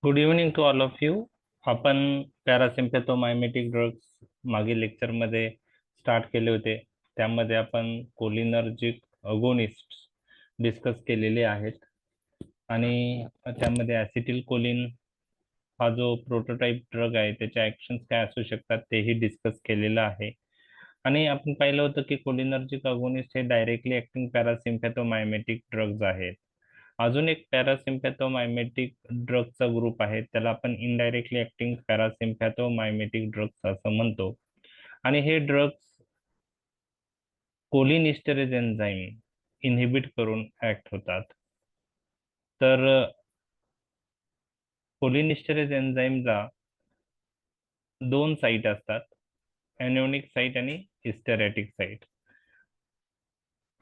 Good evening to all of you. आपण parasympathomimetic drugs मागील लेक्चरमध्ये स्टार्ट केले होते. त्यामध्ये आपण कोलिनर्जिक अगोनिस्ट डिस्कस केलेले आहेत आणि त्यामध्ये ॲसिटिल कोलिन हा जो प्रोटोटाइप ड्रग आहे त्याचे ॲक्शन्स काय असू शकतात तेही डिस्कस केलेलं आहे. आणि आपण पाहिलं होतं की कोलिनर्जिक अगोनिस्ट हे डायरेक्टली ॲक्टिंग पॅरासिम्पॅथोमायमेटिक ड्रग्ज आहेत. अजून एक पॅरासिम्पॅथोमायमेटिक ड्रगचा ग्रुप आहे, त्याला आपण इनडायरेक्टली ऍक्टिंग पॅरासिम्पॅथोमायमेटिक ड्रग्स असं म्हणतो. आणि हे ड्रग्स कोलिनिस्टरेज एन्झाईम इनहिबिट करून ऍक्ट होतात. तर कोलिनिस्टरेज एन्झाईमला दोन साईट असतात, एनोनिक साईट आणि हिस्टेरॅटिक साईट.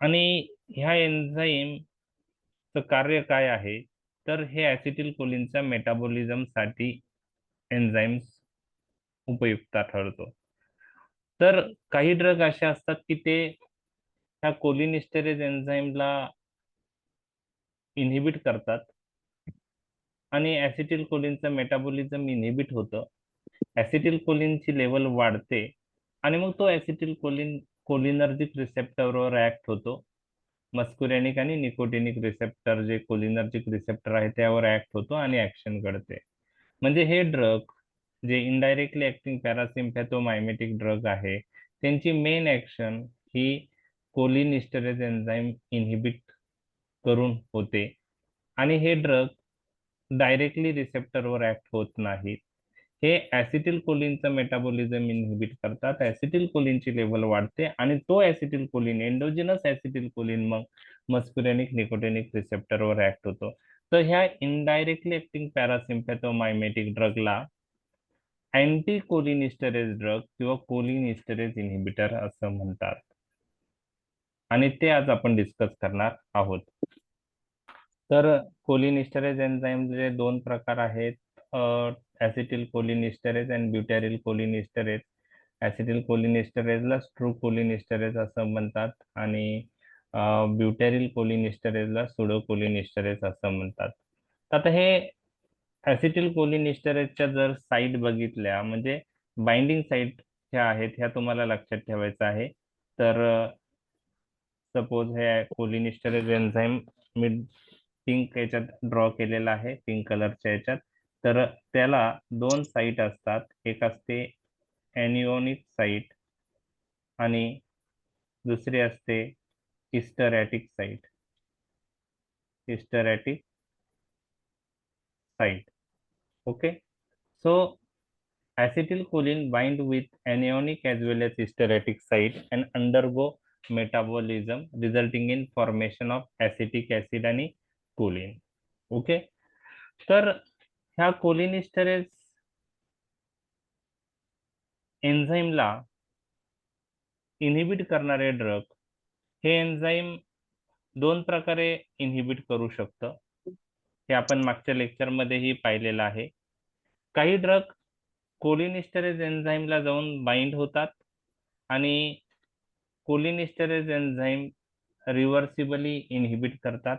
आणि ह्या एन्झाईमचं कार्य काय आहे, तर हे ऍसिटिल कोलिनच्या मेटाबॉलिझमसाठी एन्झाईम्स उपयुक्त ठरतो. तर काही ड्रग असे असतात की ते ह्या कोलिनिस्टेरेज एन्झाईमला इनहिबिट करतात आणि ऍसिटिल कोलिनचं मेटाबॉलिझम इनहिबिट होतं. ऍसिटिल कोलिनची लेवल वाढते आणि मग तो ऍसिटिल कोलिन कोलिनर्जिक रिसेप्टरवर ऍक्ट होतो. मस्कुरेनिक आणि निकोटिनिक रिसेप्टर जे कोलिनर्जिक रिसेप्टर आहे त्यावर ऍक्ट होतो आणि ऍक्शन करते. म्हणजे हे ड्रग जे इनडायरेक्टली ऍक्टिंग पॅरासिम्पॅथोमायमेटिक ड्रग आहे त्यांची मेन ऍक्शन ही कोलिनिस्टरेज एन्झाईम इनहिबिट करून होते. आणि हे ड्रग डायरेक्टली रिसेप्टरवर ऍक्ट होत नाहीत. हे ऍसिटिल कोलिनचं मेटाबॉलिझम इनहिबिट करतात. ऍसिटिल कोलिनची लेवल वाढते आणि तो acetyl choline endogenous acetyl choline मग मस्कुरेनिक निकोटिनिक रिसेप्टरवर ऍक्ट होतो. तर ह्या इनडायरेक्टली ऍक्टिंग पॅरासिम्पॅथोमायमेटिक ड्रगला अँटी कोलिनिस्टरेज ड्रग किंवा कोलिनिस्टरेज इनहिबिटर असं म्हणतात. आणि ते आज आपण डिस्कस करणार आहोत. तर कोलिनिस्टरेज एन्झाईमचे दोन प्रकार आहेत, ऍसिटिल कोलिनिस्टरेज आणि ब्युटॅरिल कोलिनिस्टरेज. ऍसिटिल कोलिनिस्टरेजला स्ट्रू कोलिनिस्टरेज असं म्हणतात आणि ब्युटॅरिल कोलिनिस्टरेजला सुडो कोलिनिस्टरेज असं म्हणतात. तर आता हे ऍसिटिल कोलिनिस्टरेजच्या जर साईट बघितल्या म्हणजे बाइंडिंग साईट ह्या आहेत, ह्या तुम्हाला लक्षात ठेवायचं आहे. तर सपोज हे कोलिनिस्टरेज एन्झाईम मी पिंक याच्यात ड्रॉ केलेला आहे, पिंक कलरच्या याच्यात. तर त्याला दोन साईट असतात, एक असते एनिओनिक साईट आणि दुसरी असते esteratic site. Esteratic site. Okay. So acetylcholine bind with anionic as well as hysteretic site and undergo metabolism resulting in formation of acetic acid आणि choline. ओके. तर ह्या कोलिनिस्टरेज एन्झाईमला इनहिबिट करणारे ड्रग हे एन्झाईम दोन प्रकारे इनहिबिट करू शकतं. हे आपण मागच्या लेक्चरमध्येही पाहिलेलं आहे. काही ड्रग कोलिनिस्टरेज एन्झाईमला जाऊन बाइंड होतात आणि कोलिनिस्टरेज एन्झाईम रिव्हर्सिबली इनहिबिट करतात.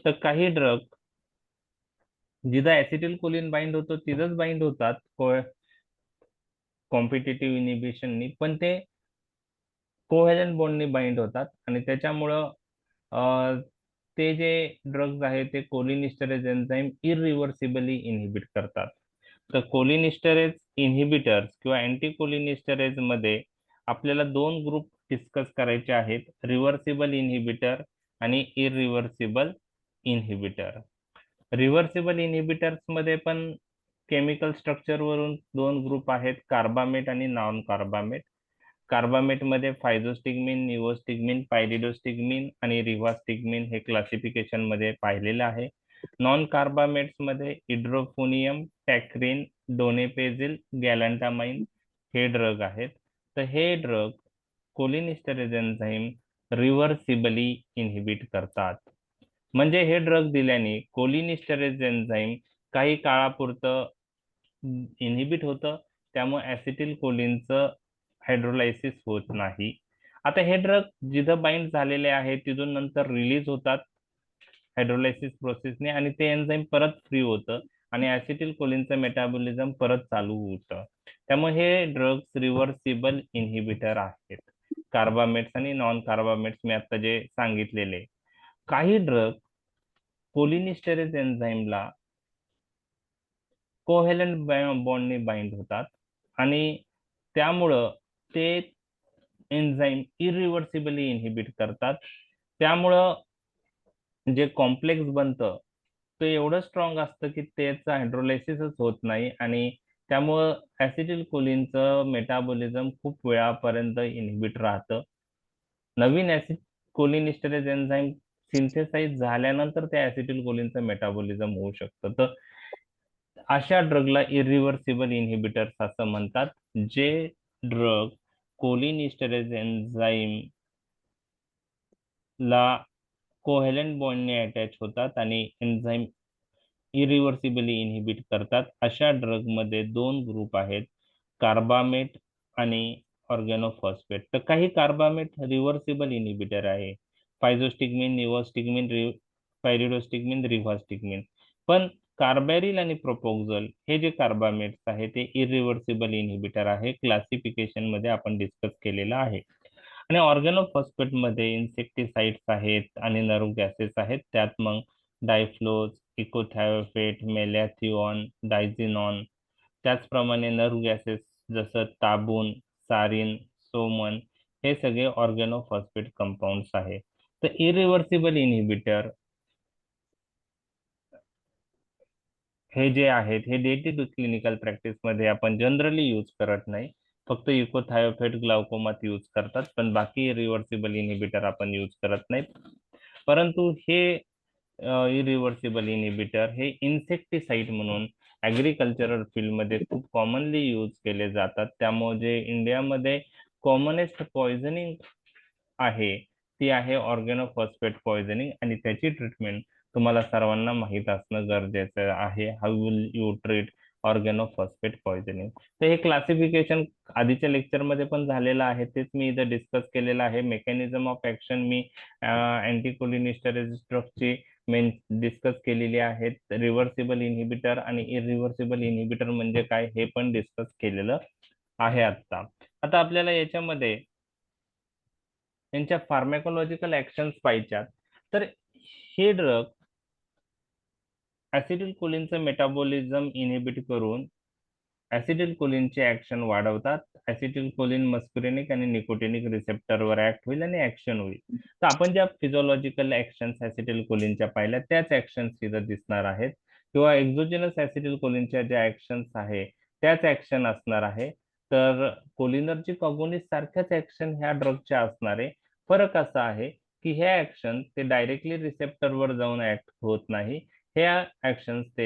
तर काही ड्रग जिथं ऍसिटिल कोलिन बाइंड होतो तिथंच बाइंड होतात कॉम्पिटिटिव्ह इनिबिशननी, पण ते कोव्हॅलंट बॉन्डनी बाइंड होतात आणि त्याच्यामुळं ते जे ड्रग्ज आहेत ते कोलिनिस्टरेज एन्झाईम इरिव्हर्सिबली इनहिबिट करतात. तर कोलिनिस्टरेज इनहिबिटर्स किंवा अँटी कोलिनिस्टरेज मध्ये आपल्याला दोन ग्रुप डिस्कस करायचे आहेत, रिव्हर्सिबल इनहिबिटर आणि इरिव्हर्सिबल इनहिबिटर. रिव्हर्सिबल इनहिबिटर्स मध्ये पण केमिकल स्ट्रक्चर वरून दोन ग्रुप आहेत, कार्बामेट आणि नॉन कार्बामेट. कार्बामेट मध्ये फायझोस्टिग्मिन, निओस्टिग्मिन, पायरिडोस्टिग्मिन आणि रिव्हास्टिग्मिन हे क्लासिफिकेशन मध्ये पाहिलेलं आहे. नॉन कार्बामेट्स मध्ये इड्रोफोनियम, टॅक्रिन, डोनेपेझिल, गॅलंटामाइन हे ड्रग आहेत. तर हे ड्रग कोलिनिस्टरेज एन्झाईम रिव्हर्सिबली इनहिबिट करतात. म्हणजे हे ड्रग दिल्याने कोलिनिस्टरेज एन्झाईम काही काळापुरतं इनहिबिट होतं, त्यामुळे ऍसिटिल कोलिनचं हायड्रोलायसिस होत नाही. आता हे ड्रग जिथं बाइंड झालेले आहेत तिथून नंतर रिलीज होतात हायड्रोलायसिस प्रोसेसने आणि ते एन्झाईम परत फ्री होतं आणि ऍसिटिल कोलिनचं मेटाबॉलिझम परत चालू होतं. त्यामुळे हे ड्रग्स रिव्हर्सिबल इनहिबिटर आहेत. कार्बामेट्स आणि नॉन कार्बामेट्स मी आता जे सांगितलेले. काही ड्रग कोलिनिस्टेरेज एन्झाईमला कोव्हॅलंट बॉन्डने बाइंड होतात आणि त्यामुळं ते एन्झाईम इरिव्हर्सिबली इनहिबिट करतात. त्यामुळं जे कॉम्प्लेक्स बनतं ते एवढं स्ट्रॉंग असतं की त्याचं हायड्रोलायसिसच होत नाही आणि त्यामुळं ऍसिटिल कोलिनचं मेटाबॉलिझम खूप वेळापर्यंत इनहिबिट राहतं. नवीन ऍसिड कोलिनिस्टरेज एन्झाईम सिंथेसाइज झाल्यानंतर त्या ऍसिटिल कोलिनचं मेटाबॉलिझम होऊ शकतं. तर अशा ड्रगला इरिव्हर्सिबल इनहिबिटर्स असं म्हणतात. जे ड्रग कोलिनिस्टरेज एन्झाईम ला कोव्हॅलंट बॉन्डने अटॅच होतात आणि एन्झाईम इरिव्हर्सिबली इनहिबिट करतात. अशा ड्रग मध्ये दोन ग्रुप आहेत, कार्बामेट आणि ऑर्गॅनोफॉस्फेट. तर काही कार्बामेट रिव्हर्सिबल इनहिबिटर आहे, फायझोस्टिग्मिन, निव्होस्टिग्मिन, पायरिडोस्टिग्मिन, रिव्हास्टिग्मिन. पण कार्बॅरिल आणि प्रोपोक्झोल हे जे कार्बामेट्स आहे ते इरिव्हर्सिबल इनहिबिटर आहे. क्लासिफिकेशन मध्ये आपण डिस्कस केलेलं आहे. आणि ऑर्गॅनोफॉस्फेट मध्ये इन्सेक्टिसाइड्स आहेत आणि नर्व गॅसेस आहेत. त्यात मग डायफ्लोज, इकोथायोफेट, मेलॅथिओन, डायझिनॉन, त्याचप्रमाणे नर्व गॅसेस जसं ताबून, सारिन, सोमन, हे सगळे ऑर्गॅनोफॉस्फेट कंपाऊंड्स आहे. तर इरिव्हर्सिबल इनहिबिटर हे जे आहेत हे day to day clinical practice मध्ये आपण जनरली यूज करत नाही. फक्त इकोथायोफेट ग्लाउकोमात यूज करतात, पण बाकी रिव्हर्सिबल इनहिबिटर आपण यूज करत नाही. परंतु हे इरिव्हर्सिबल इनहिबिटर हे इन्सेक्टिसाइड म्हणून ऍग्रिकल्चरल फील्डमध्ये खूप कॉमनली यूज केले जातात. त्यामुळे जे इंडियामध्ये कॉमनेस्ट पॉइझनिंग आहे ती आहे ऑर्गॅनोफॉस्फेट पॉइझनिंग, आणि त्याची ट्रीटमेंट तुम्हाला सर्वांना माहीत असणं गरजेचं आहे. How will you treat organophosphate poisoning? तर हे क्लासिफिकेशन आधीच्या लेक्चरमध्ये पण झालेलं आहे, तेच मी इथं डिस्कस केलेलं आहे. मेकॅनिझम ऑफ ऍक्शन मी अँटीकोलिनिस्टरेज ड्रगची मेन डिस्कस केलेली आहेत. रिव्हर्सिबल इनहिबिटर आणि इरिव्हर्सिबल इनहिबिटर म्हणजे काय हे पण डिस्कस केलेलं आहे आता. आता आपल्याला याच्यामध्ये यांच्या फार्मॅकोलॉजिकल ऍक्शन्स पाहिजेत. तर हे ड्रग ऍसिटिल कोलिनचं मेटाबॉलिझम इनहिबिट करून ऍसिटिल कोलिनचे ऍक्शन वाढवतात. ऍसिटिल कोलिन मस्कुरेनिक आणि निकोटिनिक रिसेप्टरवर ऍक्ट होईल आणि ऍक्शन होईल. तर आपण ज्या फिजिओलॉजिकल ऍक्शन्स ऍसिटिल कोलिनच्या पाहिल्या त्याच ऍक्शन्स इथं दिसणार आहेत, किंवा एक्झोजेनस ऍसिटिल कोलिनच्या ज्या ऍक्शन्स आहे त्याच ऍक्शन असणार आहे. तर कोलिनर्जिक अगोनिस्ट सारख्याच ऍक्शन ह्या ड्रगच्या असणार आहे. फरक असा आहे की ह्या ऍक्शन ते डायरेक्टली रिसेप्टरवर जाऊन ऍक्ट होत नाही. ह्या ऍक्शन्स ते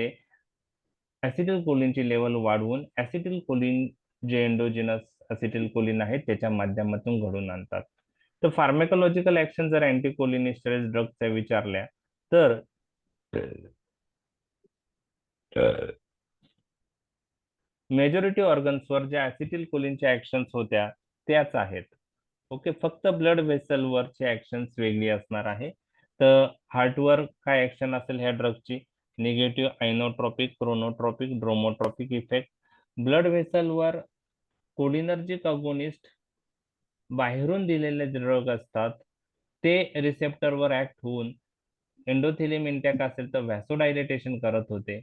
ऍसिटिल कोलिनची लेवल वाढवून ऍसिटिल कोलिन जे एंडोजिनस ऍसिटिल कोलिन आहे त्याच्या माध्यमातून घडून आणतात. तर फार्मेकोलॉजिकल ऍक्शन जर अँटीकोलिनिस्टरेज ड्रगच्या विचारल्या तर मेजॉरिटी ऑर्गन्सवर ज्या ऍसिटिल कोलिनच्या ऍक्शन्स होत्या त्याच आहेत. ओके, फक्त ब्लड व्हेसलवरची ऍक्शन्स वेगळी असणार आहे. तर हार्टवर काय ऍक्शन असेल ह्या ड्रगची? Negative inotropic, chronotropic, dromotropic effect. Blood व्हेसलवर कोलिनर्जिक अगोनिस्ट बाहेरून दिलेले ड्रग असतात, ते रिसेप्टरवर ऍक्ट होऊन एंडोथेलियम इंटॅक्ट असेल तर व्हॅसोडायलेटेशन करत होते,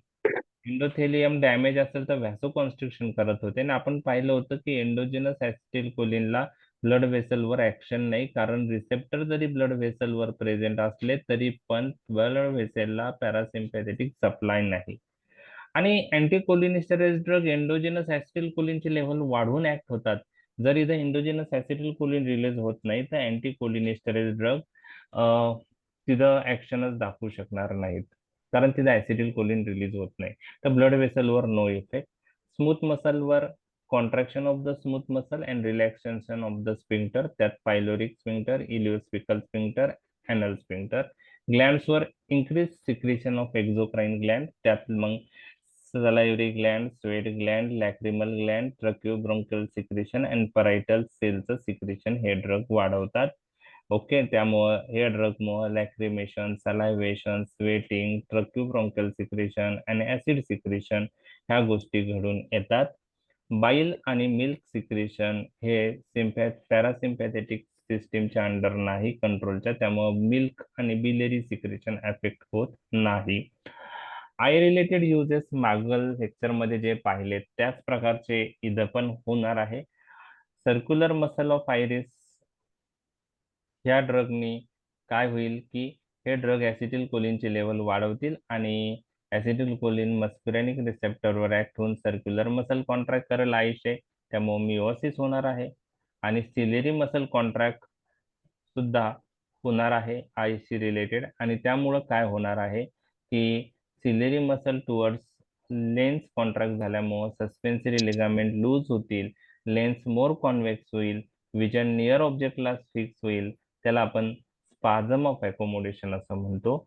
एंडोथेलियम डॅमेज असेल तर व्हॅसो कॉन्स्ट्रिक्शन करत होते. आणि आपण पाहिलं होतं की एंडोजिनस ऍसिटिल कोलिनला ब्लड व्हेसलवर ऍक्शन नाही, कारण रिसेप्टर जरी ब्लड व्हेसलवर प्रेझेंट असले तरी पण ब्लड व्हेसलला पॅरासिम्पॅथेटिक सप्लाय नाही. आणि अँटीकोलिनिस्टरेज ड्रग एंडोजिनस ऍसिटिल कोलिनची लेव्हल वाढवून ऍक्ट होतात. जर इथं एंडोजिनस ऍसिटिल कोलिन रिलीज होत नाही तर अँटीकोलिनिस्टरेज ड्रग तिथं ऍक्शनच दाखवू शकणार नाहीत, कारण तिथं ऍसिटिल कोलिन रिलीज होत नाही. तर ब्लड व्हेसलवर नो इफेक्ट. स्मूथ मसलवर contraction of the smooth muscle and relaxation of the sphincter, त्यात pyloric sphincter, ileocaecal sphincter, anal sphincter. ग्लँड्सवर increase secretion of exocrine gland, त्यात मग salivary gland, sweat gland, lacrimal gland, tracheobronchial secretion and parietal सेलचं secretion हे drug वाढवतात. Okay, त्यामुळं हे ड्रगमुळं lacrimation, salivation, sweating, tracheobronchial secretion आणि ऍसिड सिक्रेशन ह्या गोष्टी घडून येतात. बाईल आणि मिल्क सिक्रेशन हे पॅरासिम्पॅथेटिक सिस्टीमच्या अंडर नाही कंट्रोलच्या, त्यामुळे मिल्क आणि बिलेरी सिक्रेशन एफेक्ट होत नाही. आय रिलेटेड युजेस मागल लेक्चर मध्ये जे पाहिले त्याच प्रकारचे इथं पण होणार आहे. सर्क्युलर मसल ऑफ आयरिस ह्या ड्रगनी काय होईल की हे ड्रग ऍसिटिल कोलिनची लेवल वाढवतील आणि ऍसिटिल कोलिन मस्कुरेनिक रिसेप्टरवर ऍक्ट होऊन सर्क्युलर मसल कॉन्ट्रॅक्ट करेल आईशे, त्यामुळे मिओसिस होणार आहे आणि सिलेरी मसल कॉन्ट्रॅक्ट सुद्धा होणार आहे आईशी रिलेटेड. आणि त्यामुळं काय होणार आहे की ciliary muscle towards lens contract झाल्यामुळं सस्पेन्सरी लिगामेंट लूज होतील, लेन्स मोर कॉन्व्हेक्स होईल, विजन नियर ऑब्जेक्टला फिक्स होईल, त्याला आपण स्पाझम ऑफ अकोमोडेशन असं म्हणतो.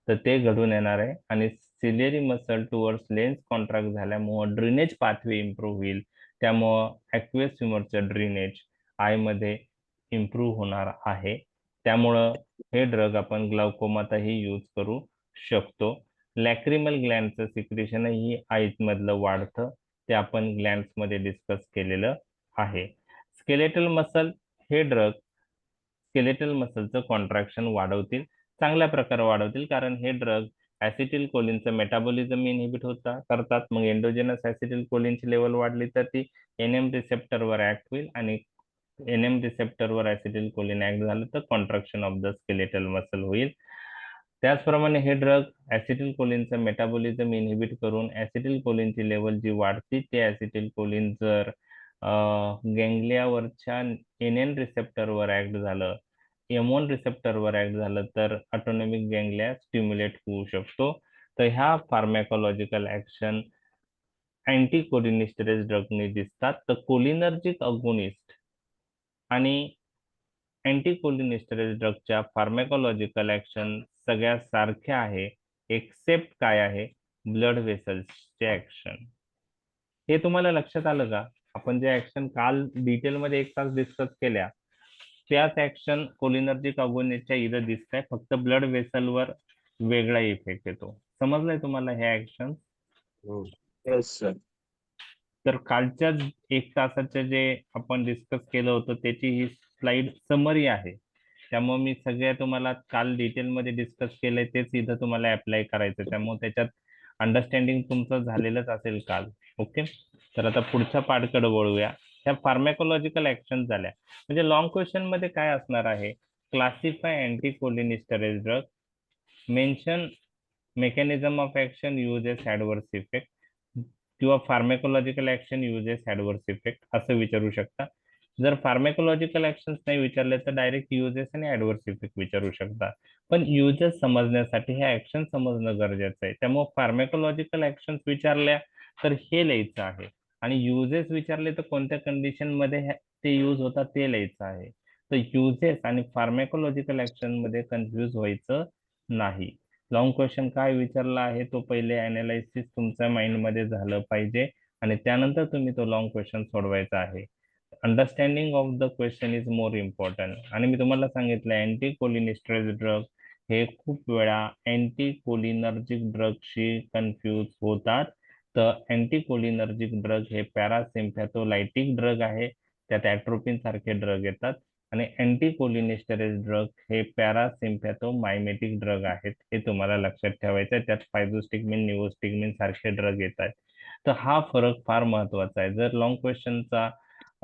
तर ते घडून येणार आहे आणि ciliary muscle towards lens contract झाल्यामुळं ड्रेनेज पाथवे इम्प्रूव्ह होईल, त्यामुळं ॲक्वेस ह्युमरचं ड्रेनेज आयमध्ये इम्प्रूव्ह होणार आहे. त्यामुळं हे ड्रग आपण ग्लाउकोमातही यूज करू शकतो. लॅक्रिमल ग्लॅन्डचं सिक्रेशनही आईमधलं वाढतं, ते आपण ग्लॅन्ड्स मध्ये डिस्कस केलेलं आहे. स्केलेटल मसल हे ड्रग स्केलेटल मसलचं कॉन्ट्रॅक्शन वाढवतील, चांगल्या प्रकारे वाढवतील, कारण हे ड्रग ऍसिटिल कोलिनचं मेटाबॉलिझम इनहिबिट करतात. मग एंडोजेनस ऍसिटिल कोलिनची लेवल वाढली तर ती एनएम रिसेप्टरवर ऍक्ट होईल आणि एनएम रिसेप्टरवर ऍसिटिल कोलिन ऍक्ट झालं तर contraction of the skeletal muscle होईल. त्याचप्रमाणे हे ड्रग ऍसिटिल कोलिनचं मेटाबॉलिझम इनहिबिट करून ऍसिटिल कोलिनची लेवल जी वाढती ते ऍसिटिल कोलिन जर गँग्लियावरच्या एनएन रिसेप्टरवर ऍक्ट झालं, M1 रिसेप्टरवर ऍक्ट झालं तर ऑटोनॉमिक गँग्लिया स्टिम्युलेट होऊ शकतो. तर ह्या फार्मॅकोलॉजिकल ऍक्शन अँटी कोलिनिस्टरेज ड्रगने दिसतात. तर कोलिनर्जिक अगोनिस्ट आणि अँटी कोलिनिस्टरेज ड्रगच्या फार्मॅकोलॉजिकल ऍक्शन सगळ्या सारख्या आहे, एक्सेप्ट काय आहे, ब्लड वेसल्सचे ऍक्शन. हे तुम्हाला लक्षात आलं का? आपण जे ऍक्शन काल डिटेलमध्ये 1 तास डिस्कस केल्या त्याच ऍक्शन कोलिनर्जिक अगोनिस्टच्या इथं दिसत आहे, फक्त ब्लड वेसलवर वेगळा इफेक्ट येतो. समजलंय तुम्हाला हे ऍक्शन? Yes sir. तर कालच्या 1 तासाचे जे आपण डिस्कस केलं होतं त्याची ही स्लाइड समरी आहे, त्यामुळे मी सगळ्या तुम्हाला काल डिटेलमध्ये डिस्कस केलंय तेच इथं तुम्हाला अप्लाय करायचं, त्यामुळे त्याच्यात अंडरस्टँडिंग तुमचं झालेलंच असेल काल. ओके, तर आता पुढच्या पार्टकडे वळूया. ह्या फार्मॅकोलॉजिकल ऍक्शन झाल्या, म्हणजे लॉंग क्वेश्चन मध्ये काय असणार आहे, classify anti cholinesterase drug, mention mechanism of action, uses, adverse effect किंवा फार्मॅकोलॉजिकल ऍक्शन, युजेस, ऍडव्हर्स इफेक्ट असं विचारू शकता. जर फार्मॅकोलॉजिकल ऍक्शन्स नाही विचारले तर डायरेक्ट युजेस आणि ऍडव्हर्स इफेक्ट विचारू शकता. पण युजेस समजण्यासाठी हे ऍक्शन समजणं गरजेचं आहे, त्यामुळे फार्मॅकोलॉजिकल ऍक्शन्स विचारल्या तर हे लिहायचं आहे आणि युजेस विचारले तर कोणत्या कंडिशन मध्ये ते यूज होतात ते लिहायचं आहे. तर युजेस आणि फार्मॅकोलॉजिकल ऍक्शन मध्ये कन्फ्युज व्हायचं नाही. लॉंग क्वेश्चन काय विचारला आहे तो पहिले अनालिसिस तुमच्या माइंड मध्ये झालं पाहिजे आणि त्यानंतर तुम्ही तो लॉंग क्वेश्चन सोडवायचा आहे. Understanding of the question is more important. आणि मी तुम्हाला सांगितलं अँटी कोलिनिस्टरेज ड्रग हे खूप वेळा अँटी कोलिनर्जिक ड्रगशी कन्फ्यूज होतात. तर अँटी कोलिनर्जिक ड्रग हे पॅरासिम्पॅथोलायटिक ड्रग आहे, त्यात ॲट्रोपिन सारखे ड्रग येतात आणि अँटी कोलिनिस्टरेज ड्रग हे पॅरासिम्पॅथोमायमेटिक ड्रग आहेत, हे तुम्हाला लक्षात ठेवायचं आहे. त्यात फायझोस्टिग्मिन, निओस्टिग्मिन सारखे ड्रग येतात. तर हा फरक फार महत्वाचा आहे. जर लॉंग क्वेश्चनचा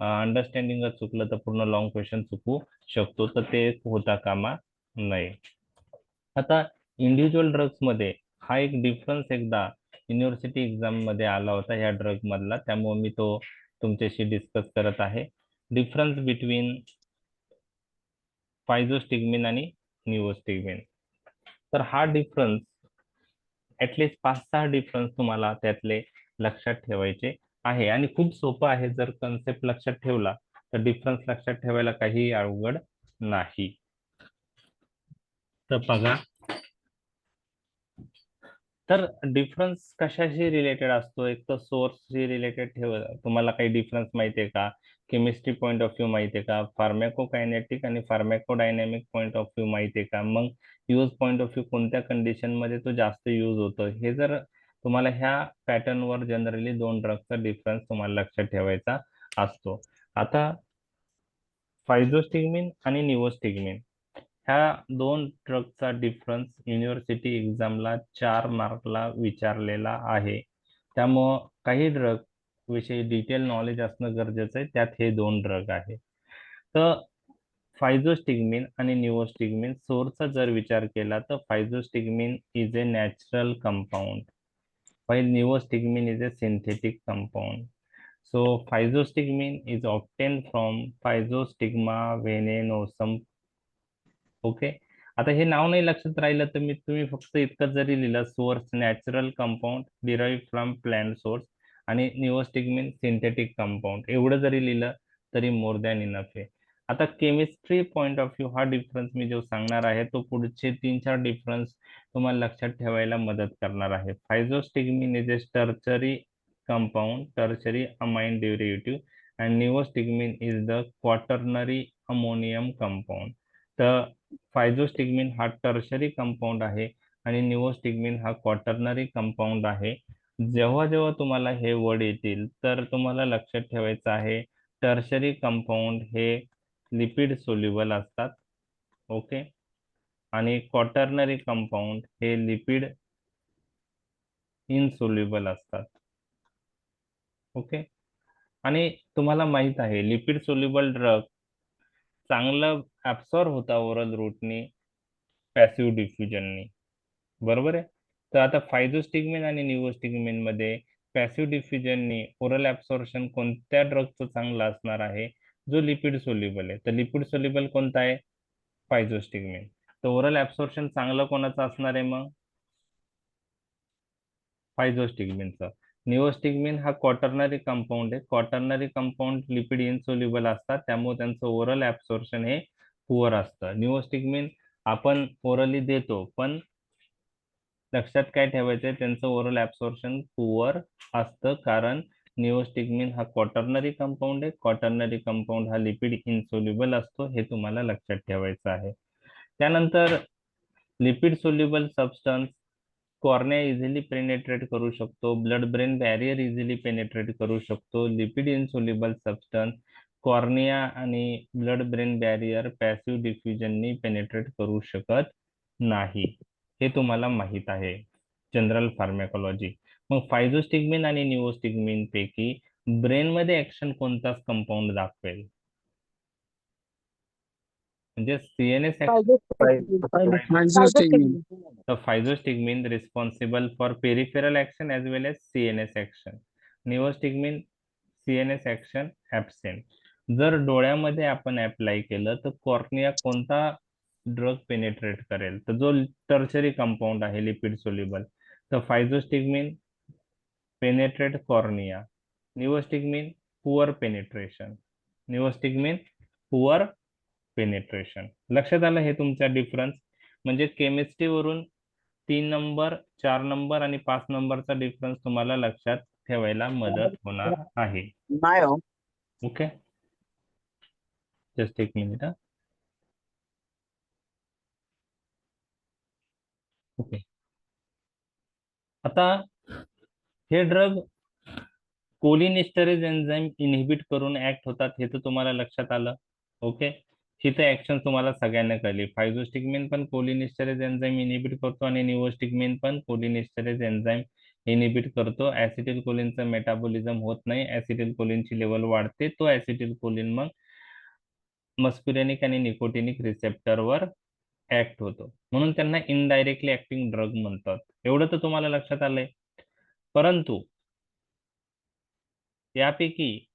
अंडरस्टँडिंग चुकलं तर पूर्ण लॉंग क्वेश्चन चुकू शकतो, तर ते होता कामा नये. आता इंडिव्हिज्युअल ड्रग्स मध्ये हा एक डिफरन्स एकदा युनिव्हर्सिटी एक्झाम मध्ये आला होता ह्या ड्रग मधला, त्यामुळे मी तो तुमच्याशी डिस्कस करत आहे. डिफरन्स बिटवीन फायझोस्टिग्मिन आणि निओस्टिग्मिन. तर हा डिफरन्स ऍटलिस्ट 5-6 डिफरन्स तुम्हाला त्यातले लक्षात ठेवायचे आहे आणि खूप सोपं आहे. जर कन्सेप्ट लक्षात ठेवला तर डिफरन्स लक्षात ठेवायला काही अवघड नाही. तर बघा, तर डिफरन्स कशाशी रिलेटेड असतो? एक तर सोर्सशी रिलेटेड तुम्हाला काही डिफरन्स माहिती आहे का? केमिस्ट्री पॉईंट ऑफ व्ह्यू माहिती आहे का? फार्मॅकोकायनेटिक आणि फार्मॅकोडायनॅमिक पॉईंट ऑफ व्ह्यू माहिती आहे का? मग यूज पॉईंट ऑफ व्ह्यू कोणत्या कंडिशन मध्ये तो जास्त यूज होतो, हे जर तुम्हाला ह्या पॅटर्नवर जनरली दोन ड्रगचा डिफरन्स तुम्हाला लक्षात ठेवायचा असतो. आता फायझोस्टिगमिन आणि निवोस्टिगमिन ह्या दोन ड्रगचा डिफरन्स युनिव्हर्सिटी एक्झामला 4 मार्कला विचारलेला आहे. त्यामुळं काही ड्रग विषयी डिटेल नॉलेज असणं गरजेचं आहे. त्यात हे दोन ड्रग आहे. तर फायझोस्टिगमिन आणि निवोस्टिगमिन सोर्सचा जर विचार केला तर physostigmine is a natural compound, while neostigmine is a synthetic compound. So physostigmine is obtained from Physostigma venenosum. Okay. आता हे नाव नाही लक्षात राहिलं तर तुम्ही फक्त इतकं जरी लिहिलं, source natural compound derive from plant source आणि निओस्टिग्मिन सिंथेटिक कंपाऊंड, एवढं जरी लिहिलं तरी मोर दॅन इनफ आहे. आता केमिस्ट्री पॉइंट ऑफ व्ह्यू हा डिफरन्स मी जो सांगणार आहे तो पुढचे 3-4 डिफरन्स तुम्हाला लक्षात ठेवायला मदत करणार आहे. Physostigmine is a tertiary compound, tertiary amine derivative, and neostigmine is the quaternary ammonium compound. तर फायझोस्टिग्मिन हा टर्शरी कंपाऊंड आहे आणि निओस्टिग्मिन हा क्वाटर्नरी कंपाऊंड आहे. जेव्हा जेव्हा तुम्हाला हे वर्ड येतील तर तुम्हाला लक्षात ठेवायचं आहे, टर्शरी कंपाऊंड हे लिपिड सोल्युबल असतात. ओके. आणि क्वाटर्नरी कंपाऊंड हे लिपिड इनसोल्युबल असतात. ओके. आणि तुम्हाला माहित आहे लिपिड सोल्युबल ड्रग चांगलं ऍब्सॉर्ब होता ओरल रूटनी, पॅसिव्ह डिफ्युजननी. बरोबर आहे. तर आता फायझोस्टिग्मिन आणि निओस्टिग्मिन मध्ये पॅसिव्ह डिफ्युजननी ओरल ऍब्सॉर्प्शन कोणत्या ड्रगचं चांगलं असणार आहे? जो लिपिड सोल्युबल आहे. तर लिपिड सोल्युबल कोणता आहे? फायझोस्टिग्मिन. तर ओरल ऍब्सॉर्प्शन चांगलं कोणाचं असणार आहे मग? फायझोस्टिग्मिनचं. निओस्टिग्मिन हा क्वाटर्नरी कंपाऊंड आहे. क्वाटर्नरी कंपाऊंड लिपिड इनसोल्युबल असतात, त्यामुळे त्यांचं ओरल ऍब्सॉर्प्शन हे पुअर असतं. निओस्टिग्मिन आपण ओरली देतो, पण लक्षात काय ठेवायचंय, त्यांचं ओरल ऍब्सॉर्प्शन पुअर असतं, कारण निओस्टिग्मिन हा क्वाटर्नरी कंपाऊंड आहे. क्वाटर्नरी कंपाऊंड हा लिपिड इनसोल्युबल असतो, हे तुम्हाला लक्षात ठेवायचं आहे. त्यानंतर lipid soluble substance cornea easily penetrate करू शकतो, blood brain barrier easily penetrate करू शकतो. लिपिड इनसोल्युबल सबस्टन्स कॉर्निया आणि ब्लड ब्रेन बॅरियर पॅसिव्ह डिफ्युजननी पेनिट्रेट करू शकत नाही, हे तुम्हाला माहित आहे जनरल फार्मॅकॉलॉजी. मग फायझोस्टिग्मिन आणि निओस्टिग्मिन पैकी ब्रेन मध्ये ऍक्शन कोणताच कंपाऊंड दाखवेल? म्हणजे CNS Physostigmine. the physostigmine responsible for peripheral action as well as CNS action. Neostigmine CNS action absent. जर डोळ्यामध्ये आपण अप्लाय केलं तर कॉर्निया कोणता ड्रग पेनिट्रेट करेल? तर जो टर्शरी कंपाऊंड आहे लिपिड सोल्युबल. तर physostigmine penetrate cornea, neostigmine poor penetration, neostigmine poor penetration. लक्षात आलं हे तुमचा डिफरन्स? म्हणजे केमिस्ट्री वरून 3 नंबर, 4 नंबर आणि 5 नंबरचा डिफरन्स तुम्हाला लक्षात ठेवायला मदत होणार आहे. नाही हो. ओके. जस्ट एक मिनिट. ओके. आता हे ड्रग कोलिनिस्टरेज एन्झाईम इनहिबिट करून ऍक्ट होतात, हे तर तुम्हाला लक्षात आलं. ओके. ही तर ऍक्शन तुम्हाला सगळ्यांना कळली. फायझोस्टिग्मिन पण कोलिनिस्टरेज एन्झाईम इनहिबिट करतो आणि निओस्टिग्मिन पण कोलिनिस्टरेज एन्झाईम इनहिबिट करतो. ऍसिटिल कोलिनचं मेटाबॉलिझम होत नाही, ऍसिटिल कोलिनची लेवल वाढते, तो ऍसिटिल कोलिन मग मस्कुरेनिक आणि निकोटिनिक रिसेप्टरवर ऍक्ट होतो, म्हणून त्यांना इनडायरेक्टली ऍक्टिंग ड्रग म्हणतात. एवढं तर तुम्हाला लक्षात आलंय. परंतु यापैकी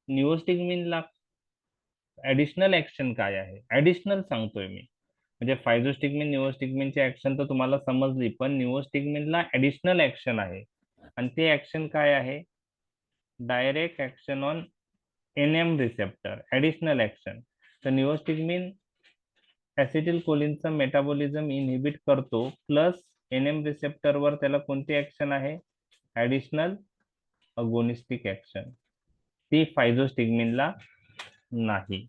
निओस्टिग्मिनला ऍडिशनल ऍक्शन काय आहे? ऍडिशनल सांगतोय मी, म्हणजे फायझोस्टिग्मिन निओस्टिग्मिनची ऍक्शन तर तुम्हाला समजली, पण निओस्टिग्मिनला ऍडिशनल ऍक्शन आहे. आणि ते ऍक्शन काय आहे? Direct action on NM receptor, additional action. तर निओस्टिग्मिन ऍसिटिल कोलिनचं मेटाबॉलिझम इनहिबिट करतो, प्लस NM रिसेप्टरवर त्याला कोणती ऍक्शन आहे? Additional agonistic action. ती फायझोस्टिग्मिनला नाही.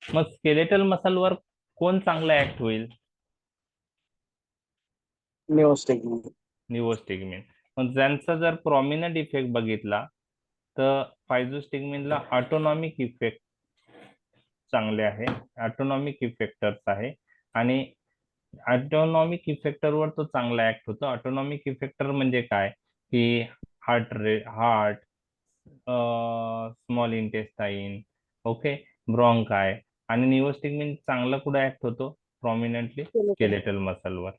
मग स्केलेटल मसलवर कोण चांगला ऍक्ट होईल? निओस्टिग्मिन. मग ज्यांचा जर प्रॉमिनंट इफेक्ट बघितला तर फायझोस्टिग्मिनला ऑटोनॉमिक इफेक्ट चांगले आहे, ऑटोनॉमिक इफेक्टर्स आहे आणि ऑटोनॉमिक इफेक्टरवर तो चांगला ऍक्ट होतो. ऑटोनॉमिक इफेक्टर म्हणजे काय की heart, small intestine, okay, bronchi. आणि निओस्टिग्मिन चांगला कुठे ऍक्ट होतो? प्रॉमिनंटली स्केलेटल मसलवर.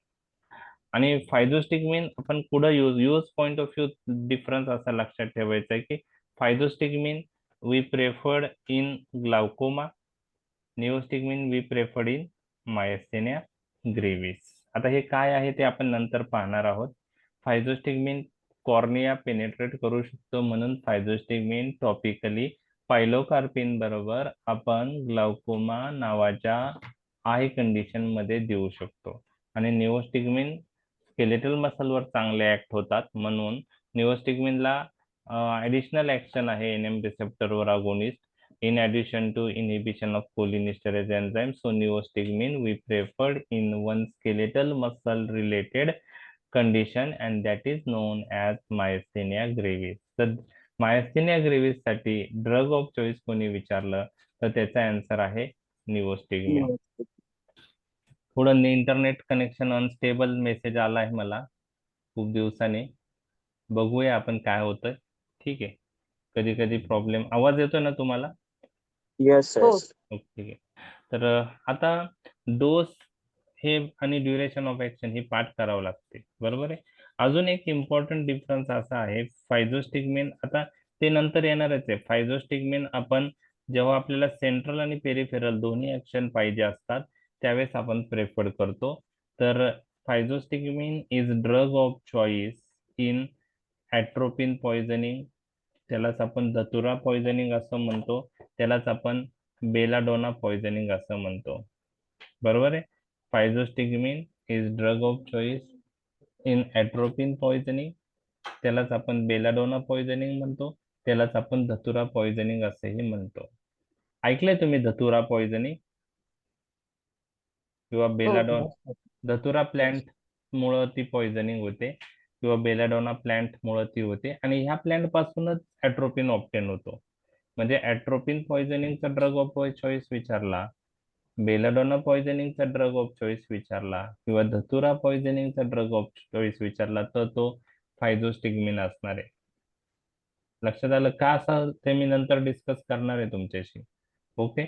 आणि फायझोस्टिग्मिन आपण कुठं use point of view difference असा लक्षात ठेवायचा आहे की physostigmine we preferred in glaucoma, neostigmine we preferred in myasthenia gravis. आता हे काय आहे ते आपण नंतर पाहणार आहोत. फायझोस्टिग्मिन कॉर्निया पेनेट्रेट करू शकतो म्हणून फायझोस्टिग्मिन टॉपिकली पायलोकार्पिन बरोबर आपण ग्लाउकोमा नावाच्या आय कंडिशन मध्ये देऊ शकतो. आणि निओस्टिग्मिन स्केलेटल मसलवर चांगले ऍक्ट होतात म्हणून निओस्टिग्मिनला ऍडिशनल ऍक्शन आहे NM रिसेप्टरवर agonist in addition to inhibition of cholinesterase enzyme. So neostigmine we preferred in one skeletal muscle related condition and that is known as myasthenia gravis. तर myasthenia gravis साठी drug of choice कोणी विचारलं तर त्याचा answer आहे निओस्टिग्मिन. थोडं internet connection unstable message आला आहे मला खूप दिवसाने. बघूया आपण काय होतंय. ठीक आहे, कधी कधी प्रॉब्लेम. आवाज येतोय ना तुम्हाला? Yes okay. तर आता डोस हे आणि ड्युरेशन ऑफ ऍक्शन हे पाठ करावं लागते, बरोबर आहे. अजून एक इम्पॉर्टंट डिफरन्स असा आहे फायझोस्टिग्मिन, आता ते नंतर येणारच आहे. फायझोस्टिग्मिन आपण जेव्हा आपल्याला सेंट्रल आणि पेरिफेरल दोन्ही ऍक्शन पाहिजे असतात त्यावेळेस आपण प्रेफर करतो. तर physostigmine is drug of choice in atropine poisoning, त्यालाच आपण धतुरा पॉइझनिंग असं म्हणतो, त्यालाच आपण बेलाडोना पॉइझनिंग असं म्हणतो, बरोबर आहे. Physostigmine is drug of choice in atropine poisoning, त्यालाच आपण बेलाडोना पॉइझनिंग म्हणतो, त्यालाच आपण धतुरा पॉइझनिंग असेही म्हणतो. ऐकलंय तुम्ही धतुरा पॉइझनिंग किंवा बेलाडोना? धतुरा प्लांट मुळे ती पॉइझनिंग होते किंवा बेलाडोना प्लांट मुळे ती होते आणि ह्या प्लांट पासूनच ऍट्रोपिन ऑप्टेन होतो. म्हणजे ऍट्रोपिन पॉइझनिंगचा ड्रग ऑफ चॉईस विचारला, बेलाडोना पॉइझनिंगचा ड्रग ऑफ चॉईस विचारला किंवा धतुरा पॉइझनिंगचा ड्रग ऑफ चॉईस विचारला तर तो फायझोस्टिग्मिन असणार आहे. लक्षात आलं का? असं ते मी नंतर डिस्कस करणार आहे तुमच्याशी. ओके.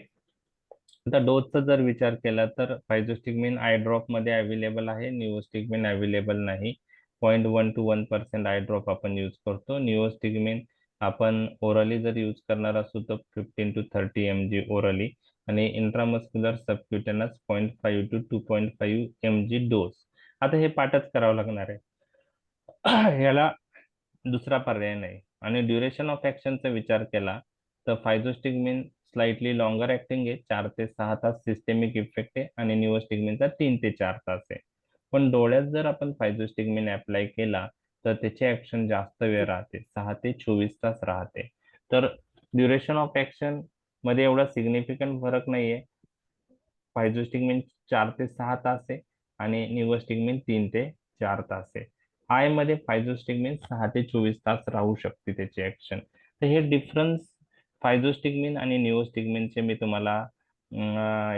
आता डोसचा जर विचार केला तर फायझोस्टिग्मिन आय ड्रॉप मध्ये अवेलेबल आहे, निओस्टिग्मिन अवेलेबल नाही. 0.1 to 1% आय ड्रॉप आपण यूज करतो. निओस्टिग्मिन आपण ओरली जर यूज करणार असू तर 15 to 30 mg ओरली आणि इंट्रामस्क्युलर सबक्युटेनस 0.5 to 2.5 mg डोस. आता हे पाठच करावं लागणार आहे याला दुसरा पर्याय नाही. आणि ड्युरेशन ऑफ ऍक्शनचा विचार केला तर फायझोस्टिग्मिन स्लाइटली लॉंगर ऍक्टिंग आहे, 4 ते 6 तास सिस्टेमिक इफेक्ट आहे आणि निओस्टिग्मिनचा 3 ते 4 तास आहे. पण डोळ्यात जर आपण फायझोस्टिग्मिन अप्लाय केला तर त्याचे ऍक्शन जास्त वेळ राहते, 6 ते 24 तास राहते. तर ड्युरेशन ऑफ ऍक्शन मध्ये एवढा सिग्निफिकंट फरक नाहीये. फायझोस्टिग्मिन 4 ते 6 तास आहे आणि निओस्टिग्मिन 3 ते 4 तास आहे. आय मध्ये फायझोस्टिग्मिन 6 ते 24 तास राहू शकते त्याची ऍक्शन. तर हे डिफरन्स फायझोस्टिग्मिन आणि निओस्टिग्मिनचे मी तुम्हाला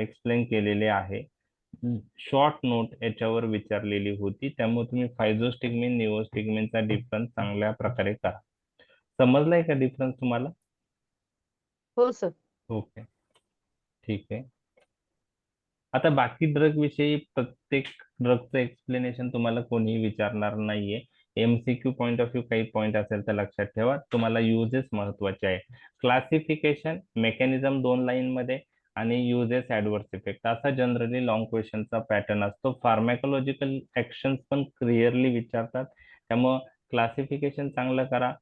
एक्सप्लेन केलेले आहे. शॉर्ट नोट याच्यावर विचारलेली होती, त्यामुळे तुम्ही फायझोस्टिग्मिन निओस्टिग्मिनचा डिफरन्स चांगल्या प्रकारे करा. समजलाय का डिफरन्स तुम्हाला? हो सर. ओके, ठीक आहे. आता बाकी ड्रग विषयी प्रत्येक ड्रगचं एक्सप्लेनेशन तुम्हाला कोणीही विचारणार नाहीये. MCQ पॉइंट ऑफ व्ह्यू काही पॉइंट असेल तर लक्षात ठेवा. तुम्हाला युजेस महत्वाचे आहे. क्लासिफिकेशन मेकॅनिझम 2 लाईन मध्ये आणि युजेस ऍडव्हर्स इफेक्ट असा जनरली लॉंग क्वेश्चनचा पॅटर्न असतो. फार्मॅकोलॉजिकल ऍक्शन्स पण क्लिअरली विचारतात, त्यामुळं क्लासिफिकेशन चांगलं करा.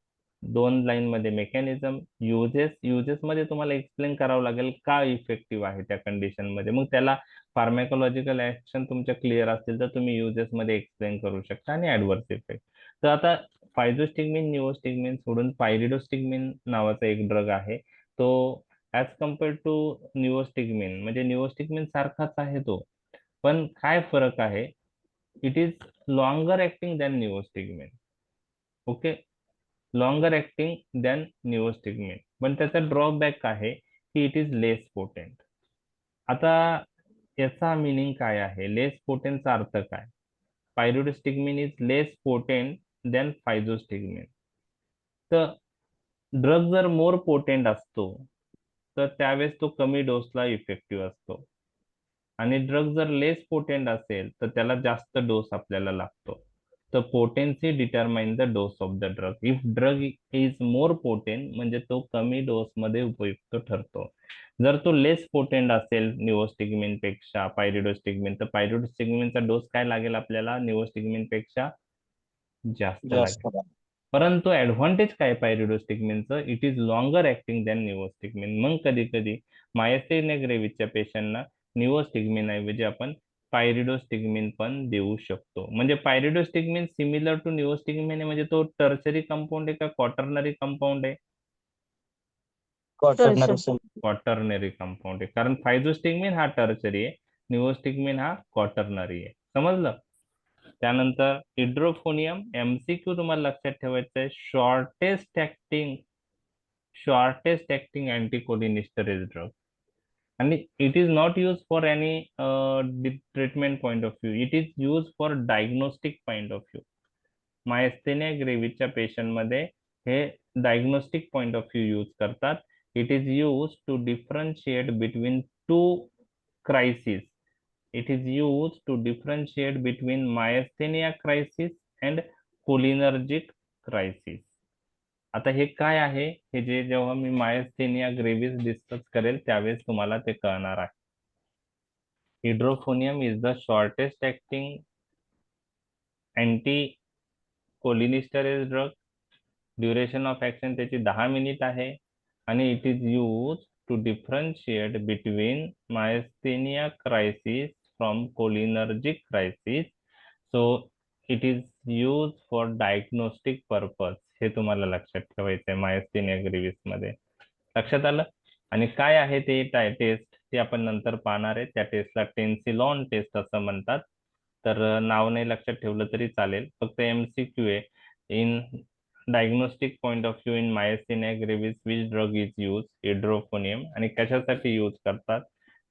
दोन लाईन मध्ये मेकॅनिझम, युजेस मध्ये तुम्हाला एक्सप्लेन करावं लागेल का इफेक्टिव्ह आहे त्या कंडिशन मध्ये. मग त्याला फार्मॅकोलॉजिकल ऍक्शन तुमच्या क्लिअर असतील तर तुम्ही युजेस मध्ये एक्सप्लेन करू शकता. आणि ऍडव्हर्स इफेक्ट. तर आता फायझोस्टिग्मिन, निओस्टिग्मिन सोडून पायरिडोस्टिग्मिन नावाचा एक ड्रग आहे. तो ऍज कम्पेअर्ड टू निओस्टिग्मिन, म्हणजे निओस्टिग्मिन सारखाच आहे तो, पण काय फरक आहे, it is longer acting than neostigmine. Okay, longer acting than neostigmine, पण त्याचा ड्रॉबॅक आहे की इट इज लेस पोटेंट. आता याचा मिनिंग काय आहे, लेस पोटेंटचा अर्थ काय? पायरिडोस्टिग्मिन इज लेस पोटेंट दॅन फायझोस्टिग्मिन. तर ड्रग जर मोर पोटेंट असतो तर त्यावेळेस तो कमी डोसला इफेक्टिव्ह असतो, आणि ड्रग जर लेस पोटेंट असेल तर त्याला जास्त डोस आपल्याला लागतो. तर potency determine the dose of the drug. If drug is more potent म्हणजे तो कमी डोस मध्ये उपयुक्त ठरतो. जर तो लेस पोटेंट असेल निओस्टिग्मिन पेक्षा पायरिडोस्टिग्मिन, तर पायरिडोस्टिग्मिनचा डोस काय लागेल आपल्याला, निओस्टिग्मिन पेक्षा जास्त लागेल. जास्त. परंतु ऍडव्हान्टेज काय पायरिडोस्टिग्मिनचं, it is longer acting than neostigmine. मग कधी कधी मायस्थेनिया ग्रेव्हिसच्या पेशंटना निओस्टिग्मिन ऐवजी आपण पायरिडोस्टिग्मिन पण देऊ शकतो. म्हणजे पायरिडोस्टिग्मिन सिमिलर टू निओस्टिग्मिन आहे, म्हणजे तो टर्शरी कंपाऊंड आहे का क्वाटर्नरी कंपाऊंड आहे? क्वार्टरनरी क्वाटर्नरी कंपाऊंड आहे, कारण फायझोस्टिग्मिन हा टर्शरी आहे, निओस्टिग्मिन हा क्वाटर्नरी आहे. समजलं? त्यानंतर इड्रोफोनियम, एमसीक्यू तुम्हाला लक्षात ठेवायचं आहे, शॉर्टेस्ट ऍक्टिंग अँटीकोलिनिस्टरेज ड्रग. आणि it is not use for any treatment point of view, it is use for diagnostic point of view. Myasthenia ग्रेव्हिसच्या पेशंटमध्ये हे diagnostic point of view use करतात. It is use to differentiate between two crisis. It is used to differentiate between myasthenia crisis and cholinergic crisis. आता हे काय आहे, हे जे जेव्हा मी मायस्थेनिया ग्रेव्हिस डिस्कस करेल त्यावेळेस तुम्हाला ते कळणार आहे. Edrophonium is the shortest acting anti cholinesterase drug. Duration of action त्याची 10 मिनिट आहे, आणि it is use to differentiate between myasthenia crisis from cholinergic crisis. So it is use for diagnostic purpose. हे तुम्हाला लक्षात ठेवायचं आहे मायस्थेनिया ग्रेव्हिस मध्ये. लक्षात आलं? आणि काय आहे ते टेस्ट ते आपण नंतर पाहणार आहे. त्या टेस्टला टेन्सिलॉन टेस्ट असं म्हणतात. तर नाव नाही लक्षात ठेवलं तरी चालेल, फक्त MCQ आहे. In diagnostic point of view in myasthenia gravis which drug is use, edrophonium. आणि कशासाठी यूज करतात?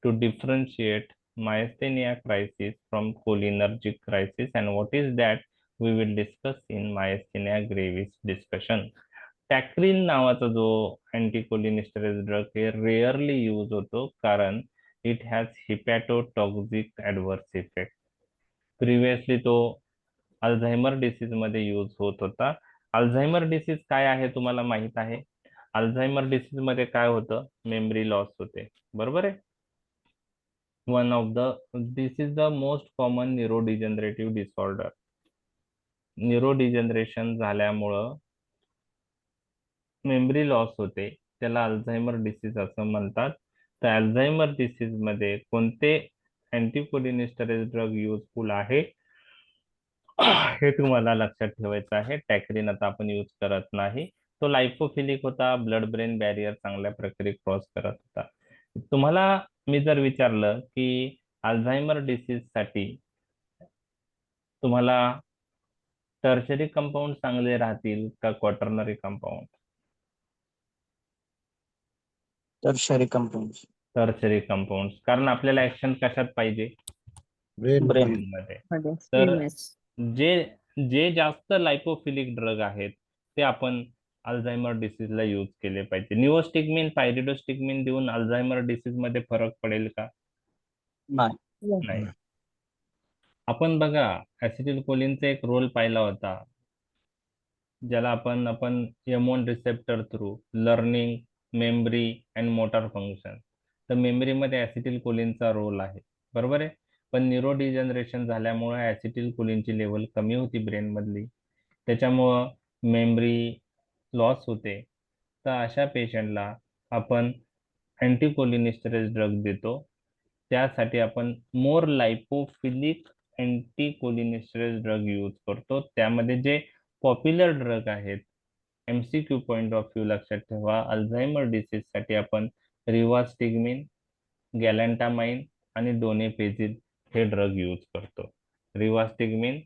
To differentiate myasthenia crisis from cholinergic crisis, and what is that we will discuss in myasthenia gravis discussion. Tacrine नावाचा जो anticholinesterase drug हे rarely use होतो, कारण it has hepatotoxic adverse effect. Previously तो Alzheimer disease मध्ये use होत होता. Alzheimer disease काय आहे तुम्हाला माहित आहे? अल्झायमर डिसीज मध्ये काय होतं, मेमरी लॉस होते, बरोबर आहे. this is the most common neurodegenerative disorder. Neurodegeneration झाल्यामुळं मेमरी लॉस होते, त्याला अल्झायमर डिसीज असं म्हणतात. तर अल्झायमर डिसीज मध्ये कोणते अँटीकोलिनिस्टरेज ड्रग युजफुल आहे हे तुम्हाला लक्षात ठेवायचं आहे. टॅक्रिन आता आपण यूज करत नाही. तो लाइपोफिलिक होता, ब्लड ब्रेन बॅरियर चांगल्या प्रकारे क्रॉस करत होता. तुम्हाला मी जर विचारलं की अल्झायमर डिसीज साठी तुम्हाला टर्शरी कंपाऊंड चांगले राहतील का quaternary compound? Tertiary compound. Tertiary compound, कारण आपल्याला ऍक्शन कशात पाहिजे? ब्रेन मध्ये. तर जे जे जास्त लाइपोफिलिक ड्रग आहेत ते आपण अल्झायमर डिसीजला यूज केले पाहिजे. निओस्टिग्मिन, पायरिडोस्टिग्मिन देऊन अल्झायमर डिसीज मध्ये फरक पडेल का? नाही. आपण बघा ऍसिटिल कोलिनचा एक रोल पाहिला होता, ज्याला आपण M1 receptor through learning, memory and motor function. तर मेमरीमध्ये ऍसिटिल कोलिनचा रोल आहे, बरोबर आहे. पण न्यूरोडिजनरेशन झाल्यामुळे ऍसिटिल कोलिनची लेवल कमी होती ब्रेन मधली, त्याच्यामुळं मेमरी लॉस होते, तर अशा पेशंटला आपण अँटीकोलिनिस्टरेज ड्रग देतो. त्यासाठी आपण मोर लाइपोफिलिक अँटीकोलिनिस्टरेज ड्रग यूज करतो. त्यामध्ये जे पॉप्युलर ड्रग आहेत, MCQ पॉइंट ऑफ व्ह्यू लक्षात ठेवा, अल्झायमर डिसीज साठी आपण रिवास्टिगमिन, गॅलॅन्टामाइन आणि डोनेपेजिल हे ड्रग यूज करतो. रिवास्टिगमिन,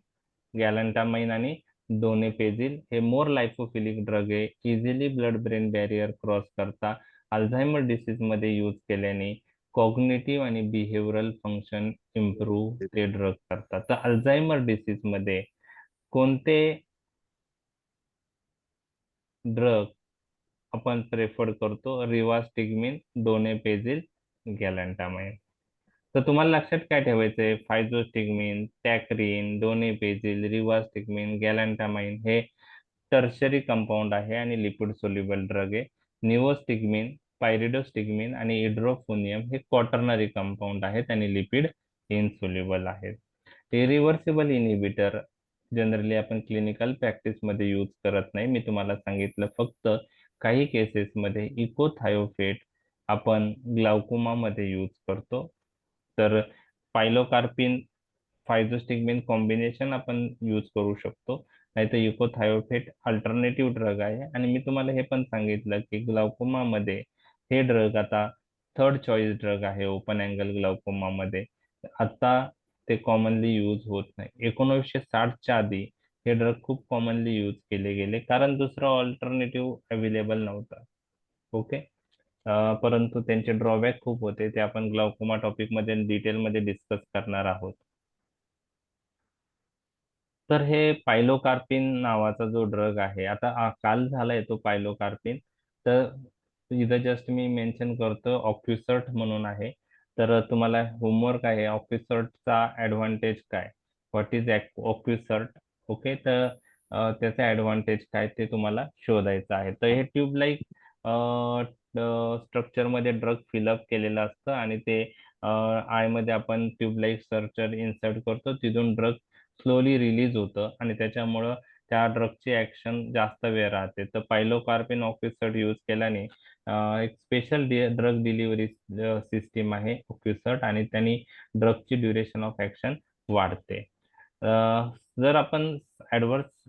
गॅलॅन्टामाइन आणि डोनेपेजिल हे मोर लाइपोफिलिक ड्रग आहे. Easily blood brain barrier cross करता. अल्झायमर डिसीज मध्ये यूज केल्याने कॉग्निटिव्ह आणि बिहेव्हिअरल फंक्शन इम्प्रूव्ह ते ड्रग करतात. तर अल्झायमर डिसीज मध्ये कोणते ड्रग आपण प्रेफर करतो? रिवास्टिगमिन, डोनेपेजिल, गॅलॅन्टामाइन. तर तुम्हाला लक्षात काय ठेवायचंय? फायझोस्टिगमिन, टॅक्रिन, डोनेपेजिल, रिवास्टिगमिन, गॅलॅन्टामाइन हे टर्शरी कंपाऊंड आहे आणि लिपिड सोल्युबल ड्रग आहे. निओस्टिगमिन, पायरिडोस्टिगमिन आणि इड्रोफोनियम हे क्वाटर्नरी कंपाऊंड आहेत आणि लिपिड इनसोल्युबल आहेत. इरिव्हर्सिबल इनिबिटर जनरली आपण क्लिनिकल प्रॅक्टिस मध्ये यूज करत नाही. मी तुम्हाला सांगितलं फक्त काही केसेस मध्ये इकोथायोफेट आपण ग्लाउकोमा मध्ये यूज करतो. तर पायलोकार्पिन फायझोस्टिगमिन कॉम्बिनेशन आपण यूज करू शकतो, नाही तर युकोथायोफेट अल्टरनेटिव्ह ड्रग आहे. आणि मी तुम्हाला हे पण सांगितलं की ग्लाउकोमा मध्ये हे ड्रग आता थर्ड चॉईस ड्रग आहे ओपन अँगल ग्लाउकोमा मध्ये. आता ते कॉमनली यूज होत नाही. 1960च्या आधी हे ड्रग खूप कॉमनली यूज केले गेले कारण दुसरा ऑल्टरनेटिव्ह अवेलेबल नव्हता. ओके. परंतु त्यांचे ड्रॉबॅक खूप होते, ते आपण ग्लाउकोमा टॉपिक मध्ये डिटेलमध्ये डिस्कस करणार आहोत. तर हे पायलोकार्पिन नावाचा जो ड्रग आहे, आता काल झालाय तो पायलोकार्पिन. तर इथं जस्ट मी मेन्शन करतो ऑक्युसर्ट म्हणून आहे. तर तुम्हाला होमवर्क आहे, ऑक्युसर्टचा ऍडव्हान्टेज काय, व्हॉट इज ऑक्युसर्ट. ओके. तर त्याचा ऍडव्हान्टेज काय ते तुम्हाला शोधायचं आहे. तर हे ट्यूब लाईक स्ट्रक्चर मध्ये ड्रग फिलअप केलेलं असतं आणि ते आय मध्ये आपण ट्यूब लाईक स्ट्रक्चर इन्सर्ट करतो, तिथून ड्रग स्लोली रिलीज होतं आणि त्याच्यामुळं त्या ड्रगची ऍक्शन जास्त वेळ राहते. तर पायलोकार्पिन ऑक्युसर्ट यूज केल्याने एक स्पेशल ड्रग डिलिव्हरी सिस्टीम आहे ऑक्युसर्ट आणि त्यांनी ड्रगची ड्युरेशन ऑफ ऍक्शन वाढते. जर आपण ऍडव्हर्स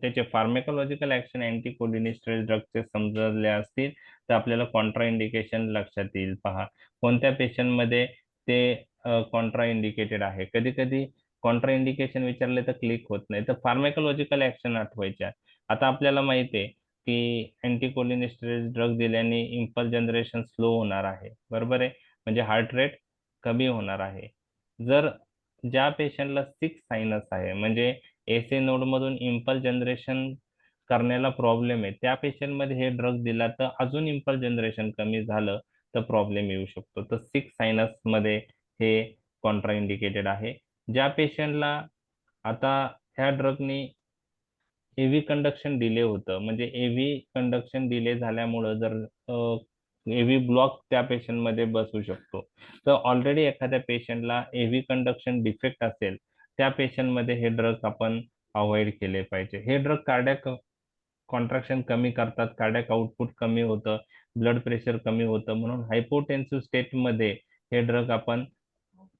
त्याचे फार्मेकोलॉजिकल ऍक्शन अँटीकोलिनिस्टरेज ड्रगचे समजले असतील तर आपल्याला कॉन्ट्रा इंडिकेशन लक्षात येईल. पहा कोणत्या पेशंटमध्ये ते कॉन्ट्रा इंडिकेटेड आहे. कधी कधी कॉन्ट्रा इंडिकेशन विचारले तर क्लिक होत नाही. तर फार्मेकोलॉजिकल ऍक्शन आठवायच्या. आता आपल्याला माहिती आहे की अँटीकोलिनिस्टरेज ड्रग दिल्याने इम्पल्स जनरेशन स्लो होणार आहे, बरोबर आहे, म्हणजे हार्ट रेट कमी होणार आहे. जर ज्या पेशंटला 6 सायनस आहे, म्हणजे एसए नोड मधून इम्पल्स जनरेशन करण्याला प्रॉब्लेम आहे, त्या पेशंटमध्ये हे ड्रग दिला तर अजून इम्पल्स जनरेशन कमी झालं तर प्रॉब्लेम येऊ शकतो. तर 6 सायनस मध्ये हे कॉन्ट्रा इंडिकेटेड आहे. ज्या पेशंटला आता ह्या ड्रगनी एव्ही कंडक्शन डिले होतं, म्हणजे एव्ही कंडक्शन डिले झाल्यामुळं जर एव्ही ब्लॉक त्या पेशंटमध्ये बसू शकतो. तर ऑलरेडी एखाद्या पेशंटला एव्ही कंडक्शन डिफेक्ट असेल, त्या पेशंटमध्ये हे ड्रग आपण अवॉइड केले पाहिजे. हे ड्रग कार्डियक कॉन्ट्रॅक्शन कमी करतात, कार्डियक आउटपुट कमी होतं, ब्लड प्रेशर कमी होतं, म्हणून हायपोटेन्सिव्ह स्टेटमध्ये हे ड्रग आपण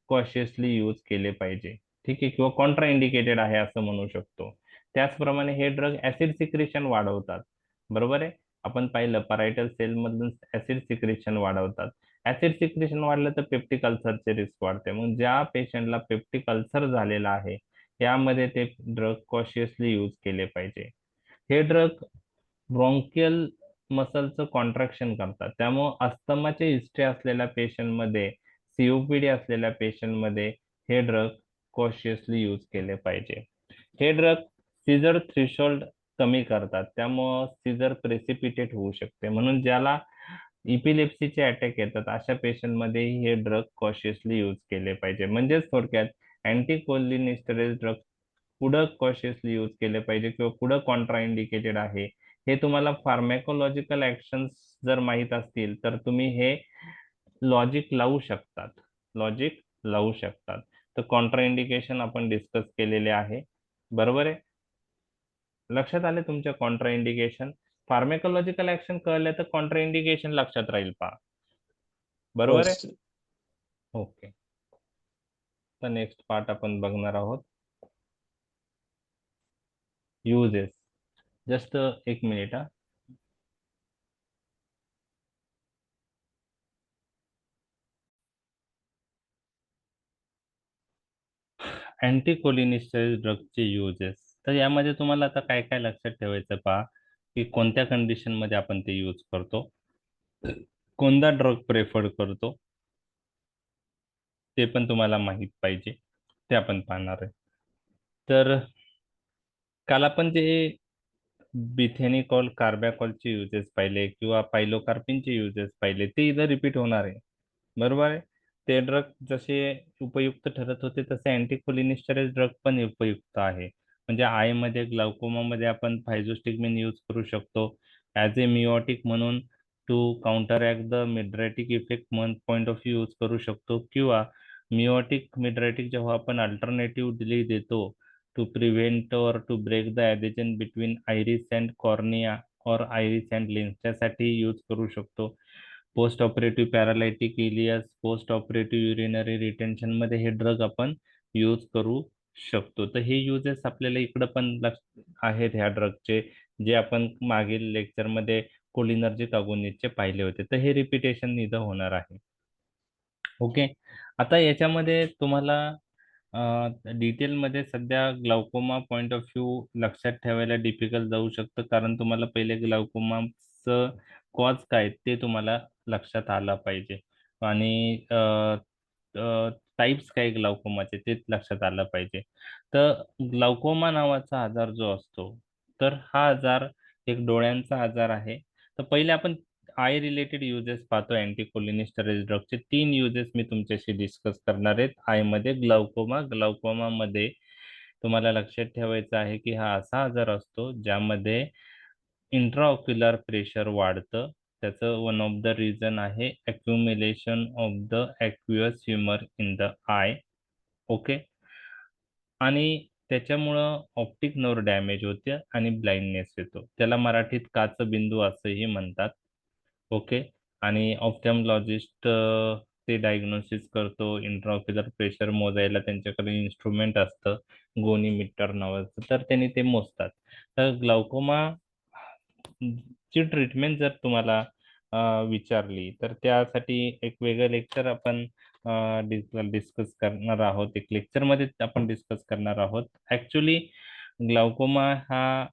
कॉशियसली यूज केले पाहिजे. ठीक आहे, किंवा कॉन्ट्रा इंडिकेटेड आहे असं म्हणू शकतो. त्याचप्रमाणे हे ड्रग ऍसिड सिक्रेशन वाढवतात, बरोबर आहे. आपण पाहिलं परायटल सेल मधून ऍसिड सिक्रेशन वाढवतात. ऍसिड सिक्रेशन वाढलं तर पेप्टिक अल्सरचे रिस्क वाढते. मग ज्या पेशंटला पेप्टिक अल्सर झालेला आहे यामध्ये ते ड्रग कॉशियसली यूज केले पाहिजे. हे ड्रग ब्रॉन्कियल मसलचं कॉन्ट्रॅक्शन करतात, त्यामुळे अस्थमाचे हिस्ट्री असलेल्या पेशंटमध्ये, सीओपीडी असलेल्या पेशंटमध्ये हे ड्रग कॉशियसली यूज केले पाहिजे. हे ड्रग सीझर थ्रेशोल्ड कमी करतात, त्यामुळं सीझर प्रेसिपिटेट होऊ शकते. म्हणून ज्याला इपिलेप्सीचे अटॅक येतात अशा पेशंटमध्ये हे ड्रग कॉशियसली यूज केले पाहिजे. म्हणजेच थोडक्यात अँटीकोलिनिस्टरेज ड्रग पुढं कॉशियसली यूज केले पाहिजे किंवा पुढं कॉन्ट्रा इंडिकेटेड आहे. हे तुम्हाला फार्मॅकोलॉजिकल ऍक्शन्स जर माहीत असतील तर तुम्ही हे लॉजिक लावू शकतात, लॉजिक लावू शकतात. तर कॉन्ट्रा इंडिकेशन आपण डिस्कस केलेले आहे, बरोबर आहे. लक्षात आले तुमच्या कॉन्ट्रा इंडिकेशन. फार्मेकोलॉजिकल ऍक्शन कळलं तर कॉन्ट्रा इंडिकेशन लक्षात राहील पहा. हो बरोबर आहे. सर. ओके, तर नेक्स्ट पार्ट आपण बघणार आहोत, युजेस. जस्ट एक मिनिट हा. अँटीकोलिनिस्टरीज ड्रगचे युजेस. तर यामध्ये तुम्हाला आता काय काय लक्षात ठेवायचं पहा, की कोणत्या कंडिशन मध्ये आपण ते यूज करतो, कोणता ड्रग प्रेफर करतो, ते पण तुम्हाला माहित पाहिजे, ते आपण पाहणार आहे. तर काल आपण ते बिथेनिकॉल कार्बॅकॉलचे युजेस पाहिले किंवा पायलोकार्पिनचे युजेस पाहिले, ते इथं रिपीट होणार आहे. बरोबर आहे. ते ड्रग जसे उपयुक्त ठरत होते तसे अँटीकोलिनिस्टरेज ड्रग पण उपयुक्त आहे. म्हणजे आय मध्ये ग्लाउकोमामध्ये आपण फायझोस्टिगमिन यूज करू शकतो ॲज ए मिओटिक म्हणून, to counteract the mydriatic effect म्हणून पॉईंट ऑफ व्ह्यू यूज करू शकतो, किंवा मिओटिक मिड्रेटिक जेव्हा आपण अल्टरनेटिव्हली देतो to prevent or to break the adhesion between iris and cornea or iris and lens, त्यासाठी यूज करू शकतो. Post operative paralytic ileus, post operative urinary retention मध्ये हे ड्रग आपण यूज करू शकतो. तर हे युजेस आपल्याला इकडं पण आहेत ह्या ड्रगचे, जे आपण मागील लेक्चरमध्ये कोलिनर्जिक अगोनिस्टचे पाहिले होते. तर हे रिपिटेशन इथं होणार आहे. ओके, आता याच्यामध्ये तुम्हाला डिटेलमध्ये सध्या ग्लाउकोमा पॉईंट ऑफ व्ह्यू लक्षात ठेवायला डिफिकल्ट जाऊ शकतं, कारण तुम्हाला पहिले ग्लाउकोमाचं कॉज काय ते तुम्हाला लक्षात आलं पाहिजे, आणि टाइप्स काय ग्लाउकोमाचे ते लक्षात आलं पाहिजे. तर ग्लाउकोमा नावाचा आजार जो असतो, तर हा आजार एक डोळ्यांचा आजार आहे. तर पहिले आपण आय रिलेटेड युजेस पाहतो. अँटीकोलिनिस्टरेज ड्रगचे 3 युजेस मी तुमच्याशी डिस्कस करणार आहेत. आय मध्ये ग्लाउकोमा मध्ये तुम्हाला लक्षात ठेवायचं आहे की हा असा आजार असतो ज्यामध्ये इंट्राऑक्युलर प्रेशर वाढतं. त्याचं वन ऑफ द रिझन आहे accumulation of the aqueous humour in the eye. Okay, आणि त्याच्यामुळं ऑप्टिक नर्व डॅमेज होते आणि ब्लाइंडनेस येतो. त्याला मराठीत काचबिंदू असंही म्हणतात. ओके, आणि ऑप्थॅल्मॉलॉजिस्ट ते डायग्नोसिस करतो. इंट्राऑक्युलर प्रेशर मोजायला त्यांच्याकडे इन्स्ट्रुमेंट असतं गोनीमीटर नावाचं, तर त्यांनी ते मोजतात. तर ग्लाउकोमा ची ट्रीटमेंट जर तुम्हाला विचारली तर त्यासाठी एक वेगळं लेक्चर आपण डिस्कस करणार आहोत. एक लेक्चरमध्ये आपण डिस्कस करणार आहोत. ऍक्च्युली ग्लाउकोमा हा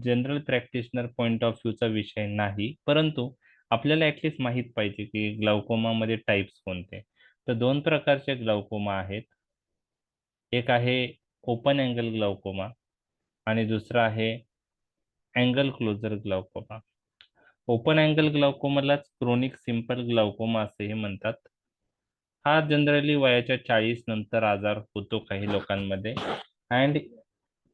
जनरल प्रॅक्टिशनर पॉइंट ऑफ व्ह्यूचा विषय नाही, परंतु आपल्याला ऍटलिस्ट माहित पाहिजे की ग्लाउकोमा मध्ये टाइप्स कोणते. तर 2 प्रकारचे ग्लाउकोमा आहेत. एक आहे ओपन अँगल ग्लाउकोमा आणि दुसरा आहे angle closure glaucoma. Open angle ग्लाउकोमालाच क्रोनिक सिंपल ग्लाउकोमा असेही म्हणतात. हा जनरली वयाच्या 40 नंतर आजार होतो काही लोकांमध्ये, अँड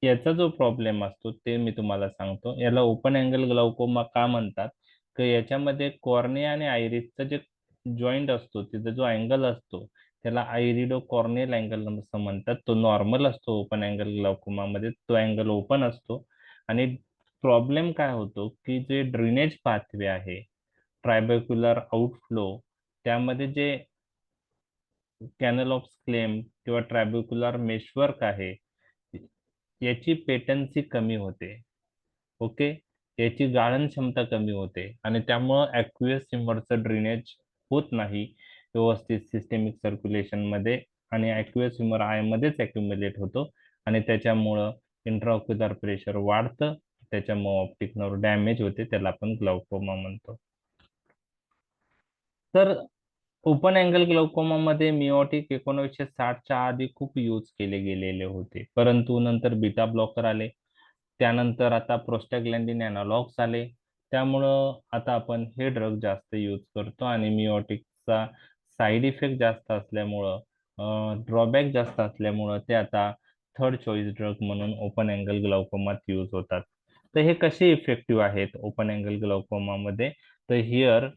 याचा जो प्रॉब्लेम असतो ते मी तुम्हाला सांगतो. याला ओपन अँगल ग्लाउकोमा का म्हणतात, तर याच्यामध्ये कॉर्निया आणि आयरिसचा जे जॉईंट असतो, तिचा जो अँगल असतो त्याला आयरिडो कॉर्नियल अँगल असं म्हणतात. तो नॉर्मल असतो ओपन अँगल ग्लाउकोमामध्ये, तो अँगल ओपन असतो. आणि प्रॉब्लेम काय होतो की जे ड्रेनेज पाथवे आहे, ट्रायबॅक्युलर आउटफ्लो, त्यामध्ये जे कॅनल ऑफ स्क्लेम किंवा ट्रायबॅक्युलर मेशवर्क आहे, याची पेटन्सी कमी होते. ओके, याची गाळण क्षमता कमी होते आणि त्यामुळं ॲक्वियस ह्युमरचं ड्रेनेज होत नाही व्यवस्थित सिस्टेमिक सर्क्युलेशन मध्ये, आणि ॲक्वियस ह्युमर आयमध्येच अॅक्युम्युलेट होतो आणि त्याच्यामुळं इंट्राऑक्युलर प्रेशर वाढतं. त्याच्यामुळे ऑप्टिक नर्व डॅमेज होते, त्याला आपण ग्लाउकोमा म्हणतो. तर ओपन अँगल ग्लाउकोमा मध्ये मिओटिक 1960च्या आधी खूप यूज केले गेलेले होते, परंतु नंतर बीटा ब्लॉकर आले, त्यानंतर आता प्रोस्टाग्लॅन्डिन अॅनालॉग्स आले. त्यामुळं आता आपण हे ड्रग जास्त यूज करतो, आणि मिओटिकचा साईड इफेक्ट जास्त असल्यामुळं, ड्रॉबॅक जास्त असल्यामुळं ते आता थर्ड चॉईस ड्रग म्हणून ओपन अँगल ग्लाउकोमात यूज होतात. तर हे कसे इफेक्टिव्ह आहेत ओपन अँगल ग्लाउकोमामध्ये, तर हिअर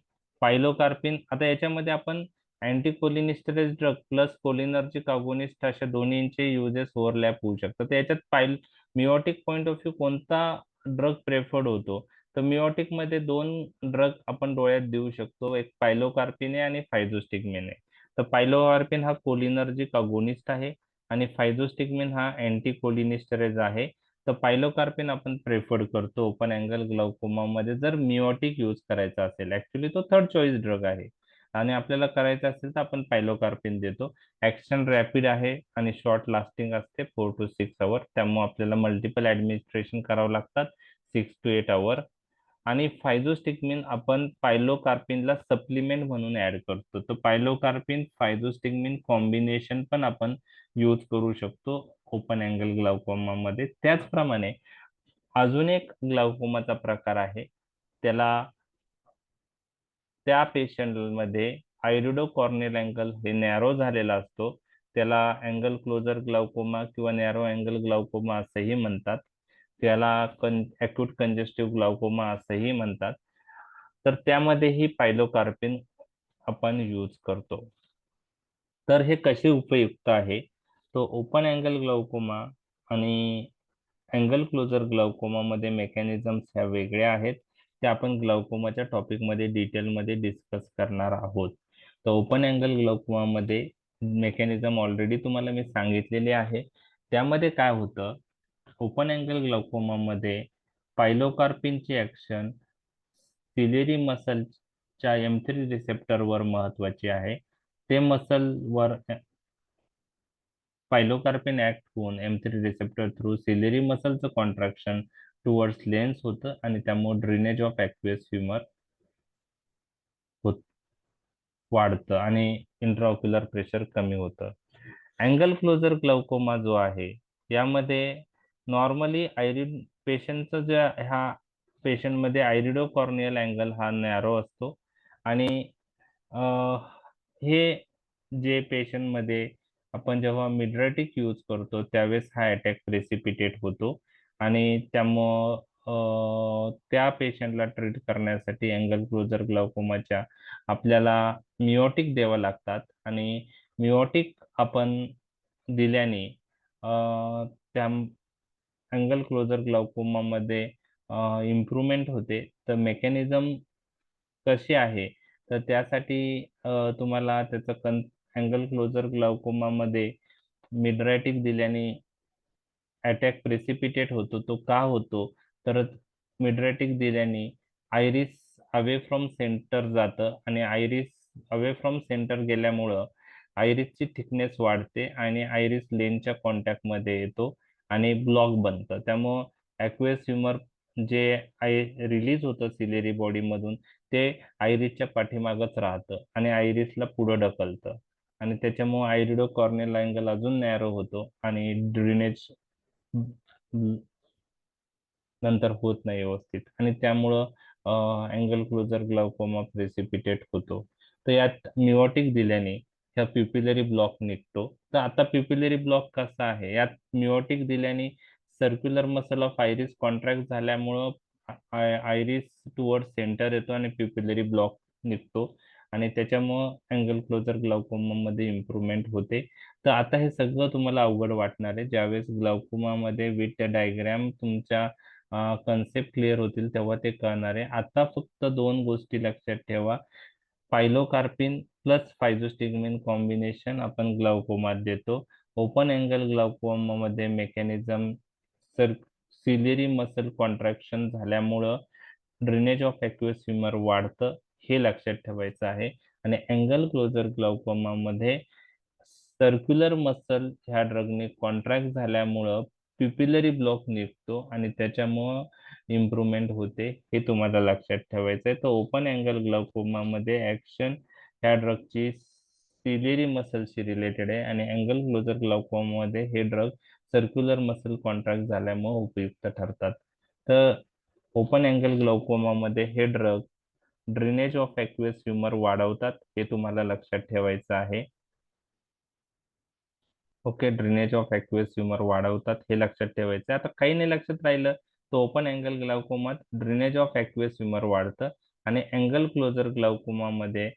पायलोकार्पिन. आता याच्यामध्ये आपण अँटीकोलिनिस्टरेज ड्रग प्लस कोलिनर्जिक अगोनिस्ट अशा दोन्हींचे युजेस ओव्हरलॅप होऊ शकतात. तर याच्यात मिओटिक पॉईंट ऑफ व्ह्यू कोणता ड्रग प्रेफर्ड होतो, तर मिओटिक मध्ये दोन ड्रग आपण डोळ्यात देऊ शकतो, एक पायलोकार्पिन आहे आणि फायझोस्टिगमिन आहे. तर पायलोकार्पिन हा कोलिनर्जिक अगोनिस्ट आहे आणि फायझोस्टिगमिन हा अँटी कोलिनिस्टरेज आहे. तर पायलोकार्पिन आपण प्रेफर्ड करतो ओपन अँगल ग्लाउकोमा मध्ये जर मिओटिक यूज करायचा असेल. ऍक्च्युली तो थर्ड चॉईस ड्रग आहे आणि आपल्याला करायचं असेल तर आपण पायलोकार्पिन देतो. ऍक्शन रॅपिड आहे आणि शॉर्ट लास्टिंग असते 4 to 6 आवर, त्यामुळे आपल्याला मल्टिपल ऍडमिनिस्ट्रेशन करावं लागतात 6 to 8 आवर. आणि फायझोस्टिगमिन आपण पायलोकार्पिनला सप्लिमेंट म्हणून ऍड करतो. तर पायलोकार्पिन फायझोस्टिगमिन कॉम्बिनेशन पण आपण यूज करू शकतो ओपन अँगल ग्लाउकोमा मध्ये. त्याचप्रमाणे अजून एक ग्लाउकोमाचा प्रकार आहे, त्याला त्या पेशंटमध्ये आयरिडो कॉर्नियल अँगल हे नॅरो झालेला असतो, त्याला अँगल क्लोजर ग्लाउकोमा किंवा नॅरो अँगल ग्लाउकोमा असंही म्हणतात, त्याला अक्यूट कंजेस्टिव्ह ग्लाउकोमा असंही म्हणतात. तर त्यामध्येही पायलोकार्पिन आपण यूज करतो. तर हे कसे उपयुक्त आहे, तो ओपन अँगल ग्लाउकोमा आणि अँगल क्लोजर ग्लाउकोमा मध्ये मेकॅनिझम्स ह्या वेगळ्या आहेत. ते आपण ग्लाउकोमाच्या टॉपिकमध्ये डिटेलमध्ये डिस्कस करणार आहोत. तर ओपन अँगल ग्लाउकोमा मध्ये मेकॅनिझम ऑलरेडी तुम्हाला मी सांगितलेले आहे. त्यामध्ये काय होतं, ओपन अँगल ग्लाउकोमा मध्ये पायलोकार्पिनची ऍक्शन सिलेरी मसलच्या M3 रिसेप्टरवर महत्वाची आहे. ते मसलवर पायलोकार्पिन ऍक्ट होऊन M3 रिसेप्टर थ्रू सिलेरी मसलचं कॉन्ट्रॅक्शन टुवर्ड्स लेन्स होतं आणि त्यामुळे ड्रेनेज ऑफ ॲक्वियस ह्युमर होत वाढतं आणि इंट्राओक्युलर प्रेशर कमी होतं. अँगल क्लोजर ग्लाउकोमा जो आहे, यामध्ये नॉर्मली पेशंटचं ज्या ह्या पेशंटमध्ये आयरिडो कॉर्नियल अँगल हा नॅरो असतो आणि हे जे पेशंटमध्ये आपण जेव्हा मिड्रेटिक यूज करतो त्यावेळेस हा अटॅक प्रेसिपिटेट होतो आणि त्यामुळं त्या पेशंटला ट्रीट करण्यासाठी अँगल क्लोजर ग्लाउकोमाच्या आपल्याला मिओटिक द्यावं लागतात आणि मिओटिक आपण दिल्याने त्या अँगल क्लोजर ग्लाउकोमामध्ये इम्प्रूव्हमेंट होते. तर मेकॅनिझम कशी आहे, तर त्यासाठी तुम्हाला त्याचं अँगल क्लोजर ग्लाउकोमामध्ये मिड्रॅटिक दिल्याने अटॅक प्रेसिपिटेट होतो. तो का होतो, तर मिड्रॅटिक दिल्याने आयरिस अवे फ्रॉम सेंटर जातं आणि आयरिस अवे फ्रॉम सेंटर गेल्यामुळं आयरिसची थिकनेस वाढते आणि आयरिस लेनच्या कॉन्टॅक्टमध्ये येतो आणि ब्लॉक बनतं. त्यामुळं ॲक्वेस ह्युमर जे रिलीज होतं सिलेरी बॉडीमधून ते आयरिसच्या पाठीमागच राहतं आणि आयरिसला पुढं ढकलतं आणि त्याच्यामुळे आयरिडो कॉर्नियल अँगल अजून नॅरो होतो आणि ड्रेनेज नंतर होत नाही व्यवस्थित आणि त्यामुळं अँगल क्लोजर ग्लाउकोमा प्रेसिपिटेट होतो. तर यात मिओटिक दिल्याने ह्या प्युपिलरी ब्लॉक निघतो. तर आता प्युपिलरी ब्लॉक कसा आहे, यात मिओटिक दिल्याने circular muscle of iris contract झाल्यामुळं आयरिस टुवर्ड सेंटर येतो आणि प्युपिलरी ब्लॉक निघतो आणि त्याच्यामुळं अँगल क्लोजर ग्लाउकोमा मध्ये इम्प्रूव्हमेंट होते. तर आता हे सगळं तुम्हाला अवघड वाटणार आहे ज्यावेळेस ग्लाउकोमा मध्ये विथ डायग्राम तुमच्या कन्सेप्ट क्लिअर होतील तेव्हा ते कळणार आहे. आता फक्त दोन गोष्टी लक्षात ठेवा, पायलोकार्पिन प्लस फायझोस्टिगमिन कॉम्बिनेशन आपण ग्लाउकोमात देतो. ओपन अँगल ग्लाउकोमा मध्ये मेकॅनिझम सिलेरी मसल कॉन्ट्रॅक्शन झाल्यामुळं ड्रेनेज ऑफ ॲक्वियस ह्युमर वाढतं, हे लक्षात ठेवायचं आहे. आणि अँगल क्लोजर ग्लाउकोमा मध्ये सर्क्युलर मसल ह्या ड्रगने कॉन्ट्रॅक्ट झाल्यामुळं प्युपिलरी ब्लॉक निघतो आणि त्याच्यामुळं इम्प्रूव्हमेंट होते, हे तुम्हाला लक्षात ठेवायचं आहे. तर ओपन अँगल ग्लाउकोमा मध्ये ऍक्शन ह्या ड्रगची सिलेरी मसलशी रिलेटेड आहे आणि अँगल क्लोजर ग्लाउकोमा मध्ये हे ड्रग सर्क्युलर मसल कॉन्ट्रॅक्ट झाल्यामुळे उपयुक्त ठरतात. तर ओपन अँगल ग्लाउकोमा मध्ये हे drug drainage of aqueous humour वाढवतात, हे तुम्हाला लक्षात ठेवायचं आहे. Okay, drainage of aqueous humour वाढवतात हे लक्षात ठेवायचं. आता काही नाही लक्षात राहिलं, तर ओपन अँगल ग्लाउकोमात ड्रेनेज ऑफ ॲक्वियस ह्युमर वाढतं आणि अँगल क्लोजर ग्लाउकोमा मध्ये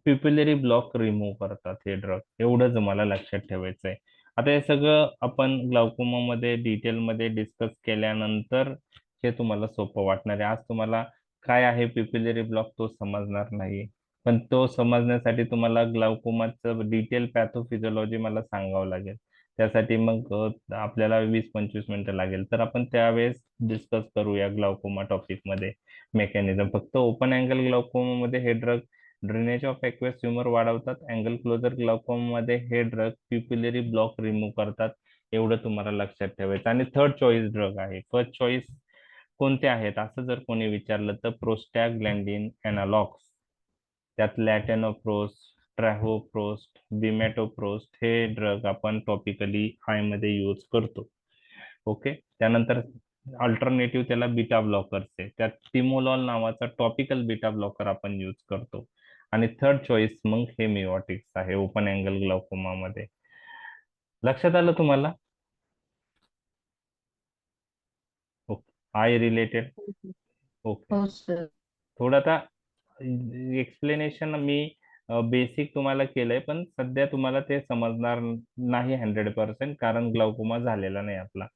प्युपिलरी ब्लॉक रिमूव्ह करतात हे ड्रग. एवढंच मला लक्षात ठेवायचं आहे. आता हे सगळं आपण ग्लाउकोमा मध्ये डिटेलमध्ये डिस्कस केल्यानंतर हे तुम्हाला सोपं वाटणार आहे. आज तुम्हाला काय आहे पिपिलरी ब्लॉक तो समजणार नाही, पण तो समजण्यासाठी तुम्हाला ग्लाउकोमाचं डिटेल पॅथोफिजिओलॉजी मला सांगावं लागेल. त्यासाठी मग आपल्याला 20-25 मिनिटं लागेल. तर आपण त्यावेळेस डिस्कस करूया ग्लाउकोमा टॉपिक मध्ये मेकॅनिझम. फक्त ओपन अँगल ग्लाउकोमा मध्ये हे drug drainage of aqueous humour वाढवतात. अँगल क्लोजर ग्लाउकोमा मध्ये हे ड्रग प्युपिलरी ब्लॉक रिमूव्ह करतात. एवढं तुम्हाला लक्षात ठेवायचं. आणि थर्ड चॉईस ड्रग आहे. फर्स्ट चॉईस कोणते आहेत असं जर कोणी विचारलं तर प्रोस्टॅग्लॅन्डिन एनालॉग्स, त्यात लॅटेनोप्रोस्ट, ट्रॅव्होप्रोस्ट, बिमॅटोप्रोस्ट हे ड्रग आपण टॉपिकली आय मध्ये यूज करतो. ओके. त्यानंतर अल्टरनेटिव्ह त्याला बीटा ब्लॉकर्स आहे. त्यात टिमोलॉल नावाचा टॉपिकल बीटा ब्लॉकर आपण यूज करतो. आणि थर्ड चॉईस मग हे मिओटिक्स आहे ओपन अँगल ग्लाउकोमा मध्ये. लक्षात आलं तुम्हाला? ओके. I related. ओके. हो सर. थोडं आता एक्सप्लेनेशन मी बेसिक तुम्हाला केलंय, पण सध्या तुम्हाला ते समजणार नाही 100%, कारण ग्लाउकोमा झालेला नाही आपला.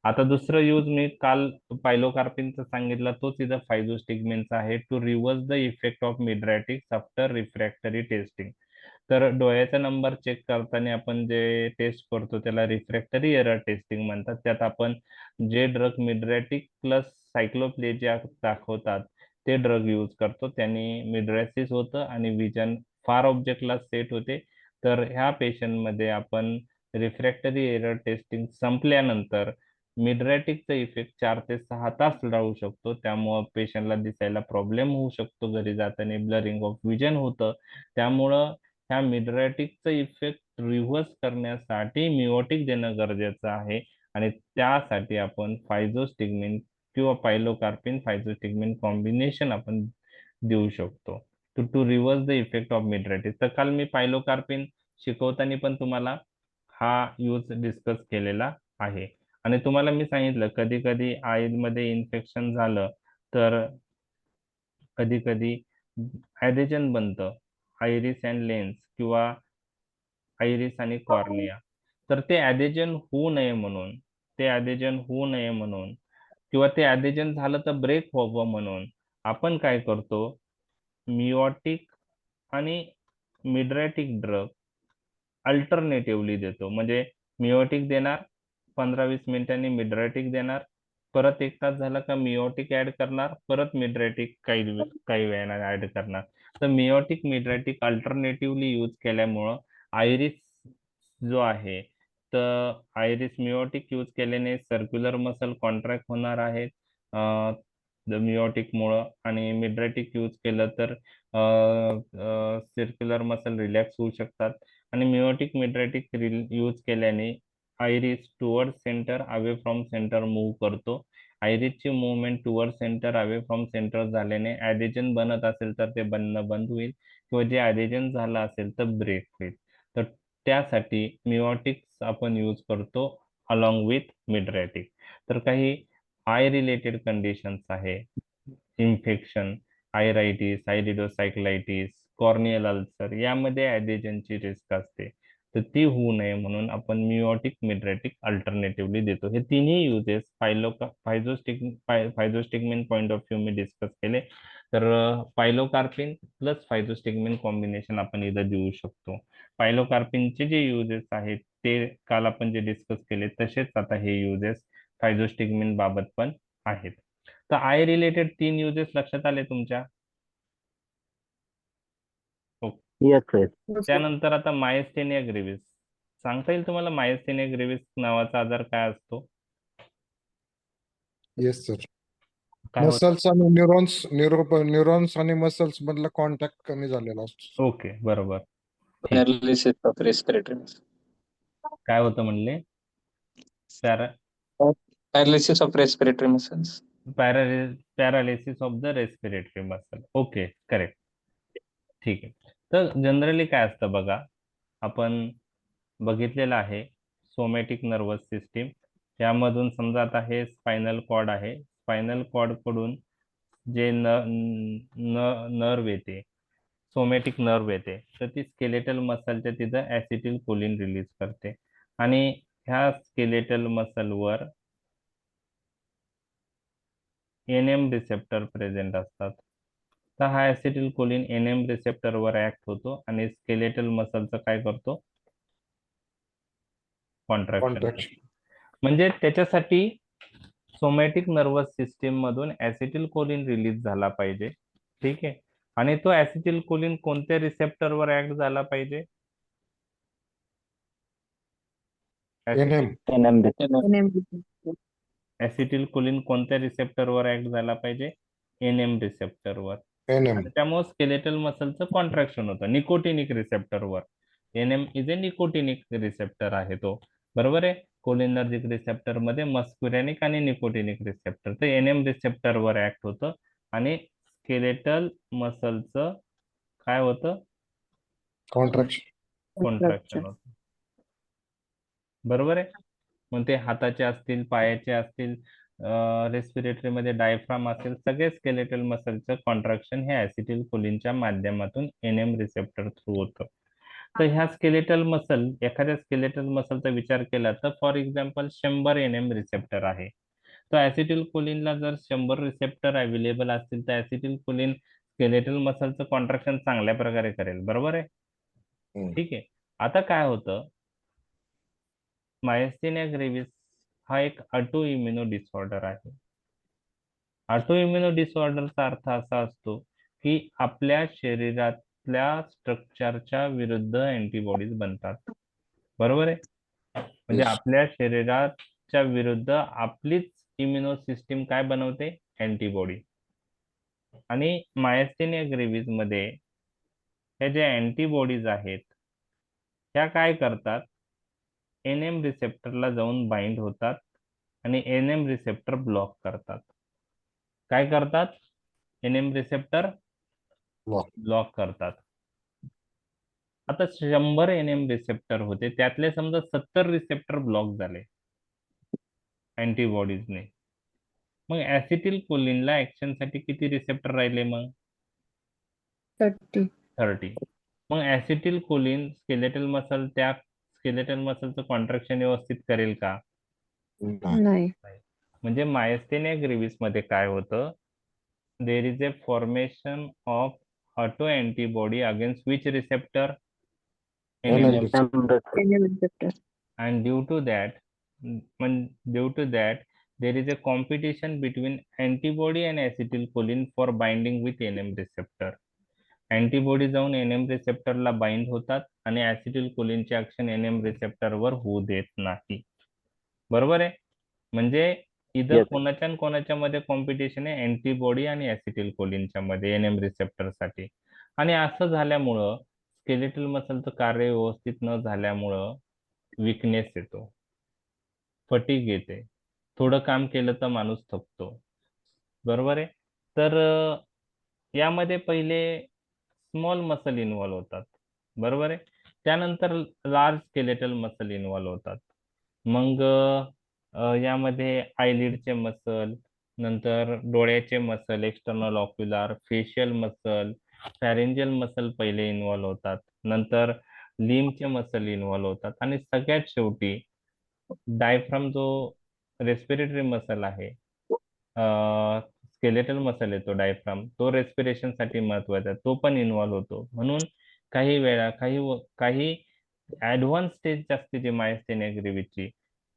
आता दुसरं यूज मी काल पायलोकार्पिनचा सांगितलं, तोच इथं फायझोस्टिग्मिनचा आहे. To reverse the effect of mydriatics after refractory testing. तर डोळ्याचा नंबर चेक करताना आपण जे टेस्ट करतो त्याला रिफ्रॅक्टरी एरर टेस्टिंग म्हणतात. त्यात आपण जे ड्रग मिड्रॅटिक प्लस सायक्लोप्लेजिया दाखवतात ते ड्रग यूज करतो. त्यांनी मिड्रॅसिस होतं आणि विजन फार ऑब्जेक्टला सेट होते. तर ह्या पेशंटमध्ये आपण रिफ्रॅक्टरी एरर टेस्टिंग संपल्यानंतर मिड्रॅटिकचा इफेक्ट 4 ते 6 तास राहू शकतो. त्यामुळं पेशंटला दिसायला प्रॉब्लेम होऊ शकतो, घरी जाताना ब्लरिंग ऑफ विजन होतं. त्यामुळं ह्या मिड्रॅटिकचा इफेक्ट रिव्हर्स करण्यासाठी मिओटिक देणं गरजेचं आहे. आणि त्यासाठी आपण फायझोस्टिग्मिन किंवा पायलोकार्पिन फायझोस्टिग्मिन कॉम्बिनेशन आपण देऊ शकतो to to reverse the effect of mydriatics. तर काल मी पायलोकार्पिन शिकवताना पण तुम्हाला हा यूज डिस्कस केलेला आहे. आणि तुम्हाला मी सांगितलं कधी कधी आईमध्ये इन्फेक्शन झालं तर कधी कधी ॲडेजन बनतं आयरिस अँड लेन्स किंवा आयरिस आणि कॉर्निया. तर ते ॲडेजन होऊ नये म्हणून, ते ॲडेजन होऊ नये म्हणून किंवा ते ॲडेजन झालं तर ब्रेक व्हावं म्हणून आपण काय करतो, मिओटिक आणि मिड्रॅटिक ड्रग अल्टरनेटिव्हली देतो. म्हणजे मिओटिक देणार, 15-20 मिनिटांनी मिड्रॅटिक देणार, परत 1 तास झाला का मिओटिक ऍड करणार, परत मिड्रॅटिक काही काही वेळाने ऍड करणार. तर मिओटिक मिड्रॅटिक अल्टरनेटिव्हली यूज केल्यामुळं आयरिस जो आहे तर आयरिस मिओटिक यूज केल्याने सर्क्युलर मसल कॉन्ट्रॅक्ट होणार आहेत मिओटिकमुळं, आणि मिड्रॅटिक यूज केलं तर सर्क्युलर मसल रिलॅक्स होऊ शकतात. आणि मिओटिक मिड्रॅटिक यूज केल्याने iris toward centre away from centre move करतो. आयरिसची movement toward centre away from centre झाल्याने ॲडेजन बनत असेल तर ते बनणं बंद होईल, किंवा जे ॲडेजन झालं असेल तर ब्रेक होईल. तर त्यासाठी मिओटिक्स आपण यूज करतो अलॉंग विथ मिड्रॅटिक. तर काही आय रिलेटेड कंडिशन्स आहे, इन्फेक्शन, आयरायटिस, आयरिडोसायक्लायटिस, कॉर्नियल अल्सर, यामध्ये ॲडेजनची रिस्क असते. तर ती होऊ नये म्हणून आपण मिओटिक मिड्रॅटिक अल्टरनेटिव्हली देतो. हे तिन्ही uses physostigmine point of view मी डिस्कस केले. तर पायलोकार्पिन प्लस फायझोस्टिग्मिन कॉम्बिनेशन आपण इथं देऊ शकतो. पायलोकार्पिनचे जे युजेस आहेत ते काल आपण जे डिस्कस केले तसेच आता हे युजेस फायझोस्टिग्मिन बाबत पण आहेत. तर आय रिलेटेड 3 युजेस लक्षात आले तुमच्या? ओके. Yes, sir. हो सर. त्यानंतर आता मायस्थेनिया ग्रेव्हिस सांगता येईल तुम्हाला, मायस्थेनिया ग्रेव्हिस नावाचा आजार काय असतो, येस सर. काय होतं? मसल्स आणि न्यूरॉन्स आणि मसल्स मधला कॉन्टॅक्ट कमी झालेला असतो. ओके, बरोबर. Paralysis of respiratory muscle. काय होतं म्हणले? Para Paralysis of respiratory muscles. Paralysis of the respiratory muscle. Okay, correct. ठीक आहे. तर जनरली काय असतं बघा, आपण बघितलेलं आहे सोमॅटिक नर्वस सिस्टीम. यामधून समजा आता हे स्पायनल कॉर्ड आहे, स्पायनल कॉर्ड कडून जे नर्व येते, सोमॅटिक नर्व येते, तर ती स्केलेटल मसलच्या तिथं ऍसिटिल कोलिन रिलीज करते. आणि ह्या स्केलेटल मसलवर NM रिसेप्टर प्रेझेंट असतात. तर हा ऍसिटिल कोलिन NM रिसेप्टरवर ऍक्ट होतो आणि स्केलेटल मसलचं काय करतो, कॉन्ट्रॅक्शन करतो. कॉन्ट्रॅक्शन. म्हणजे त्याच्यासाठी सोमॅटिक नर्वस सिस्टीम मधून ऍसिटिल कोलिन रिलीज झाला पाहिजे. ठीक आहे. आणि तो ऍसिटिल कोलिन कोणत्या रिसेप्टरवर ऍक्ट झाला पाहिजे, NM. ऍसिटिल कोलिन कोणत्या रिसेप्टरवर ऍक्ट झाला पाहिजे, NM रिसेप्टरवर. NM. आणि त्यामुळे स्केलेटल मसलचं कॉन्ट्रॅक्शन होतं निकोटिनिक रिसेप्टरवर. NM is a nicotinic receptor आहे तो, बरोबर आहे. कोलिनर्जिक रिसेप्टर मध्ये मस्क्युरेनिक आणि निकोटिनिक रिसेप्टर, तर NM रिसेप्टरवर ऍक्ट होतं आणि स्केलेटल मसलचं काय होतं, कॉन्ट्रॅक्शन. कॉन्ट्रॅक्शन होतं, बरोबर आहे. मग ते हाताचे असतील, पायाचे असतील, रेस्पिरेटरी मध्ये डायफ्राम असेल, सगळे स्केलेटल मसलचं कॉन्ट्रॅक्शन हे ऍसिटिल कोलिनच्या माध्यमातून NM रिसेप्टर थ्रू होतं. तर ह्या स्केलेटल मसल, एखाद्या स्केलेटल मसलचा विचार केला तर फॉर एक्झाम्पल 100 NM रिसेप्टर आहे. तर ऍसिटिल कोलिनला जर 100 रिसेप्टर अवेलेबल असतील तर ऍसिटिल कोलिन स्केलेटल मसलचं कॉन्ट्रॅक्शन चांगल्या प्रकारे करेल, बरोबर आहे. ठीक आहे. आता काय होतं, मायस्थेनिया ग्रेव्हिस हा एक ऑटो इम्युनो डिसऑर्डर आहे. ऑटो इम्युनो डिसऑर्डरचा अर्थ असा असतो की आपल्या शरीरातल्या स्ट्रक्चरच्या विरुद्ध अँटीबॉडीज बनतात, बरोबर आहे. म्हणजे Yes. आपल्या शरीराच्या विरुद्ध आपलीच इम्युनो सिस्टीम काय बनवते, अँटीबॉडी. आणि मायस्थेनिया ग्रेव्हिस मध्ये हे जे अँटीबॉडीज आहेत त्या काय करतात, NM रिसेप्टरला जाऊन बाइंड होतात आणि NM रिसेप्टर ब्लॉक करतात. काय करतात, NM रिसेप्टर Block. ब्लॉक करतात. आता 100 NM रिसेप्टर होते, त्यातले समजा 70 रिसेप्टर ब्लॉक झाले अँटीबॉडीजने. मग ऍसिटिल कोलिनला ऍक्शन साठी किती रिसेप्टर राहिले, मग 30. मग ऍसिटिल कोलिन स्केलेटल मसल, त्या स्केलेटल मसलचं कॉन्ट्रॅक्शन व्यवस्थित करेल का, नाही. म्हणजे मायस्थेनिया ग्रेव्हिस मध्ये काय होतं, there is a formation of auto antibody against which receptor, NM receptor. and due to that there is a competition between antibody and acetylcholine for binding with NM receptor. Antibody जाऊन NM रिसेप्टरला bind होतात आणि ऍसिटिलकोलिनचे action NM रिसेप्टरवर होऊ देत नाही, बरोबर आहे. म्हणजे इथं कोणाच्या आणि कोणाच्या मध्ये कॉम्पिटिशन आहे, अँटीबॉडी आणि ऍसिटिलकोलिनच्या मध्ये NM रिसेप्टर साठी. आणि असं झाल्यामुळं स्केलेटल मसलचं कार्य व्यवस्थित न झाल्यामुळं विकनेस येतो, फटीग येते, थोडं काम केलं तर माणूस थकतो, बरोबर आहे. तर यामध्ये पहिले स्मॉल मसल इन्व्हॉल्व होतात, बरोबर आहे. त्यानंतर लार्ज स्केलेटल मसल इन्व्हॉल्व होतात. मग यामध्ये आयलिडचे मसल, नंतर डोळ्याचे muscle, external ocular, facial muscle, pharyngeal muscle पहिले इन्व्हॉल्व होतात, नंतर लिम्बचे मसल इन्व्हॉल्व होतात आणि सगळ्यात शेवटी डायफ्राम जो रेस्पिरेटरी मसल आहे, स्केलेटल मसल आहे तो डायफ्राम, तो रेस्पिरेशन साठी महत्वाचा आहे, तो पण इन्व्हॉल्व होतो. म्हणून काही वेळा काही ऍडव्हान्स स्टेज असते जी मायस्थेनिया ग्रेव्हिसची,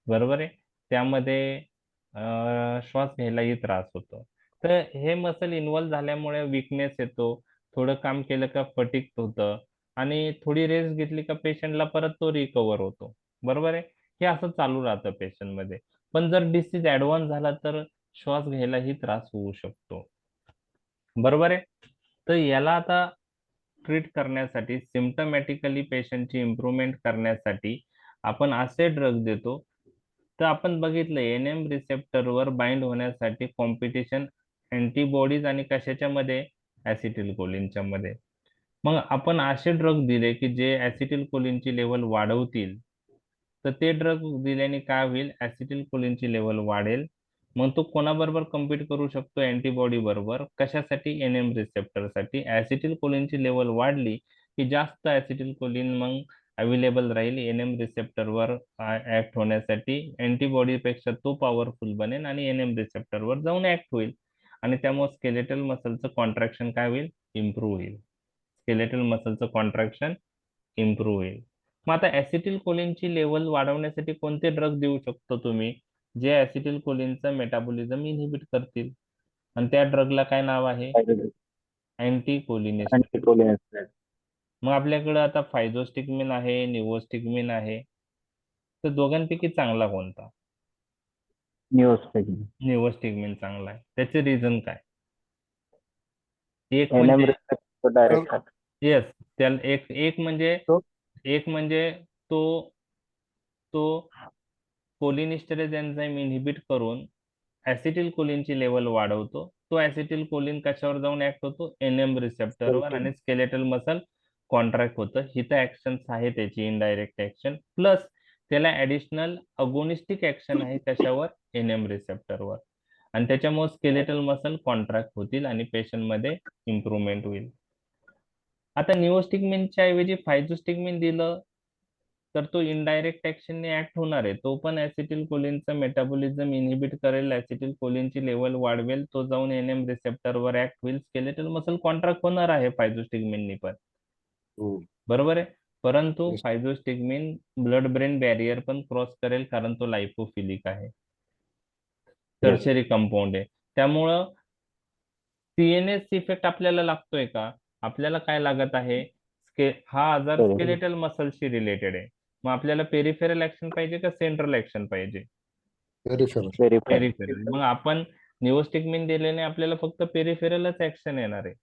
बरोबर आहे, त्यामध्ये श्वास घ्यायलाही त्रास होतो. तर हे मसल इन्व्हॉल्व झाल्यामुळे विकनेस येतो, थोडं काम केलं का फटीग होतं आणि थोडी रेस्ट घेतली का पेशंटला परत तो रिकवर होतो, बरोबर आहे. हे असं चालू राहतं पेशंट मध्ये. पण जर डिसीज ऍडव्हान्स झाला तर श्वास घ्यायलाही त्रास होऊ शकतो, बरोबर आहे. तर याला आता ट्रीट करण्यासाठी, सिम्टमॅटिकली पेशंटची इम्प्रुव्हमेंट करण्यासाठी आपण असे ड्रग देतो. तर आपण बघितलं NM रिसेप्टरवर बाइंड होण्यासाठी कॉम्पिटिशन अँटीबॉडीज आणि कशाच्या मध्ये, ऍसिटिलकोलिनच्या मध्ये. मग आपण असे ड्रग दिले की जे ऍसिटिलकोलिनची लेवल वाढवतील. तर ते ड्रग दिल्याने काय होईल, ऍसिटिलकोलिनची लेवल वाढेल. मग तो कोणाबरोबर कम्पीट करू शकतो, अँटीबॉडी बरोबर, कशासाठी, NM रिसेप्टरसाठी. ऍसिटिलकोलिनची लेवल वाढली की जास्त ऍसिटिलकोलिन मग अवेलेबल राहील NM रिसेप्टरवर ऍक्ट होण्यासाठी, अँटीबॉडी पेक्षा तो पॉवरफुल बनेल आणि NM रिसेप्टरवर जाऊन ऍक्ट होईल. आणि त्यामुळे स्केलेटल मसलचं कॉन्ट्रॅक्शन काय होईल, इम्प्रूव्ह होईल. स्केलेटल मसलचं कॉन्ट्रॅक्शन इम्प्रूव्ह होईल. मग आता ऍसिटिल कोलिनची लेवल वाढवण्यासाठी कोणते ड्रग देऊ शकतो तुम्ही, जे ऍसिटिल कोलिनचं मेटाबॉलिझम इनहिबिट करतील, आणि त्या ड्रगला काय नाव आहे, अँटी कोलिनेस्टेरॉइड. Anticholinergic. मग आपल्याकडे आता फायझोस्टिग्मिन आहे, निव्होस्टिग्मिन आहे, तर दोघांपैकी चांगला कोणता? Neosporin. निव्होस्टिग्मिन चांगला आहे. त्याचे रिझन काय? एक NM म्हणजे receptor direct act. येस, त्याला एक म्हणजे तो- तो तो कोलिनिस्टरेज एन्झाईम इनहिबिट करून ऍसिटिल कोलिनची लेवल वाढवतो. तो ऍसिटिल कोलिन कशावर जाऊन ऍक्ट होतो, NM रिसेप्टरवर, आणि स्केलेटल मसल कॉन्ट्रॅक्ट होतं. हिथं ऍक्शन्स आहे त्याची, इनडायरेक्ट ऍक्शन, प्लस त्याला ऍडिशनल अगोनिस्टिक ऍक्शन आहे कशावर, NM रिसेप्टरवर, आणि त्याच्यामुळे स्केलेटल मसल कॉन्ट्रॅक्ट होतील आणि पेशंट मध्ये इम्प्रुव्हमेंट होईल. आता निओस्टिग्मिनच्या ऐवजी फायझोस्टिग्मिन दिलं तर तो इनडायरेक्ट ऍक्शनने ऍक्ट होणार आहे. तो पण ऍसिटिल कोलिनचं मेटाबॉलिझम इनहिबिट करेल, ऍसिटिल कोलिनची लेवल वाढवेल, तो जाऊन NM रिसेप्टरवर ऍक्ट होईल, स्केलेटल मसल कॉन्ट्रॅक्ट होणार आहे फायझोस्टिग्मिननी पण, बरोबर आहे. परंतु Yes. फायझोस्टिग्मिन ब्लड ब्रेन बॅरियर पण क्रॉस करेल, कारण तो लायपोफिलिक आहे, टर्शरी कंपाऊंड आहे. त्यामुळं CNS इफेक्ट आपल्याला लागतोय का, आपल्याला काय लागत आहे, हा आजार बरोबर. स्केलेटल मसलशी रिलेटेड आहे. मग आपल्याला पेरिफेरल ऍक्शन पाहिजे का सेंट्रल ऍक्शन पाहिजे, पेरिफेरल. पेरिफेरल. मग आपण निओस्टिग्मिन दिल्याने आपल्याला फक्त पेरिफेरलच ऍक्शन येणार आहे.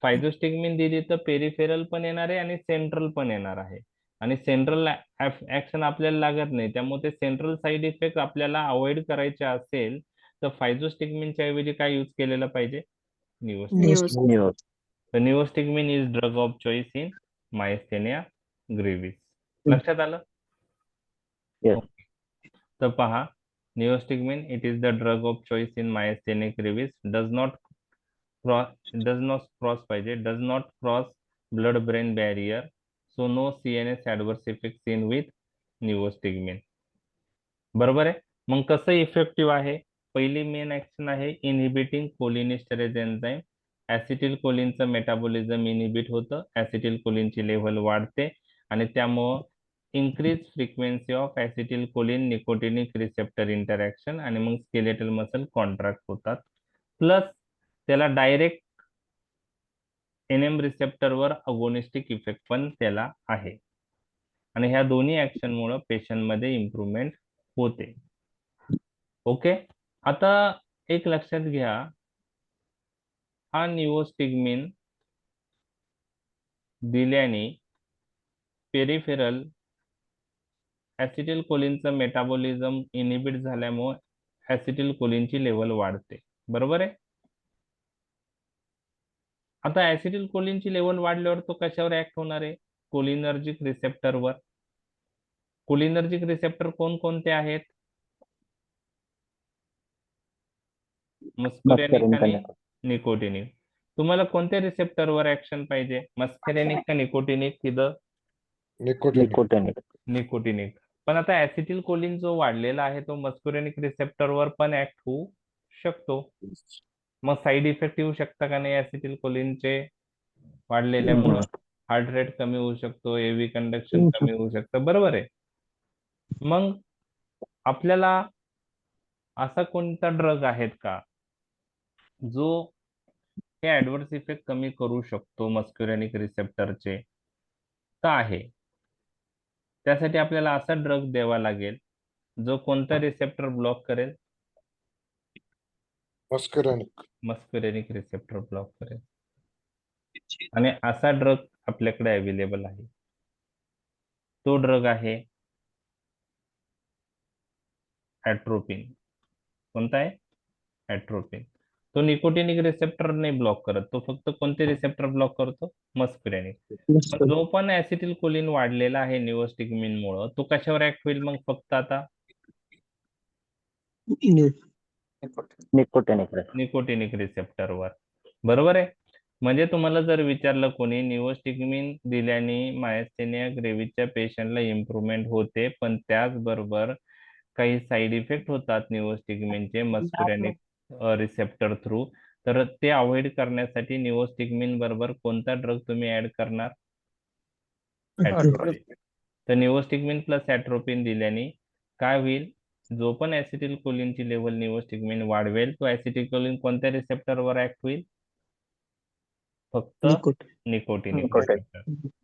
फायझोस्टिग्मिन दिली तर पेरिफेरल पण येणार आहे आणि सेंट्रल पण येणार आहे, आणि सेंट्रल ऍक्शन आपल्याला लागत नाही. त्यामुळे ते सेंट्रल साईड इफेक्ट आपल्याला अवॉइड करायचे असेल तर फायझोस्टिग्मिनच्या ऐवजी काय यूज केलेलं पाहिजे, निओस्टिग्मिन. Neos. The neostigmine is drug of choice in myasthenia gravis. लक्षात आलं? Yes. तर पहा, neostigmine, it is the drug of choice in myasthenia gravis, does not cross blood brain barrier, so no CNS adverse effects seen with neostigmine. बरोबर आहे. मग कसं effective आहे, पहिली मेन ऍक्शन आहे इनहिबिटिंग कोलिनिस्टरेज एन्झाईम. ऍसिटिल कोलिनचं मेटाबॉलिझम इनहिबिट होतं, ऍसिटिल कोलिनची लेव्हल वाढते, आणि त्यामुळं increase frequency of acetylcholine nicotinic receptor interaction, आणि मग स्केलेटल मसल कॉन्ट्रॅक्ट होतात. प्लस त्याला डायरेक्ट NM रिसेप्टरवर अगोनिस्टिक इफेक्ट पण त्याला आहे, आणि ह्या दोन्ही ऍक्शन मुळे पेशंट मध्ये इम्प्रुव्हमेंट होते. ओके. आता एक लक्षात घ्या, हा निओस्टिग्मिन दिल्याने पेरिफेरल ऍसिटिल कोलिनचं मेटाबॉलिझम इनहिबिट झाल्यामुळे ऍसिटिल कोलिनची लेवल वाढते, बरोबर आहे. आता ऍसिटिल कोलिनची लेवल वाढल्यावर तो कशावर ऍक्ट होणार आहे, कोलिनर्जिक रिसेप्टरवर. कोलिनर्जिक रिसेप्टर कोणकोणते आहेत, मस्कुरेनिक आणि निकोटिनिक. तुम्हाला कोणत्या रिसेप्टरवर ऍक्शन पाहिजे, मस्कुरेनिक का निकोटिनिक, तिथं निकोटिनिक. Nicotinic. निकोटिनिक. पण आता ऍसिटिल कोलिन जो वाढलेला आहे तो मस्कुरेनिक रिसेप्टरवर पण ऍक्ट होऊ शकतो. मग साईड इफेक्ट येऊ शकता का नाही ऍसिटिल कोलिनचे वाढलेल्यामुळं, हार्ट रेट कमी होऊ शकतो, एव्ही कंडक्शन कमी होऊ शकतं, बरोबर आहे. मग आपल्याला असा कोणता ड्रग आहेत का जो हे ऍडव्हर्स इफेक्ट कमी करू शकतो मस्क्युरेनिक रिसेप्टरचे, का आहे. त्यासाठी आपल्याला असा ड्रग द्यावा लागेल जो कोणता रिसेप्टर ब्लॉक करेल, मस्कुरेनिक. मस्क्युरेनिक रिसेप्टर ब्लॉक करेल, आणि असा ड्रग आपल्याकडे अवेलेबल आहे. तो ड्रग आहे ऍट्रोपिन. कोणता आहे, ऍट्रोपिन. तो निकोटिनिक रिसेप्टर नाही ब्लॉक करत, तो फक्त कोणते रिसेप्टर ब्लॉक करतो, मस्क्युरेनिक. जो पण ऍसिटिल कोलिन वाढलेला आहे निओस्टिग्मिन मुळे, तो कशावर ऍक्ट होईल मग फक्त आता, Nicotinic. निकोटिनिक रिसेप्टरवर, बरोबर आहे. म्हणजे तुम्हाला जर विचारलं कोणी निओस्टिग्मिन दिल्याने मायस्थेनिया ग्रेव्हीच्या पेशंटला इम्प्रुव्हमेंट होते, पण त्याचबरोबर काही साईड इफेक्ट होतात निओस्टिग्मिनचे, मस्क्युरेनिक रिसेप्टर थ्रू. तर ते अवॉइड करण्यासाठी निओस्टिग्मिन बरोबर कोणता ड्रग तुम्ही ऍड करणार? ऍट्रोपिन. तर निओस्टिग्मिन प्लस ऍट्रोपिन दिल्याने काय होईल? जो पण ऍसिटिलकोलिनची लेवल निओस्टिग्मिन वाढवेल तो ऍसिटिलकोलिन कोणत्या रिसेप्टरवर ऍक्ट होईल? फक्त निकोटिनिक Nicotine. रिसेप्टर.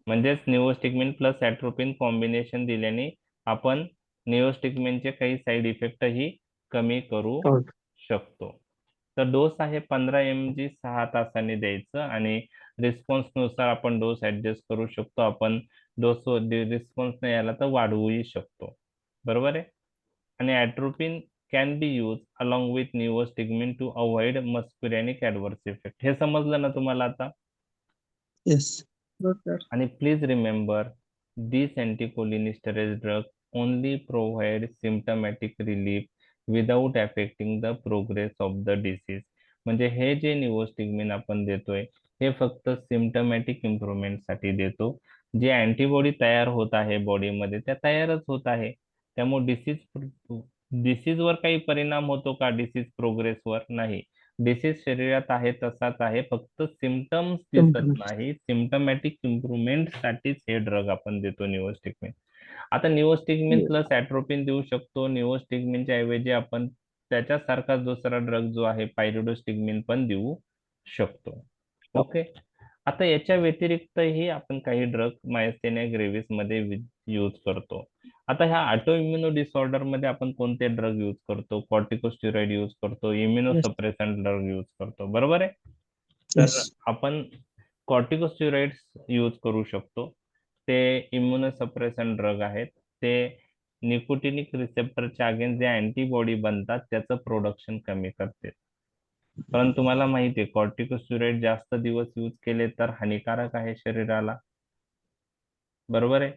म्हणजेच निओस्टिग्मिन प्लस ऍट्रोपिन कॉम्बिनेशन दिल्याने आपण निओस्टिग्मिनचे काही साईड इफेक्टही कमी करू शकतो. तर डोस आहे 15 mg 6 तासांनी द्यायचं आणि रिस्पॉन्स नुसार आपण डोस ऍडजस्ट करू शकतो. आपण डोस रिस्पॉन्स नाही आला तर वाढवूही शकतो. बरोबर आहे. आणि atropine can be use along with neostigmine to avoid muscarinic adverse effect. हे समजलं ना तुम्हाला आता? Yes. हो सर. आणि please remember these anticholinesterase drugs only provide symptomatic relief without affecting the progress of the disease. म्हणजे हे जे निओस्टिग्मिन आपण देतोय हे फक्त सिम्पटमॅटिक इम्प्रुव्हमेंट साठी देतो. जे अँटीबॉडी तयार होत आहे बॉडीमध्ये त्या तयारच होत आहे. त्यामुळे डिसीजवर काही परिणाम होतो का? डिसीज प्रोग्रेसवर नाही. डिसीज शरीरात आहे तसाच आहे, फक्त सिम्पटम्स दिसत Symptoms. नाही. सिम्पटमॅटिक इम्प्रुव्हमेंट साठीच हे ड्रग आपण देतो निओस्टिग्मिन. आता निओस्टिग्मिन Yes. प्लस ऍट्रोपिन देऊ शकतो. निओस्टिग्मिनच्या ऐवजी आपण त्याच्यासारखा दुसरा ड्रग जो आहे पायरिडोस्टिग्मिन पण देऊ शकतो. ओके. आता याच्या व्यतिरिक्तही आपण काही ड्रग मायस्थेनिया ग्रेव्हिस मध्ये यूज करतो. आता ह्या ऑटो इम्युनो डिसऑर्डर मध्ये आपण कोणते ड्रग यूज करतो? कॉर्टिकोस्टेरॉइड यूज करतो, इम्युनोसप्रेसंट ड्रग यूज करतो. बरोबर आहे. तर Yes. आपण कॉर्टिकोस्टेरॉइड्स यूज करू शकतो. ते इम्युनोसप्रेसंट ड्रग आहेत. ते निकोटिनिक रिसेप्टरच्या अगेन्स्ट जे अँटीबॉडी बनतात त्याचं प्रोडक्शन कमी करते. पण तुम्हाला माहिती आहे कॉर्टिकोस्टेरॉइड जास्त दिवस यूज केले तर हानिकारक आहे शरीराला. बरोबर आहे.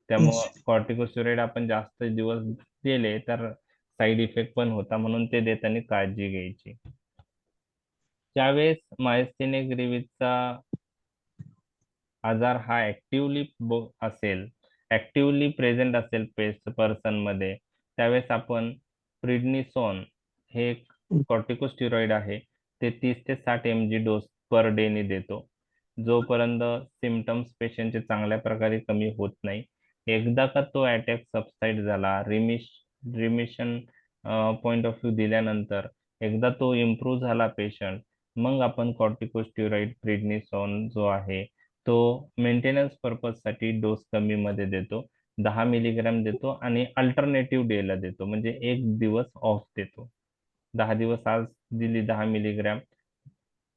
त्यामुळं कॉर्टिकोस्टेरॉइड आपण जास्त दिवस दिले तर साईड इफेक्ट पण होता, म्हणून ते देताना काळजी घ्यायची. ज्यावेळेस मायस्थेनिया ग्रेव्हिसचा आजार हा ऍक्टिव्हली असेल, ऍक्टिव्हली प्रेझेंट असेल पर्सन मध्ये, त्यावेळेस आपण प्रिडनिसोन हे एक कॉर्टिकोस्टेरॉइड आहे ते 30 ते 60 mg डोस पर डे ने देतो. जोपर्यंत सिम्पटम्स पेशंटचे चांगल्या प्रकारे कमी होत नाही. एकदा का तो अटॅक सबसाईड झाला, रिमिशन पॉइंट ऑफ व्ह्यू दिल्यानंतर एकदा तो इम्प्रूव्ह झाला पेशंट, मग आपण कॉर्टिकोस्टेरॉइड प्रिडनिसोन जो आहे तो मेंटेनन्स पर्पज साठी डोस कमी मध्ये देतो. 10 मिलीग्रॅम देतो आणि अल्टरनेटिव्ह डे ला देतो. म्हणजे एक दिवस ऑफ देतो. 10 दिवस आज दिली 10 मिलीग्रॅम,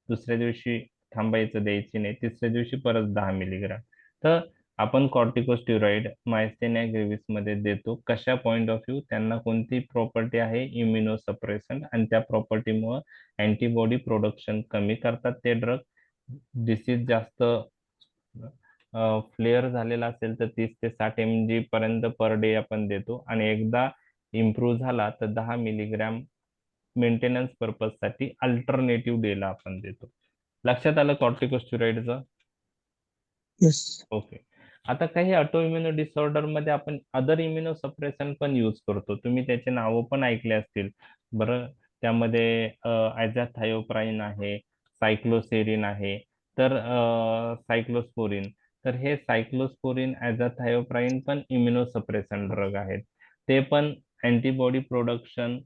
दुसऱ्या दिवशी थांबायचं, द्यायची नाही, तिसऱ्या दिवशी परत 10 मिलीग्रॅम. तर आपण कॉर्टिकोस्टेरॉइड मायस्थेनिया ग्रेव्हिस मध्ये देतो. कशा पॉइंट ऑफ व्ह्यू? त्यांना कोणती प्रॉपर्टी आहे? इम्युनोसप्रेसंट, आणि त्या प्रॉपर्टीमुळे अँटीबॉडी प्रोडक्शन कमी करतात ते ड्रग. डिसीज जास्त फ्लेअर झालेला असेल तर 30 ते 60 mg पर्यंत पर डे आपण देतो. आणि एकदा इम्प्रूव्ह झाला तर 10 मिलीग्रॅम मेंटेनन्स पर्पज साठी अल्टरनेटिव्ह डे ला आपण देतो. लक्षात आलं कॉर्टिकोस्टेरॉइडचं? Yes. ओके. आता काही ऑटो इम्युनो डिसऑर्डर मध्ये आपण अदर इम्युनोसप्रेसंट पण यूज करतो. तुम्ही त्याचे नावं पण ऐकले असतील. बरं, त्यामध्ये ॲझाथायोप्राइन आहे, सायक्लोसेरिन आहे, तर सायक्लोस्पोरिन. तर हे सायक्लोस्पोरिन, ॲझाथायोप्राइन पण इम्युनोसप्रेसंट ड्रग आहेत. ते पण अँटीबॉडी प्रोडक्शन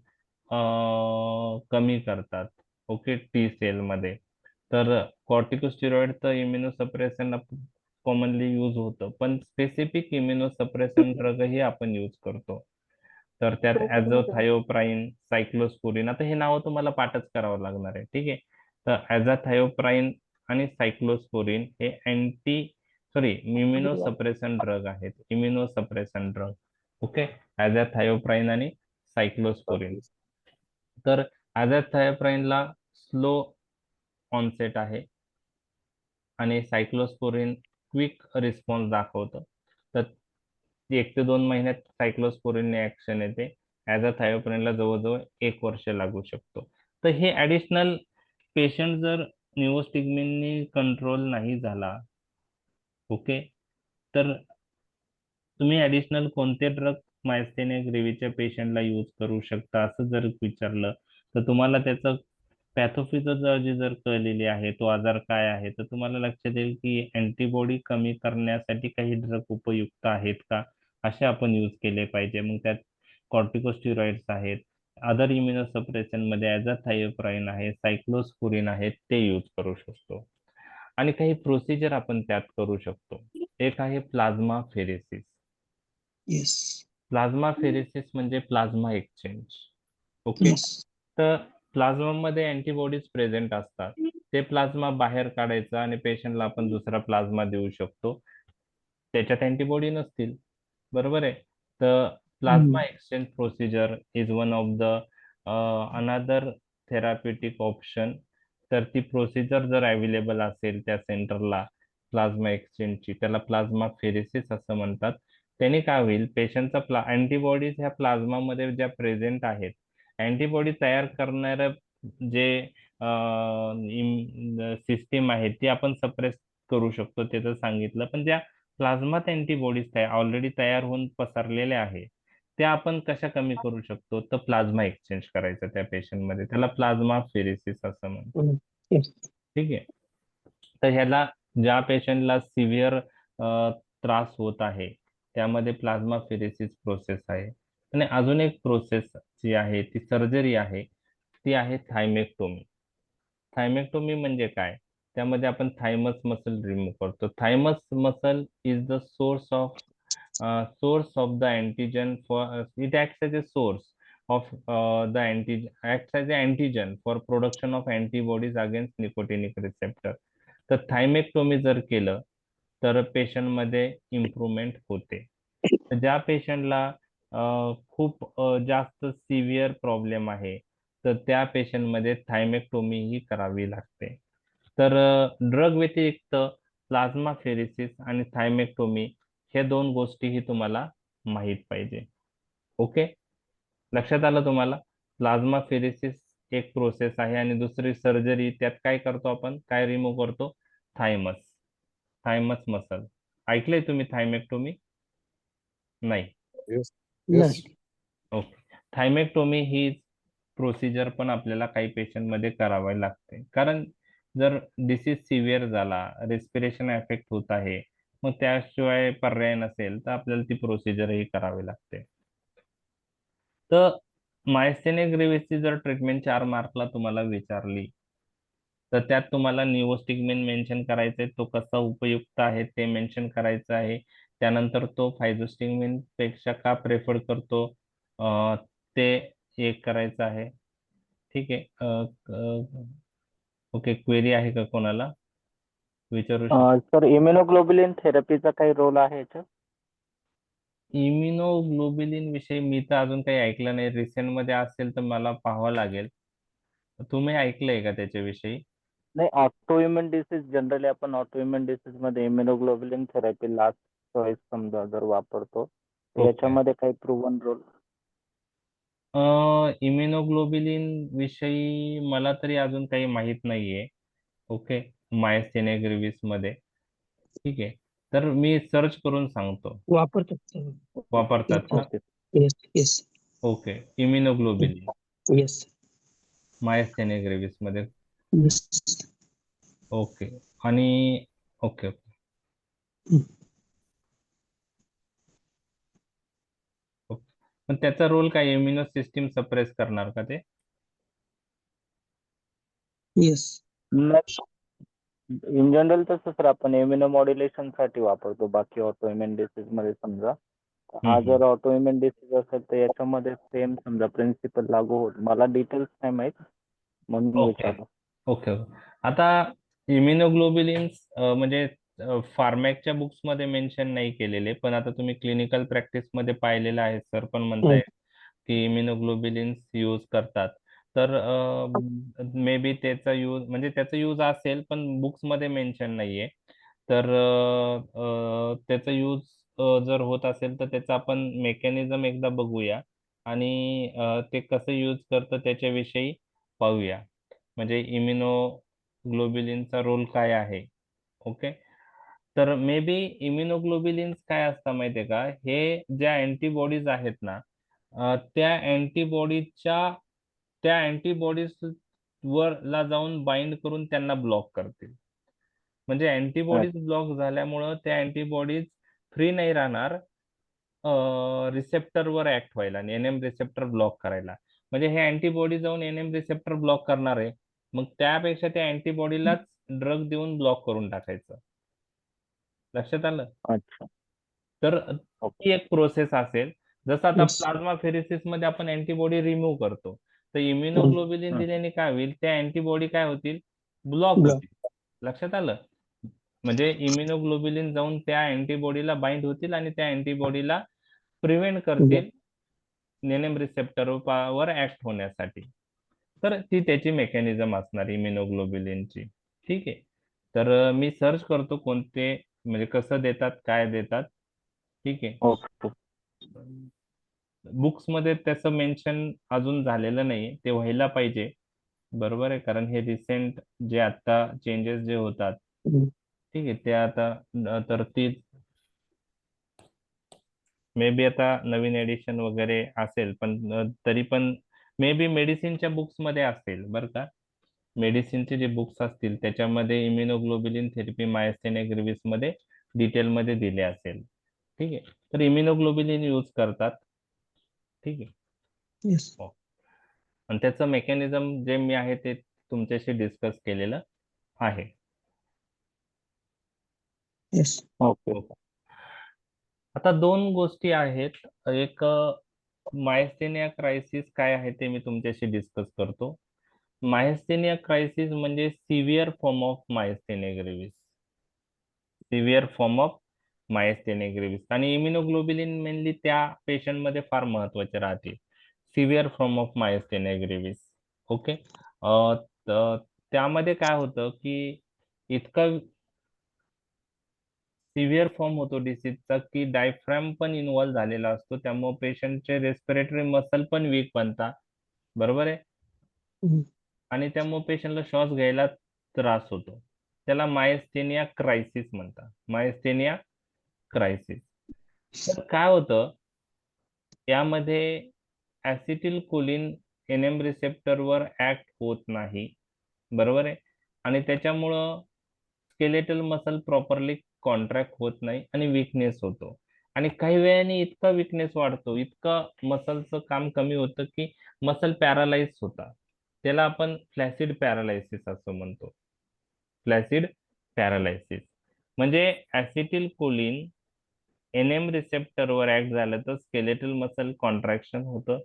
कमी करतात. ओके, टी सेल मध्ये. तर कॉर्टिकोस्टेरॉइड तर इम्युनोसप्रेसन कॉमनली यूज होतं, पण स्पेसिफिक इम्युनोसप्रेसन ड्रगही आपण यूज करतो. तर त्यात ॲझोथायोप्राइन, सायक्लोस्पोरिन, आता हे नावं तुम्हाला पाठच करावं लागणार आहे. ठीक आहे. तर ॲझाथायोप्राइन आणि सायक्लोस्पोरिन हे इम्युनोसप्रेसन ड्रग आहेत. इम्युनोसप्रेसन ड्रग. ओके. ॲझाथायोप्राइन आणि सायक्लोस्पोरिन. तर ॲझाथायोप्राइनला स्लो ऑनसेट आहे आणि सायक्लोस्पोरिन क्विक रिस्पॉन्स दाखवतं. तर 1 ते 2 महिन्यात सायक्लोस्पोरिनने ऍक्शन येते. ॲझाथायोप्राइनला जवळजवळ 1 वर्ष लागू शकतो. तर हे ऍडिशनल पेशंट जर निओस्टिग्मिननी कंट्रोल नाही झाला, ओके, तर तुम्ही ऍडिशनल कोणते ड्रग मायस्थेनिया ग्रेव्हीच्या पेशंटला यूज करू शकता असं जर विचारलं तर तुम्हाला त्याचं पॅथोफिजिओलॉजी जर कळलेली आहे, तो आजार काय आहे, तर तुम्हाला लक्षात येईल की अँटीबॉडी कमी करण्यासाठी काही ड्रग उपयुक्त आहेत का, असे आपण यूज केले पाहिजे. मग त्यात कॉर्टिकोस्टिरॉइड्स आहेत, अदर इम्युनोसप्रेशन मध्ये ॲझाथायोप्राइन आहे, सायक्लोस्पुरिन आहे, ते यूज करू शकतो. आणि काही प्रोसिजर आपण त्यात करू शकतो. एक आहे plasma pheresis. Yes. Plasma pheresis म्हणजे प्लाझ्मा एक्सचेंज. ओके. Yes. तर प्लाझ्मा मध्ये अँटीबॉडीज प्रेझेंट असतात. ते प्लाझ्मा बाहेर काढायचं आणि पेशंटला आपण दुसरा प्लाझ्मा देऊ शकतो. त्याच्यात अँटीबॉडी नसतील. बरोबर आहे. तर plasma exchange procedure is one of the another therapeutic option. तर ती प्रोसिजर जर अवेलेबल असेल त्या सेंटरला प्लाझ्मा एक्सचेंजची, त्याला प्लाझ्मा फेरेसिस असं म्हणतात. त्याने काय होईल, पेशंटचा अँटीबॉडीज ह्या प्लाझ्मामध्ये ज्या प्रेझेंट आहेत, अँटीबॉडी तयार करणाऱ्या जे सिस्टीम आहे ती आपण सप्रेस करू शकतो, त्याचं सांगितलं. पण ज्या प्लाझ्मात अँटीबॉडीज ऑलरेडी तयार होऊन पसरलेल्या आहे, त्या आपण कशा कमी करू शकतो, तर प्लाझ्मा एक्सचेंज करायचं त्या पेशंटमध्ये, त्याला प्लाझ्मा फेरेसिस असं म्हणतात. Yes. ठीक आहे. तर ह्याला ज्या पेशंटला सिव्हिअर त्रास होत आहे त्यामध्ये प्लाझ्मा फेरेसिस प्रोसेस आहे. आणि अजून एक प्रोसेस जी आहे ती सर्जरी आहे, ती आहे थायमेक्टोमी. थायमेक्टोमी म्हणजे काय, त्यामध्ये आपण थायमस मसल रिमूव्ह करतो. Thymus muscle is the source of the antigen for it acts as a source of the antigen for production of antibodies against nicotinic receptor. तर थायमेक्टोमी जर केलं तर पेशंट मध्ये इम्प्रुव्हमेंट होते. तर ज्या पेशंटला खूप जास्त सिव्हिअर प्रॉब्लेम आहे, तर त्या पेशंटमध्ये थायमेक्टोमी ही करावी लागते. तर ड्रग व्यतिरिक्त प्लाझ्मा फेरेसिस आणि थायमेक्टोमी हे दोन गोष्टीही तुम्हाला माहीत पाहिजे. ओके. लक्षात आलं तुम्हाला? प्लाझ्मा फेरेसिस एक प्रोसेस आहे आणि दुसरी सर्जरी, त्यात काय करतो आपण, काय रिमूव्ह करतो, थायमस थायमस मसल. ऐकलंय तुम्ही थायमेक्टोमी? नाही. Yes No. Yes okay. Thymectomy ही प्रोसिजर पण आपल्याला काही पेशंट मध्ये करावी लागते, कारण जर डिसीज सिव्हिअर झाला, रेस्पिरेशन अफेक्ट होत आहे, मग त्याशिवाय पर्याय नसेल तर आपल्याला ती प्रोसिजरही करावी लागते. तर मायस्थेनिया ग्रेव्हिसची जर ट्रीटमेंट 4 मार्कला तुम्हाला विचारली, तर त्यात तुम्हाला निओस्टिग्मिन मेन्शन करायचंय, तो कसा उपयुक्त आहे ते मेन्शन करायचं आहे. त्यानंतर तो फायझोस्टिग्मिन पेक्षा का प्रेफर करतो ते एक करायचं आहे. ठीक आहे. ओके. क्वेरी आहे का कोणाला, विचारू शकतो? सर इम्युनोग्लोबुलिन थेरपीचा काही रोल आहे याच्यात? इम्युनोग्लोबिलिन विषयी मी तर अजून काही ऐकलं नाही. रिसेंट मध्ये असेल तर मला पाहावं लागेल. तुम्ही ऐकलंय का त्याच्याविषयी? नाही, ऑटोइम्युन डिसीज जनरली आपण ऑटोइम्युन डिसीज मध्ये इम्युनोग्लोबुलिन थेरपी लास्ट चॉईस समजा जर वापरतो, तर ओके. याच्यामध्ये काही प्रूव्हन रोल? इम्युनोग्लोबिलिन विषयी मला तरी अजून काही माहित नाहीये. ओके. मायस्थेनिया ग्रेव्हिस मध्ये. ठीक आहे. तर मी सर्च करून सांगतो. वापरतात sir. वापरतात का? Okay. Yes. Yes. Okay. Immunoglobulin Yes. Myasthenia gravis मध्ये. Yes. ओके. आणि ओके ओके. Mm. ओके. पण त्याचा रोल काय, इम्युनो सिस्टीम सप्रेस करणार का ते? Yes. इन जनरल तसं सर आपण इम्युनोमॉड्युलेशन साठी वापरतो, बाकी ऑटोइम्युन डिसीज मध्ये समजा. हा हम्म. जर ऑटोइम्युन डिसीज असेल तर याच्यामध्ये सेम समजा प्रिन्सिपल लागू होत. मला डिटेल्स नाही माहित म्हणून ओके विचारलं. Okay okay. आता इम्युनोग्लोबिलिन्स म्हणजे फार्मॅकच्या बुक्स मध्ये मेन्शन नाही केलेले, पण आता तुम्ही क्लिनिकल प्रॅक्टिस मध्ये पाहिलेलं आहे, सर पण म्हणताय की इम्युनोग्लोबिलिन्स यूज करतात. तर मे बी त्याचा यूज म्हणजे त्याचा यूज असेल पण बुक्स मध्ये मेन्शन नाहीये. तर त्याचा यूज जर होत असेल तर त्याचा आपण मेकॅनिझम एकदा बघूया आणि ते कसं यूज करतं त्याच्याविषयी पाहूया. म्हणजे इम्युनोग्लोबिलिनचा रोल काय आहे. ओके. तर मे बी इम्युनोग्लोबिलिन्स काय असतं माहितीये का, हे ज्या अँटीबॉडीज आहेत ना, त्या अँटीबॉडीजच्या त्या अँटीबॉडीज ला जाऊन बाइंड करून त्यांना ब्लॉक करतील. म्हणजे अँटीबॉडीज ब्लॉक झाल्यामुळं त्या अँटीबॉडीज फ्री नाही राहणार रिसेप्टरवर ऍक्ट व्हायला आणि एनएम रिसेप्टर ब्लॉक करायला. म्हणजे हे अँटीबॉडी जाऊन एनएम रिसेप्टर ब्लॉक करणार आहे. मग त्यापेक्षा त्या अँटीबॉडीलाच ड्रग देऊन ब्लॉक करून टाकायचं. लक्षात आलं? अच्छा. तर ओके. ती एक प्रोसेस असेल. जसं आता Yes. प्लाझ्मा फेरेसिस मध्ये आपण अँटीबॉडी रिमूव्ह करतो, तर इम्युनोग्लोबिलिन दिल्याने काय होईल, त्या अँटीबॉडी काय होतील, ब्लॉक Block. होतील. लक्षात आलं? म्हणजे इम्युनोग्लोबिलिन जाऊन त्या अँटीबॉडीला बाइंड होतील आणि त्या अँटीबॉडीला प्रिव्हेंट करतील एनएम रिसेप्टरवर ऍक्ट होण्यासाठी. तर ती त्याची मेकॅनिझम असणार इम्युनोग्लोबिलिनची. ठीक आहे. तर मी सर्च करतो कोणते म्हणजे कसं देतात, काय देतात. ठीक आहे. ओके. बुक्स मध्ये त्याचं मेन्शन अजून झालेलं नाही, ते व्हायला पाहिजे. बरोबर आहे, कारण हे रिसेंट जे आता चेंजेस जे होतात, ठीक आहे, ते आता तर तीच मे बी आता नवीन एडिशन वगैरे असेल, पण तरी पण मे बी मेडिसिनच्या बुक्स मध्ये असेल बरं का. मेडिसिनचे जे बुक्स असतील त्याच्यामध्ये इम्युनोग्लोबिलिन थेरपी मायस्थेनिया ग्रेव्हिस मध्ये डिटेलमध्ये दिले असेल. ठीक आहे. तर इम्युनोग्लोबिलिन यूज करतात. ठीक आहे. Yes. आणि त्याचं मेकॅनिझम जे मी आहे ते तुमच्याशी डिस्कस केलेलं आहे. Yes. ओके. आता दोन गोष्टी आहेत. एक मायस्थेनिया क्रायसिस काय आहे ते मी तुमच्याशी डिस्कस करतो. मायस्थेनिया क्रायसिस म्हणजे severe form of myasthenia gravis. Severe form of myasthenia gravis आणि इम्युनोग्लोबिलिन मेनली त्या पेशंट मध्ये फार महत्वाचे राहते. Severe form of myasthenia gravis. Okay. त्यामध्ये काय होतं की इतका सिव्हिअर फॉर्म होतो डिसीजचा की डायफ्रॅम पण इन्व्हॉल्व झालेला असतो, त्यामुळे पेशंटचे रेस्पिरेटरी मसल पण वीक बनतात. बरोबर आहे. Mhm. आणि त्यामुळे पेशंटला श्वास घ्यायला त्रास होतो. त्याला मायस्थेनिया क्रायसिस म्हणतात. Myasthenia crisis. तर काय होतं यामध्ये ऍसिटिल कोलिन एनएम रिसेप्टरवर ऍक्ट होत नाही. बरोबर आहे. आणि त्याच्यामुळं स्केलेटल मसल प्रॉपरली कॉन्ट्रॅक्ट होत नाही आणि विकनेस होतो. आणि काही वेळाने इतका विकनेस वाढतो, इतकं मसलचं काम कमी होतं की मसल पॅरालाइज होतात. त्याला आपण फ्लॅसिड पॅरालायसिस असं म्हणतो. फ्लॅसिड पॅरालायसिस म्हणजे ऍसिटिल कोलिन एनएम रिसेप्टरवर ऍक्ट झालं तर स्केलेटल मसल कॉन्ट्रॅक्शन होतं.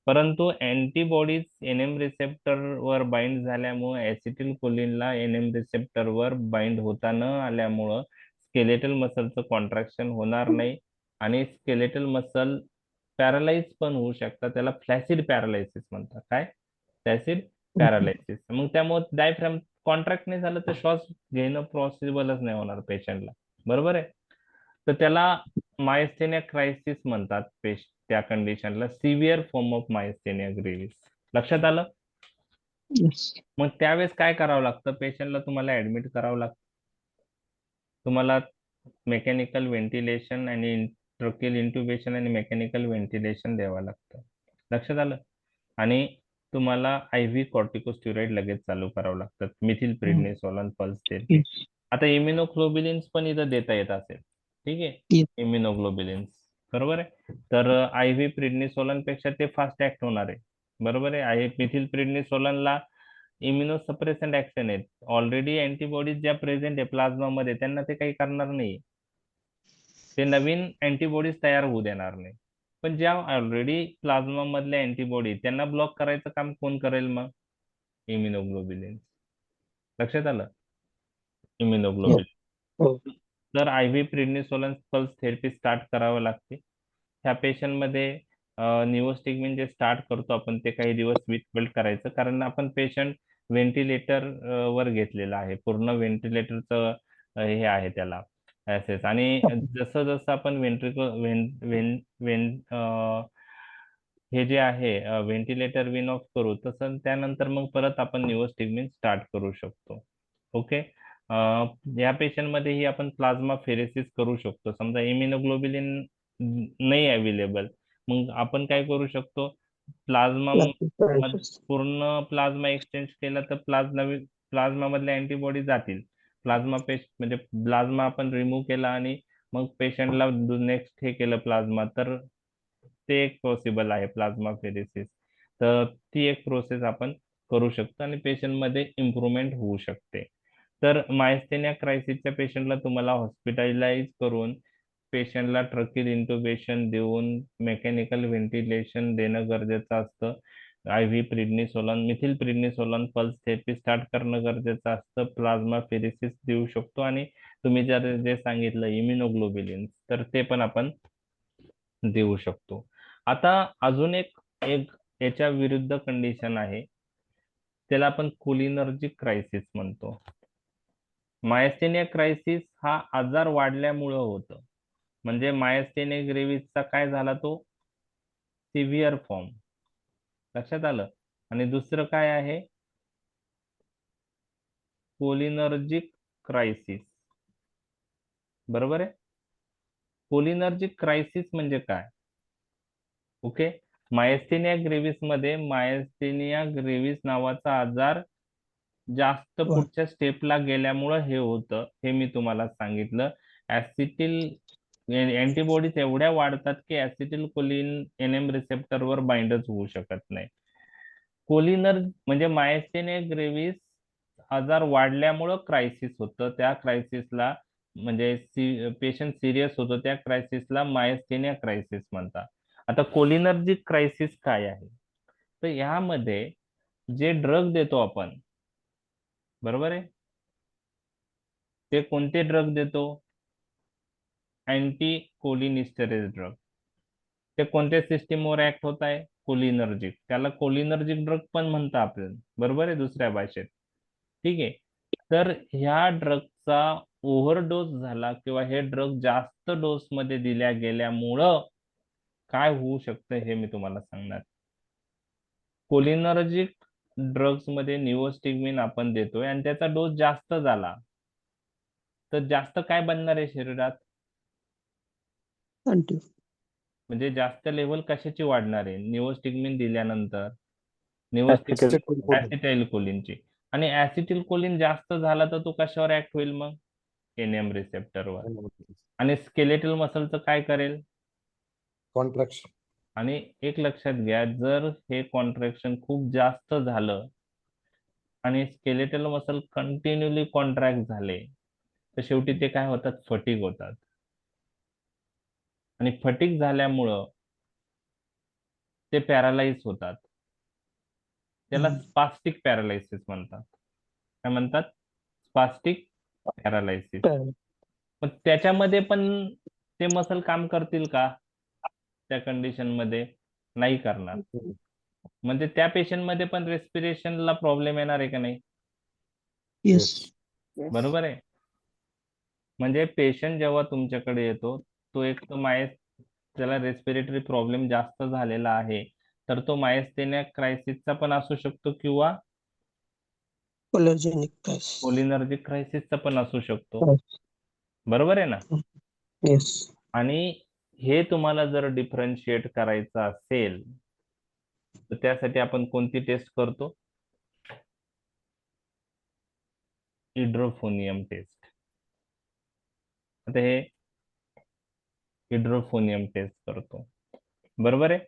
परंतु अँटीबॉडीज एनएम रिसेप्टरवर बाइंड झाल्यामुळे ऍसिटिल कोलिनला एनएम रिसेप्टरवर बाइंड होता न आल्यामुळं स्केलेटल मसलचं कॉन्ट्रॅक्शन होणार नाही आणि स्केलेटल मसल पॅरालाइज पण होऊ शकतात. त्याला फ्लॅसिड पॅरालायसिस म्हणतात. काय? फ्लॅसिड पॅरालायसिस. मग त्यामुळे डायफ्रॅम कॉन्ट्रॅक्ट नाही झालं तर श्वास घेणं पॉसिबलच नाही होणार पेशंटला. बरोबर आहे. तर त्याला मायस्थेनिया क्रायसिस म्हणतात. त्या कंडिशनला सिव्हिअर फॉर्म ऑफ मायस्थेनिया ग्रेव्हिस. लक्षात आलं? Yes. मग त्यावेळेस काय करावं लागतं, पेशंटला तुम्हाला ऍडमिट करावं लागतं. तुम्हाला मेकॅनिकल व्हेंटिलेशन आणि ट्रकेल इंट्युबेशन आणि मेकॅनिकल व्हेंटिलेशन द्यावं लागतं. लक्षात आलं? आणि तुम्हाला IV कॉर्टिकोस्टेरॉइड लगेच चालू करावं लागतं. Methyl prednisolone pulse therapy. Yes. आता इम्युनोग्लोबिलिन्स पण इथं देता येत असेल. ठीक आहे. Yes. इम्युनोग्लोबिलिन्स बरोबर आहे. तर IV प्रेडनिसोलोन पेक्षा ते फास्ट ऍक्ट होणार आहे. बरोबर आहे. मिथिल प्रेडनिसोलोनला इम्युनोसप्रेसंट ऍक्शन आहेत. ऑलरेडी अँटीबॉडीज ज्या प्रेझेंट आहे प्लाझ्मा मध्ये त्यांना ते काही करणार नाही. ते नवीन अँटीबॉडीज तयार होऊ देणार नाही. पण ज्या ऑलरेडी प्लाझ्मा मधल्या अँटीबॉडी त्यांना ब्लॉक करायचं काम कोण करेल मग? इम्युनोग्लोबिलिन. लक्षात आलं? इम्युनोग्लोबिलिन. Oh. तर IV prednisolone pulse therapy start करावं लागते. ह्या पेशंट मध्ये निओस्टिग्मिन जे स्टार्ट करतो आपण ते काही दिवस विथहोल्ड करायचं, कारण आपण पेशंट व्हेंटिलेटर वर घेतलेला आहे. पूर्ण व्हेंटिलेटरचं हे आहे त्याला ऍसेस. आणि जसं जसं आपण हे जे आहे व्हेंटिलेटर विन ऑफ करू तसं त्यानंतर मग परत आपण निओस्टिग्मिन स्टार्ट करू शकतो. ओके. या पेशंट मध्येही आपण प्लाझ्मा फेरेसिस करू शकतो. समजा इम्युनोग्लोबिलिन नाही अवेलेबल, मग आपण काय करू शकतो, प्लाझ्मा Crisis. पूर्ण प्लाझ्मा एक्सचेंज केला तर प्लाझ्मा मधले अँटीबॉडी जातील. म्हणजे प्लाझ्मा आपण रिमूव्ह केला आणि मग पेशंटला नेक्स्ट हे केलं प्लाझ्मा, तर ते एक पॉसिबल आहे प्लाझ्मा फेरेसिस. तर ती एक प्रोसेस आपण करू शकतो आणि पेशंट मध्ये इम्प्रुव्हमेंट होऊ शकते. तर मायस्थेनिया क्रायसिसच्या पेशंटला तुम्हाला हॉस्पिटलाइज करून पेशंटला ट्रकील इंटुबेशन देऊन मेकॅनिकल व्हेंटिलेशन देणं गरजेचं असतं. IV prednisolone, methyl prednisolone pulse therapy start करणं गरजेचं असतं. प्लाझ्मा फेरेसिस देऊ शकतो आणि तुम्ही जे सांगितलं इम्युनोग्लोबिलिन, तर ते पण आपण देऊ शकतो. आता अजून एक एक याच्या विरुद्ध कंडिशन आहे, त्याला आपण कोलिनर्जिक क्रायसिस म्हणतो. मायस्थेनिया क्रायसिस हा आजार वाढल्यामुळं होतं. म्हणजे मायस्थेनिया ग्रेव्हिसचा काय झाला, तो सिव्हिअर फॉर्म. लक्षात आलं. आणि दुसरं काय आहे, कोलिनर्जिक क्रायसिस. बरोबर आहे. कोलिनर्जिक क्रायसिस म्हणजे काय? ओके. मायस्थेनिया ग्रेव्हिस मध्ये मायस्थेनिया ग्रेव्हिस नावाचा आजार जास्त वा. पुढच्या स्टेपला गेल्यामुळं हे होतं, हे मी तुम्हाला सांगितलं. अँटीबॉडीज एवढ्या वाढतात की ऍसिटिल कोलिन NM रिसेप्टरवर बाइंडच होऊ शकत नाही. कोलिनर म्हणजे मायस्थेनिया ग्रेव्हिस आजार वाढल्यामुळं क्रायसिस होतं. त्या क्रायसिसला म्हणजे पेशंट सिरियस होतो, त्या क्रायसिसला मायस्थेनिया क्रायसिस म्हणतात. आता कोलिनर्जिक क्रायसिस काय आहे? तर ह्यामध्ये जे ड्रग देतो आपण, बरोबर आहे, ते कोणते ड्रग देतो? Anticholinesterase drug. ते कोणत्या सिस्टीमवर ऍक्ट होत आहे? कोलिनर्जिक. त्याला कोलिनर्जिक ड्रग पण म्हणतात आपल्याला, बरोबर आहे, दुसऱ्या भाषेत. ठीक आहे. तर ह्या ड्रगचा ओव्हरडोस झाला किंवा हे ड्रग जास्त डोस मध्ये दिल्या गेल्यामुळं काय होऊ शकतं हे मी तुम्हाला सांगणार. कोलिनर्जिक ड्रग्स मध्ये निओस्टिग्मिन आपण देतोय आणि त्याचा डोस जास्त झाला तर जास्त काय बनणार आहे शरीरात? Anti. म्हणजे जास्त लेवल कशाची वाढणार आहे निओस्टिग्मिन दिल्यानंतर? निओस्टिग्मिन Acetyl ऍसिटाइल कोलिनची. आणि ऍसिटिल कोलिन जास्त झाला तर तो कशावर ऍक्ट होईल मग? NM रिसेप्टरवर. आणि स्केलेटल मसलचं काय करेल? कॉन्ट्रॅक्शन. आणि एक लक्षात घ्या, जर हे कॉन्ट्रॅक्शन खूप जास्त झालं आणि स्केलेटल मसल कंटिन्युअली कॉन्ट्रॅक्ट झाले तर शेवटी ते काय होतात? फटीग होतात. आणि फटीग झाल्यामुळं ते पॅरालाइज होतात. त्याला स्पास्टिक पॅरालायसिस म्हणतात. काय म्हणतात? स्पास्टिक पॅरालायसिस. पण त्याच्यामध्ये पण ते मसल काम करतील का? त्या कंडिशन मध्ये नाही करणार. म्हणजे त्या पेशंट मध्ये पण रेस्पिरेशनला प्रॉब्लेम येणार आहे का नाही? Yes. बरोबर आहे. म्हणजे पेशंट जेव्हा तुमच्याकडे येतो, तो एक तर त्याला रेस्पिरेटरी प्रॉब्लेम जास्त झालेला आहे, तर तो मायस्थेनिया क्रायसिसचा पण असू शकतो किंवा Polygenic crisis. कोलिनर्जिक क्रायसिसचा पण असू शकतो. Yes. बरोबर आहे ना? Yes. आणि हे तुम्हाला जर डिफरन्शिएट करायचं असेल तर त्यासाठी आपण कोणती टेस्ट करतो? हिड्रोफोनियम टेस्ट. आता हे हिड्रोफोनियम टेस्ट करतो, बरोबर आहे.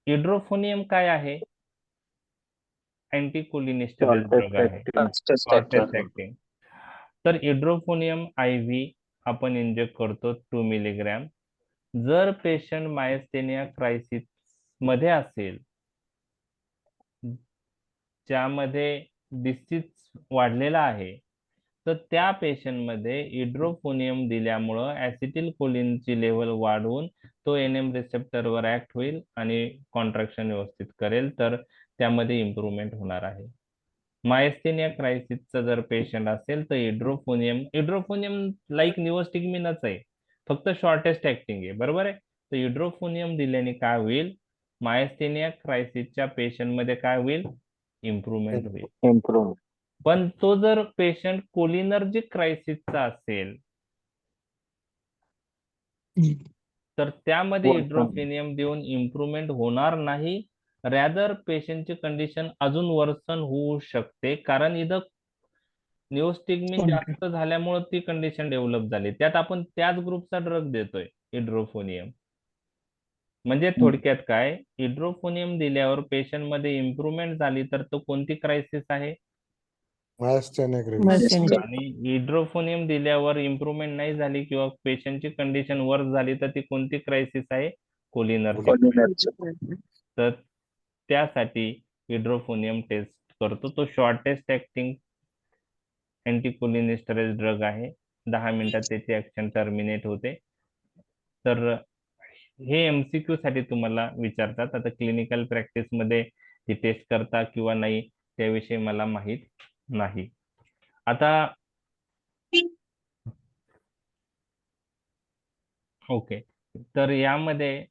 हिड्रोफोनियम काय आहे? अँटीकोलिनिस्टेरेस ड्रग आहे, शॉर्टेस्ट ऍक्टिंग. तर हिड्रोफोनियम IV आपण इंजेक्ट करतो 2 मिलीग्रॅम. जर पेशंट मायस्थेनिया क्रायसिस मध्ये असेल, ज्यामध्ये डिसीज वाढलेला आहे, तर त्या पेशंट मध्ये हिड्रोफोनियम दिल्यामुळं ऍसिटिल कोलिनची लेवल वाढवून तो NM रिसेप्टरवर ऍक्ट होईल आणि कॉन्ट्रॅक्शन व्यवस्थित करेल, तर त्यामध्ये इम्प्रुव्हमेंट होणार आहे. मायस्थेनिया क्रायसिसचा जर पेशंट असेल तर हिड्रोफोनियम लाईक निओस्टिग्मिनच आहे, फक्त शॉर्टेस्ट ऍक्टिंग आहे, बरोबर आहे. तर हिड्रोफोनियम दिल्याने काय होईल? मायस्थेनिया क्रायसिसच्या पेशंट मध्ये काय होईल? इम्प्रुव्हमेंट होईल. इम्प्रूव्ह. पण तो जर पेशंट कोलिनर्जिक क्रायसिसचा असेल तर त्यामध्ये Worsen. हिड्रोफेनियम देऊन इम्प्रुव्हमेंट होणार नाही, रॅदर पेशंटची कंडिशन अजून वर्सन होऊ शकते, कारण इथं निओस्टिग्मिन जास्त झाल्यामुळे ती कंडिशन डेव्हलप झाली. त्यात आपण त्याच ग्रुपचा ड्रग देतोय हिड्रोफोनियम. म्हणजे थोडक्यात काय, हिड्रोफोनियम दिल्यावर पेशंट मध्ये इम्प्रुव्हमेंट झाली तर तो कोणती क्रायसिस आहे? मायस्थेनिया ग्रेव्हिस. Myasthenia. आणि हिड्रोफोनियम दिल्यावर इम्प्रुव्हमेंट नाही झाली किंवा पेशंटची कंडिशन वर्स झाली तर ती कोणती क्रायसिस आहे? कोलिनर्जिक. तर त्यासाठी हिड्रोफोनियम टेस्ट करतो. तो शॉर्टेस्ट ऍक्टिंग अँटीकोलिनिस्टरेज ड्रग आहे. 10 मिनिटात त्याची ऍक्शन टर्मिनेट होते. तर हे एमसीक्यू साठी तुम्हाला विचारतात. आता क्लिनिकल प्रॅक्टिस मध्ये ही टेस्ट करता किंवा नाही त्याविषयी मला माहित नाही. आता ओके, तर यामध्ये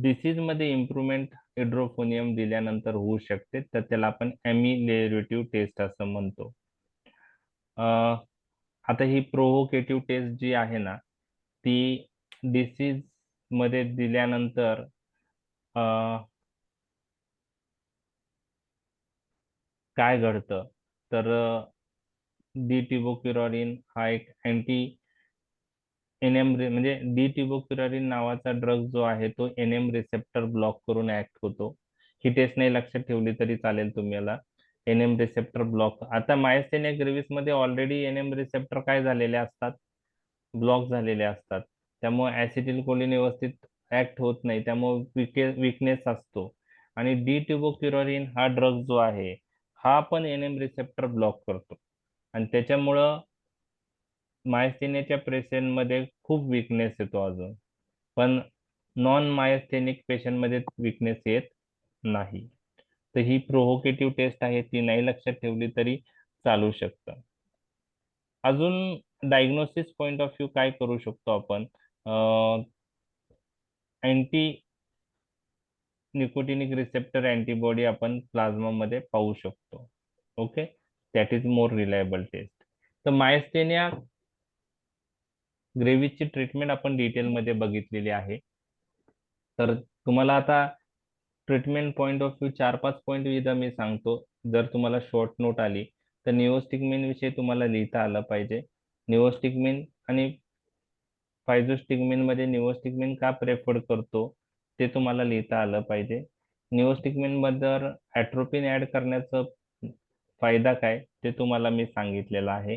डिसीज मध्ये इम्प्रुव्हमेंट हिड्रोफोनियम दिल्यानंतर होऊ शकते, तर त्याला आपण एमिलेरेटिव्ह टेस्ट असं म्हणतो. आता ही प्रोव्होकेटिव्ह टेस्ट जी आहे ना, ती डिसीज मध्ये दिल्यानंतर काय घडतं, तर डिटिबोक्युरारिन हा एक अँटी एनएम म्हणजे डिटिबोक्युरारिन नावाचा ड्रग जो आहे तो एनएम रिसेप्टर ब्लॉक करून ऍक्ट होतो. ही टेस्ट नाही लक्षात ठेवली तरी चालेल तुम्हाला. एनएम रिसेप्टर ब्लॉक, आता मायस्थेनिया ग्रेव्हिस मध्ये ऑलरेडी एनएम रिसेप्टर काय झालेले असतात? ब्लॉक झालेले असतात. त्यामुळे ऍसिटिल कोलिन व्यवस्थित ऍक्ट होत नाही, त्यामुळे विकनेस असतो. आणि डिटिबोक्युरारिन हा ड्रग जो आहे हा पण एनएम रिसेप्टर ब्लॉक करतो, आणि त्याच्यामुळं मायस्थेनियाच्या पेशंट मध्ये खूप विकनेस येतो अजून. पण नॉन मायस्थेनिक पेशंट मध्ये विकनेस येत नाही. तर ही प्रोव्होकेटिव्ह टेस्ट आहे, ती नाही लक्षात ठेवली तरी चालू शकतं. अजून डायग्नोसिस पॉइंट ऑफ व्ह्यू काय करू शकतो आपण? अँटी निकोटिनिक रिसेप्टर अँटीबॉडी आपण प्लाझ्मा मध्ये पाहू शकतो. Okay, that is more reliable test. तर मायस्थेनिया ग्रेव्हिसची ट्रीटमेंट आपण डिटेलमध्ये बघितलेली आहे. तर तुम्हाला आता treatment point of view 4-5 point इथं मी सांगतो. जर तुम्हाला शॉर्ट नोट आली तर निओस्टिग्मिन विषयी तुम्हाला लिहिता आलं पाहिजे. निओस्टिग्मिन आणि फायझोस्टिग्मिन मध्ये निओस्टिग्मिन का प्रेफर करतो ते तुम्हाला लिहिता आलं पाहिजे. निओस्टिग्मिन मध्ये ॲट्रोपिन ऍड करण्याचा फायदा काय ते तुम्हाला मी सांगितलेलं आहे.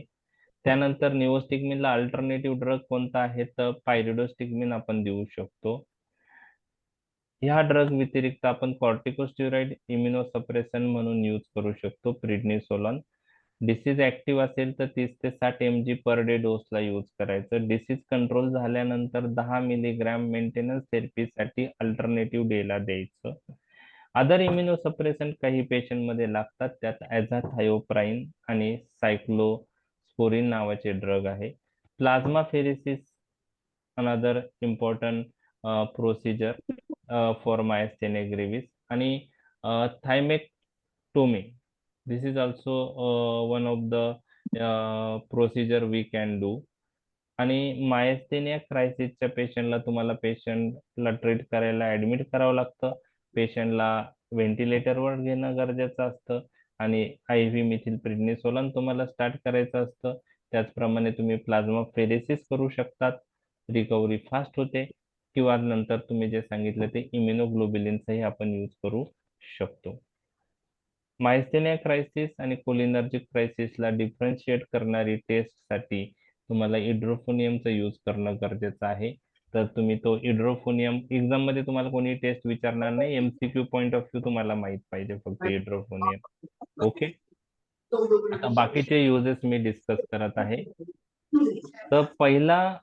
त्यानंतर निओस्टिग्मिनला अल्टरनेटिव्ह ड्रग कोणता आहे, तर पायरिडोस्टिग्मिन आपण देऊ शकतो. ह्या ड्रग व्यतिरिक्त आपण कॉर्टिकोस्टेरॉइड इम्युनोसप्रेशन म्हणून यूज करू शकतो प्रिडनिसोलॉन. डिसीज ऍक्टिव्ह असेल तर 30 ते 60 mg पर डे डोसला यूज करायचं. डिसीज कंट्रोल झाल्यानंतर 10 मिलीग्रॅम मेंटेनन्स थेरपीसाठी अल्टरनेटिव्ह डेला द्यायचं. अदर इम्युनोसप्रेशन काही पेशंट मध्ये लागतात, त्यात ॲझाथायोप्राइन आणि सायक्लोस्पोरिन नावाचे ड्रग आहे. Plasmapheresis another important procedure for myasthenia gravis. आणि thymectomy, this is also one of the procedure we can do. आणि मायस्थेनिया क्रायसिसच्या पेशंटला तुम्हाला पेशंटला ट्रीट करायला ऍडमिट करावं लागतं. पेशंटला व्हेंटिलेटरवर घेणं गरजेचं असतं आणि IV मिथिल प्रिडनिसोलॉन तुम्हाला स्टार्ट करायचं असतं. त्याचप्रमाणे तुम्ही प्लाझ्मा फेरेसिस करू शकतात, रिकव्हरी फास्ट होते. किंवा नंतर तुम्ही जे सांगितलं ते इम्युनोग्लोबिलिनचंही आपण यूज करू शकतो. मायस्थेनिया क्रायसिस आणि कोलिनर्जिक क्रायसिसला डिफरन्शिएट करणारी टेस्टसाठी तुम्हाला हिड्रोफोनियमचा यूज करणं गरजेचं आहे. तर तुम्ही तो हिड्रोफोनियम एक्झाम मध्ये तुम्हाला कोणी टेस्ट विचारणार नाही, MCQ पॉइंट ऑफ व्ह्यू तुम्हाला माहित पाहिजे फक्त हिड्रोफोनियम. ओके, आता बाकीचे युजेस मी डिस्कस करत आहे. तर पहिला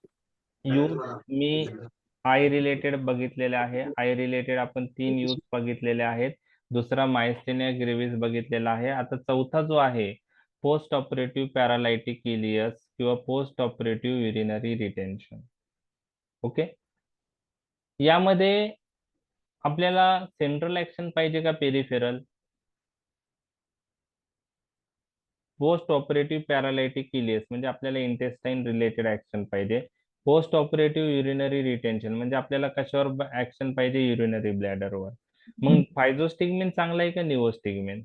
यूज मी आय रिलेटेड बघितलेले आहे. आय रिलेटेड आपण 3 यूज बघितलेले आहेत. दुसरा मायस्थेनिया ग्रेव्हिस बघितलेला आहे. आता चौथा जो आहे पोस्ट ऑपरेटिव्ह पॅरालायटिक इलियस किंवा post operative urinary retention. Okay, यामध्ये आपल्याला सेंट्रल ऍक्शन पाहिजे का peripheral? Post operative paralytic iliacus म्हणजे आपल्याला इंटेस्टाईन रिलेटेड ऍक्शन पाहिजे. पोस्ट ऑपरेटिव्ह युरिनरी रिटेन्शन म्हणजे आपल्याला कशावर ऍक्शन पाहिजे, युरिनरी ब्लॅडरवर. मग फायझोस्टिग्मिन चांगला आहे का निओस्टिग्मिन?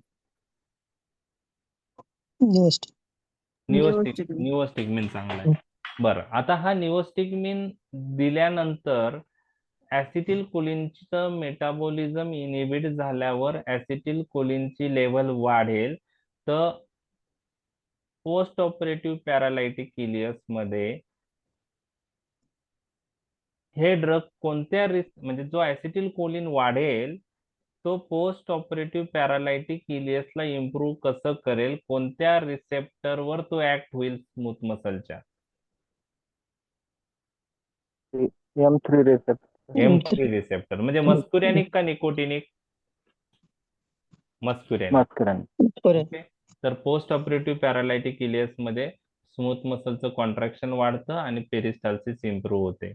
Next. निओस्टिग्मिन चांगला आहे. बरं, आता हा निओस्टिग्मिन दिल्यानंतर ऍसिटिल कोलिनचं मेटाबॉलिझम इनिबिट झाल्यावर ऍसिटिल कोलिनची लेवल वाढेल. तर पोस्ट ऑपरेटिव्ह पॅरालायटिक इलियस मध्ये हे ड्रग कोणत्या म्हणजे जो ऍसिटिल कोलिन वाढेल तो पोस्ट ऑपरेटिव्ह पॅरालायटिक इलियसला इम्प्रूव्ह कसं करेल, कोणत्या रिसेप्टरवर तो ऍक्ट होईल smooth मसलच्या? M3 receptor. M3 receptor म्हणजे मस्क्युरॅनिक का निकोटिनिक? मस्क्युरॅनिक. मस्कुलिन. Correct. ओके. तर पोस्ट ऑपरेटिव्ह पॅरालायटिक इलियस मध्ये स्मूथ मसलचं कॉन्ट्रॅक्शन वाढतं आणि पेरिस्टाल्सिस इम्प्रूव्ह होते.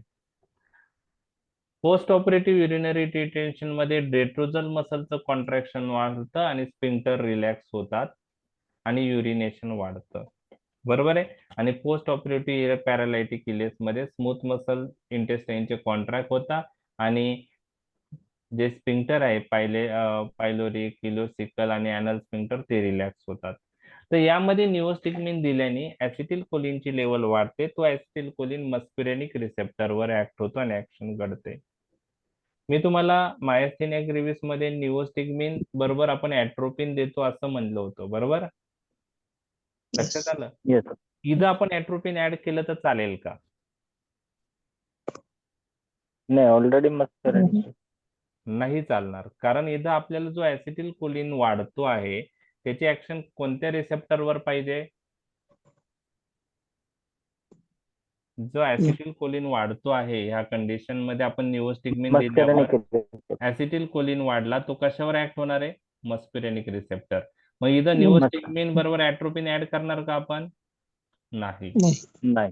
पोस्ट ऑपरेटिव्ह युरिनरी रिटेन्शन मध्ये डेट्रोजल मसलचं कॉन्ट्रॅक्शन वाढतं आणि स्पिंक्टर रिलॅक्स होतात आणि युरिनेशन वाढतं. बरोबर आहे. आणि पोस्ट ऑपरेटिव्ह पॅरालायटिक इलियस मध्ये स्मूथ मसल इंटेस्टाईनचे कॉन्ट्रॅक्ट होतात आणि जे स्पिंक्टर आहे पायलोरिक, इलियोसिकल आणि अॅनल स्पिंक्टर ते रिलॅक्स होतात. तर यामध्ये निओस्टिग्मिन दिल्याने ऍसिटिल कोलिनची लेवल वाढते. तो ऍसिटिल कोलिन मस्क्युरेनिक रिसेप्टरवर ऍक्ट होतो आणि ऍक्शन घडते. मी तुम्हाला मायस्थेनिया ग्रेव्हिस मध्ये निओस्टिग्मिन बरोबर आपण ऍट्रोपिन देतो असं म्हणलं होतं, बरोबर? लक्षात आलं? येस. इथं आपण ऍट्रोपिन ऍड केलं तर चालेल का? नाही, ऑलरेडी मस्कुलिन. नाही चालणार, कारण इथं आपल्याला जो ऍसिटिल कोलिन वाढतो आहे त्याची ऍक्शन कोणत्या रिसेप्टरवर पाहिजे? जो ऍसिटिल कोलिन वाढतो आहे ह्या कंडिशन मध्ये आपण निओस्टिग्मिन दिल्यावर ऍसिटिल कोलिन वाढला, तो कशावर ऍक्ट होणार आहे? मस्क्युरेनिक रिसेप्टर. मग इथं निओस्टिग्मिन बरोबर ऍट्रोपिन ऍड करणार का आपण? नाही. नाही.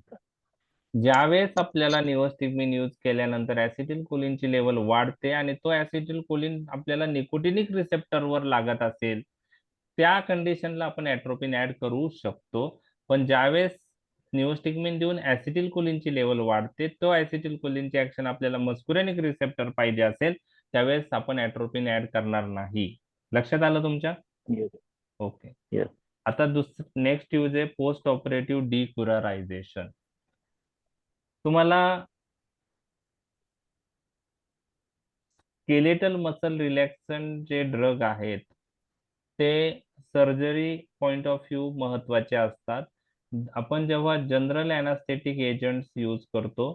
ज्यावेळेस आपल्याला निओस्टिग्मिन यूज केल्यानंतर ऍसिटिल कोलिनची लेवल वाढते आणि तो ऍसिटिल कोलिन आपल्याला निकोटिनिक रिसेप्टरवर लागत असेल त्या कंडिशनला आपण ऍट्रोपिन ऍड करू शकतो. पण ज्यावेळेस निओस्टिग्मिन देऊन ऍसिटिल कोलिनची लेवल वाढते, तो ऍसिटिल कोलिनची ऍक्शन आपल्याला मस्क्युरेनिक रिसेप्टर पाहिजे असेल त्यावेळेस आपण ऍट्रोपिन ऍड करणार नाही. लक्षात आलं तुमच्या? ओके. Yes. आता नेक्स्ट यूज आहे पोस्ट ऑपरेटिव्ह डिक्युरारायझेशन. तुम्हाला स्केलेटल मसल रिलॅक्सन जे ड्रग आहेत ते सर्जरी पॉइंट ऑफ व्ह्यू महत्वाचे असतात. आपण जेव्हा जनरल अॅनास्थेटिक एजंट्स यूज करतो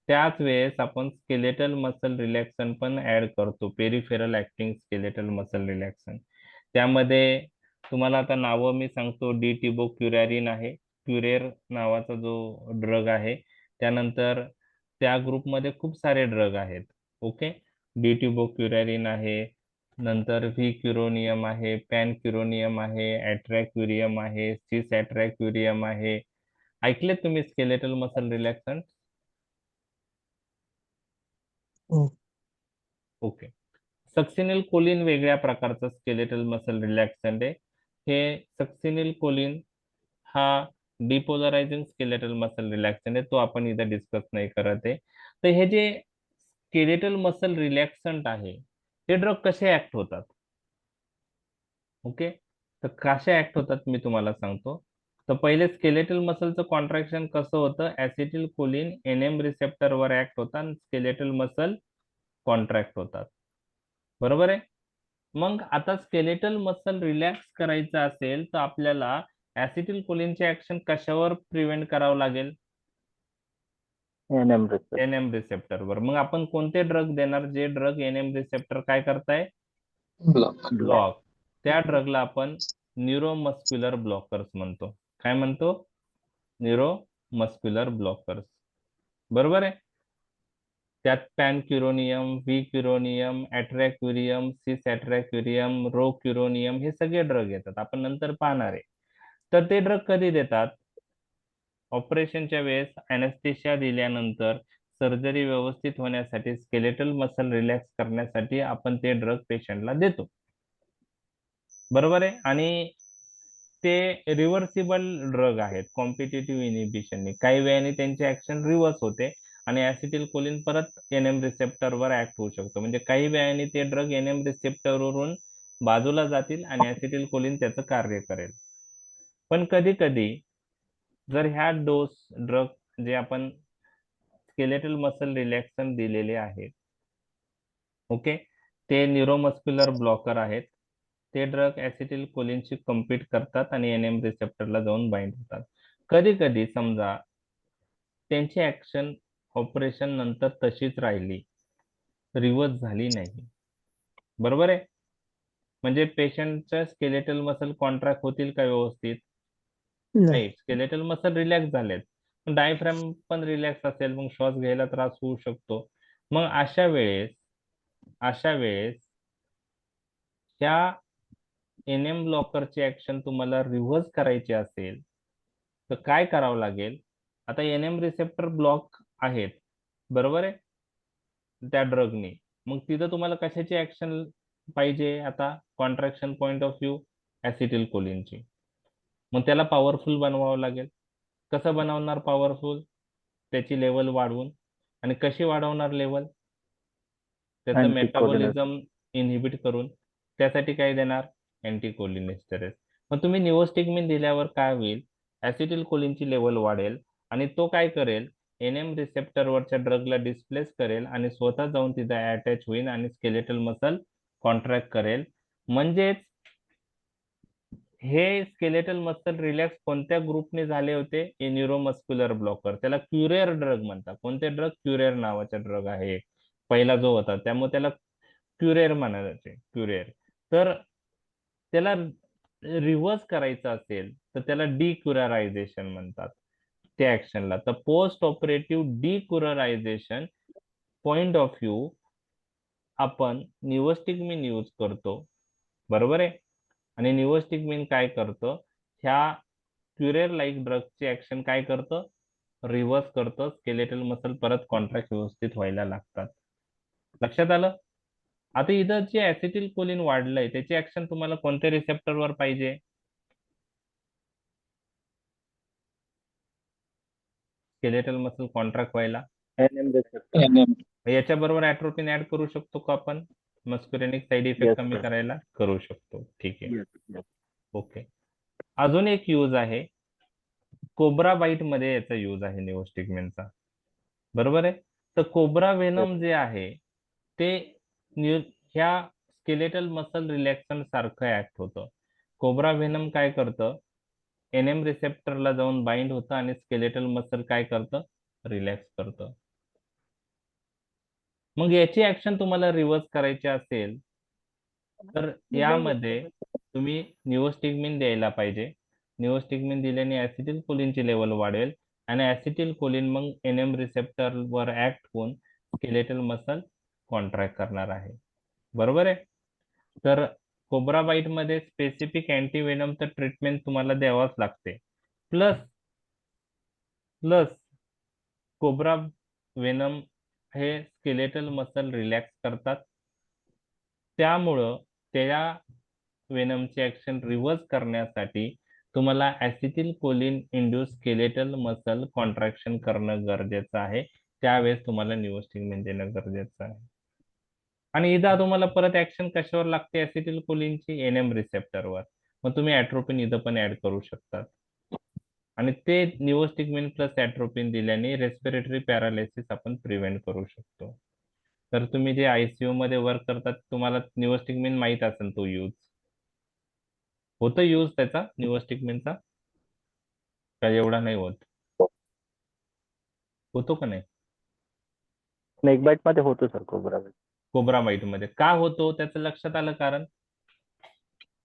त्याच वेळेस आपण स्केलेटल मसल रिलॅक्सन पण ऍड करतो, पेरिफेरल ऍक्टिंग स्केलेटल मसल रिलॅक्सन. त्यामध्ये तुम्हाला आता नावं मी सांगतो. डिटिबोक्युरॅरिन आहे, क्युरेर नावाचा जो ड्रग आहे. त्यानंतर त्या ग्रुपमध्ये खूप सारे ड्रग आहेत. ओके. डिटिबोक्युरॅरिन आहे, नंतर व्ही क्युरोनियम आहे, पॅन क्युरोनियम आहे, ऍट्रॅक्युरियम आहे, सिस ऍट्रॅक्युरियम आहे. ऐकलेत तुम्ही skeletal muscle relaxation? Okay. Succinylcholine वेगळ्या प्रकारचं स्केलेटल मसल रिलॅक्संट आहे. हे सक्सिनिल कोलिन हा डिपोलरायझिंग स्केलेटल मसल रिलॅक्संट आहे, तो आपण इथं डिस्कस नाही करत आहे. तर हे जे स्केलेटल मसल रिलॅक्संट आहे हे ड्रग कसे ऍक्ट होतात? ओके. तर कसे ऍक्ट होतात मी तुम्हाला सांगतो. तर पहिले स्केलेटल मसलचं कॉन्ट्रॅक्शन कसं होतं? ऍसिटिल कोलिन एनएम रिसेप्टरवर ऍक्ट होतात आणि स्केलेटल मसल कॉन्ट्रॅक्ट होतात. बरोबर आहे. मग आता स्केलेटल मसल रिलॅक्स करायचं असेल तर आपल्याला ऍसिटिल कोलिनचे ऍक्शन कशावर प्रिव्हेंट करावं लागेल? NM receptor. एनएम रिसेप्टरवर. मग आपण कोणते ड्रग देणार जे ड्रग एनएम रिसेप्टर काय करताय? ब्लॉक. त्या ड्रगला आपण न्यूरोमस्क्युलर ब्लॉकर्स म्हणतो. काय म्हणतो? Neuromuscular blockers. बरोबर आहे. त्यात पॅन क्युरोनियम, व्ही क्युरोनियम, ऍट्रॅक्युरियम, सिस ऍट्रॅक्युरियम, रो क्युरोनियम हे सगळे ड्रग येतात, आपण नंतर पाहणार आहे. तर ते ड्रग कधी देतात? ऑपरेशनच्या वेळेस अॅनेस्थेशिया दिल्यानंतर सर्जरी व्यवस्थित होण्यासाठी, स्केलेटल मसल रिलॅक्स करण्यासाठी आपण ते ड्रग पेशंटला देतो. बरोबर आहे. आणि ते रिव्हर्सिबल ड्रग आहेत कॉम्पिटिटिव्ह इनिबिशनने. काही वेळाने त्यांची ऍक्शन रिव्हर्स होते आणि ऍसिटिल कोलिन परत एनएम रिसेप्टरवर ऍक्ट होऊ शकतो. म्हणजे काही वेळाने ते ड्रग एनएम रिसेप्टरवरून बाजूला जातील आणि ऍसिटिल कोलिन त्याचं कार्य करेल. पण कधी कधी जर ह्या डोस ड्रग जे आपण स्केलेटल मसल रिलॅक्सन दिलेले आहेत, ओके, ते न्यूरोमस्क्युलर ब्लॉकर आहेत. ते ड्रग ऍसिटिल कोलिनशी कम्पीट करतात आणि एनएम रिसेप्टरला जाऊन बाइंड होतात. कधी कधी समजा त्यांची ऍक्शन ऑपरेशन नंतर तशीच राहिली, रिव्हर्स झाली नाही, बरोबर आहे. म्हणजे पेशंटच्या स्केलेटल मसल कॉन्ट्रॅक्ट होतील का व्यवस्थित? नाही. नाही, स्केलेटल मसल रिलॅक्स झालेत, पण डायफ्रॅम पण रिलॅक्स असेल, मग श्वास घ्यायला त्रास होऊ शकतो. मग अशा वेळेस त्या एनएम ब्लॉकरची ऍक्शन तुम्हाला रिव्हर्स करायची असेल तर काय करावं लागेल? आता एनएम रिसेप्टर ब्लॉक आहेत, बरोबर आहे, त्या ड्रगने. मग तिथं तुम्हाला कशाची ऍक्शन पाहिजे? आता कॉन्ट्रॅक्शन पॉइंट ऑफ व्ह्यू ऍसिटिल कोलिनची. मग त्याला पॉवरफुल बनवावं लागेल. कसं बनवणार पॉवरफुल? त्याची लेवल वाढवून. आणि कशी वाढवणार लेवल? त्याचं Anticholinergic. मेटाबॉलिझम इनहिबिट करून. त्यासाठी काय देणार? अँटीकोलिनेस्टेरॉइड. मग तुम्ही निओस्टिग्मिन दिल्यावर काय होईल? ऍसिटिल कोलिनची लेवल वाढेल आणि तो काय करेल? एनएम रिसेप्टरवरच्या ड्रगला डिस्प्लेस करेल आणि स्वतः जाऊन तिथे अटॅच होईल आणि स्केलेटल मसल कॉन्ट्रॅक्ट करेल. म्हणजेच हे स्केलेटल मसल रिलॅक्स कोणत्या ग्रुपने झाले होते? हे न्यूरोमस्क्युलर ब्लॉकर. त्याला क्युरेर ड्रग म्हणतात. कोणते ड्रग? क्युरेर नावाचा ड्रग आहे पहिला जो होता, त्यामुळे त्याला क्युरेर म्हणायचे, क्युरेर. तर त्याला रिव्हर्स करायचं असेल तर त्याला डिक्युररायझेशन म्हणतात त्या ऍक्शनला. तर post operative decurarization point of view आपण निओस्टिग्मिन यूज करतो, बरोबर आहे. आणि निओस्टिग्मिन काय करतं? ह्या क्युरेर लाईक ड्रगची ऍक्शन काय करतं? रिव्हर्स करतं. स्केलेटल मसल परत कॉन्ट्रॅक्ट व्यवस्थित व्हायला लागतात. लक्षात आलं? आता इथं जे ऍसिटिल कोलिन वाढलंय त्याची ऍक्शन तुम्हाला कोणत्या रिसेप्टरवर पाहिजे? स्केलेटल मसल कॉन्ट्रॅक्ट व्हायला. NM receptor. याच्या बरोबर ऍट्रोपिन ऍड करू शकतो का आपण? मस्क्युरेनिक साइड इफेक्ट Yes, कमी sir. करायला करू शकतो. ठीक आहे, Yes, yes. ओके. अजून एक यूज आहे, कोब्रा बाईट मध्ये याचा यूज आहे निओस्टिग्मिनचा, बरोबर आहे. तर कोब्रा वेनम जे आहे ते ह्या स्केलेटल मसल रिलॅक्सन सारखं ऍक्ट होतं. कोब्रा वेनम काय करतं? एनएम रिसेप्टरला जाऊन बाइंड होतं आणि स्केलेटल मसल काय करतं? रिलॅक्स करतं. मग याची ऍक्शन तुम्हाला रिव्हर्स करायची असेल तर यामध्ये तुम्ही निओस्टिग्मिन द्यायला पाहिजे. निओस्टिग्मिन दिल्याने ऍसिटिल कोलिनची लेवल वाढेल आणि ऍसिटिल कोलिन मग एनएम रिसेप्टरवर ऍक्ट होऊन स्केलेटल मसल कॉन्ट्रॅक्ट करणार आहे, बरोबर आहे. तर कोब्रा बाईट मध्ये स्पेसिफिक अँटीवेनमचं ट्रीटमेंट तुम्हाला द्यावाच लागते. प्लस कोब्रा वेनम हे स्केलेटल मसल रिलॅक्स करतात. त्यामुळं त्या वेनमची ऍक्शन रिव्हर्स करण्यासाठी तुम्हाला acetylcholine induce skeletal muscle contraction करणं गरजेचं आहे. त्यावेळेस तुम्हाला निओस्टिग्मिन देणं गरजेचं आहे. आणि इथं तुम्हाला परत ऍक्शन कशावर लागते ऍसिटिल कोलिनची? एनएम रिसेप्टरवर. मग तुम्ही ऍट्रोपिन इथं पण ऍड करू शकतात. आणि ते निओस्टिग्मिन प्लस ऍट्रोपिन दिल्याने रेस्पिरेटरी पॅरालिसिस आपण प्रिव्हेंट करू शकतो. तर तुम्ही जे आयसीयू मध्ये वर्क करतात तुम्हाला निओस्टिग्मिन माहित असेल, तो यूज होतं, यूज त्याचा निओस्टिग्मिनचा का एवढा नाही होत? होतो का नाही? स्नेक बाईट मध्ये होतो sir cobra bite. Cobra bite मध्ये का होतो त्याचं लक्षात आलं कारण?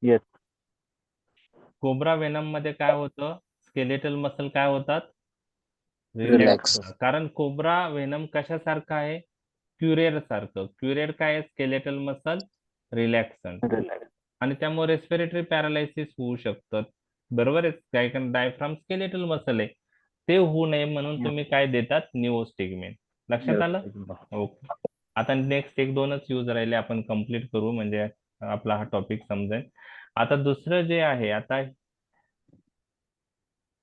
येस. कोब्रा वेनम मध्ये काय होतं? स्केलेटल मसल काय होतात? Relax. होतात. कारण कोब्रा वेनम कशासारखं आहे? क्युरेर सारखं. क्युरेर काय आहे? Skeletal muscle relaxation. रिलॅक्स. आणि त्यामुळे रेस्पिरेटरी पॅरालायसिस होऊ शकतं, बरोबर आहे. काय डायफ्राम स्केलेटल मसल आहे, ते होऊ नये म्हणून तुम्ही काय देतात? निओस्टिग्मिन. लक्षात आलं? ओके. आता नेक्स्ट 1-2च यूज राहिले, आपण कंप्लीट करू म्हणजे आपला हा टॉपिक समजेल. आता दुसरं जे आहे, आता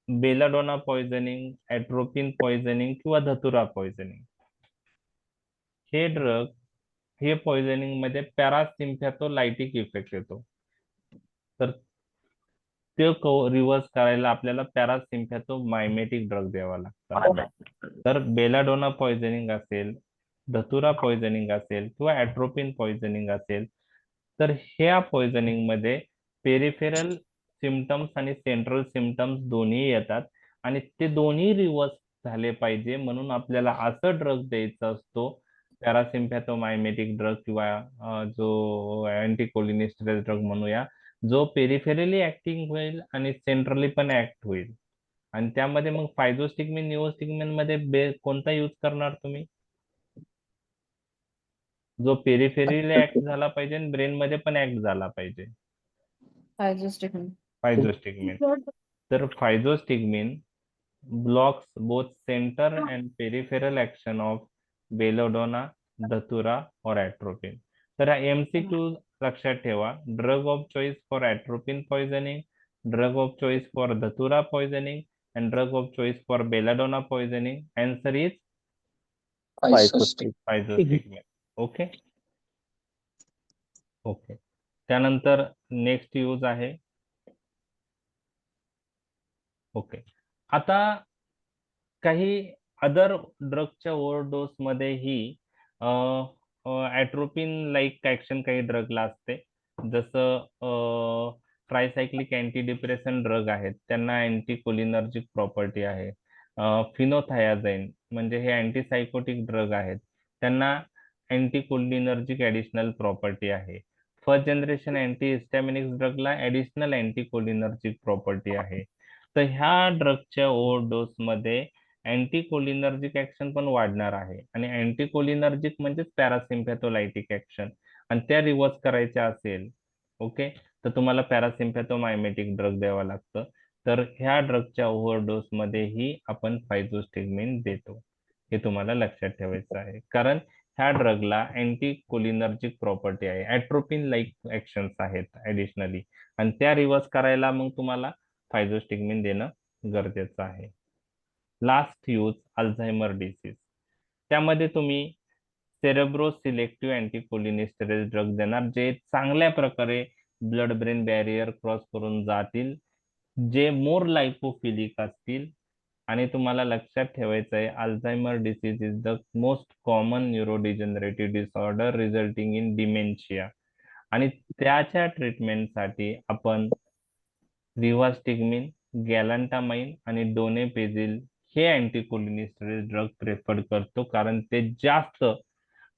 बेलाडोना पॉइझनिंग, ॲट्रोपिन पॉइझनिंग किंवा धतुरा पॉइझनिंग. हे ड्रग हे पॉइझनिंग मध्ये पॅरासिम्पॅथोलायटिक इफेक्ट येतो. तर ते रिव्हर्स करायला आपल्याला पॅरासिम्पॅथोमायमेटिक ड्रग द्यावा लागतात. तर बेलाडोना पॉइझनिंग असेल, धतुरा पॉइझनिंग असेल किंवा ॲट्रोपिन पॉइझनिंग असेल, तर ह्या पॉइझनिंग मध्ये पेरिफेरल सिम्पटम्स आणि सेंट्रल सिम्पटम्स दोन्ही येतात आणि ते दोन्ही रिव्हर्स झाले पाहिजे म्हणून आपल्याला असं ड्रग द्यायचा असतो, पॅरासिम्पॅथोमायमेटिक ड्रग किंवा जो अँटीकोलिनिस्टेरॉइड ड्रग म्हणूया, जो पेरिफेरली ऍक्टिंग होईल आणि सेंट्रली पण ऍक्ट होईल. आणि त्यामध्ये मग फायझोस्टिग्मिन, निओस्टिग्मिन मध्ये कोणता यूज करणार तुम्ही? जो पेरिफेरली ऍक्ट झाला पाहिजे आणि ब्रेन मध्ये पण ऍक्ट झाला पाहिजे. फायझोस्टिग्मिन. तर फायझोस्टिग्मिन blocks both center and peripheral action of belladonna, datura or atropine. तर MCQ लक्षात ठेवा. Drug of choice for atropine poisoning, drug of choice for datura poisoning and drug of choice for belladonna poisoning. Answer is physostigmine. Okay okay. त्यानंतर next use आहे. Okay. आता काही other ड्रगच्या overdose मध्येही atropine like action काही ड्रगला असते. जसं ट्रायसायक्लिक अँटीडिप्रेसन ड्रग आहेत, त्यांना अँटीकोलिनर्जिक प्रॉपर्टी आहे. फिनोथायाझाईन म्हणजे हे अँटीसायकोटिक ड्रग आहेत, त्यांना अँटीकोलिनर्जिक ऍडिशनल प्रॉपर्टी आहे. फर्स्ट जनरेशन अँटीहिस्टॅमिनिक ड्रगला ऍडिशनल अँटीकोलिनर्जिक प्रॉपर्टी आहे. तर ह्या ड्रगच्या ओव्हरडोस मध्ये अँटीकोलिनर्जिक ऍक्शन पण वाढणार आहे आणि अँटीकोलिनर्जिक म्हणजेच पॅरासिम्पॅथोलायटिक ऍक्शन, आणि त्या रिव्हर्स करायच्या असेल ओके, तर तुम्हाला पॅरासिम्पॅथोमायमेटिक ड्रग द्यावा लागतं. तर ह्या ड्रगच्या ओव्हरडोस मध्येही आपण फायझोस्टिग्मिन देतो. हे तुम्हाला लक्षात ठेवायचं आहे, कारण ह्या ड्रगला अँटीकोलिनर्जिक प्रॉपर्टी आहे, ॲट्रोपिन लाईक ऍक्शन्स आहेत ऍडिशनली, आणि त्या रिव्हर्स करायला मग तुम्हाला फायझोस्टिग्मिन देणं गरजेचं आहे. Last use Alzheimer disease. त्यामध्ये तुम्ही सेरेब्रो सिलेक्टिव्ह अँटीकोलिनिस्टेरॉइड ड्रग देणार, जे चांगल्या प्रकारे ब्लड ब्रेन बॅरियर क्रॉस करून जातील, जे मोर लायपोफिलिक असतील. आणि तुम्हाला लक्षात ठेवायचं आहे, Alzheimer disease is the most common neurodegenerative disorder resulting in dementia. आणि त्याच्या ट्रीटमेंटसाठी आपण रिव्हास्टिग्मिन, गॅलांटामाइन आणि डोनेपेझिल हे अँटीकोलिनिस्टेरॉइड ड्रग प्रेफर करतो, कारण ते जास्त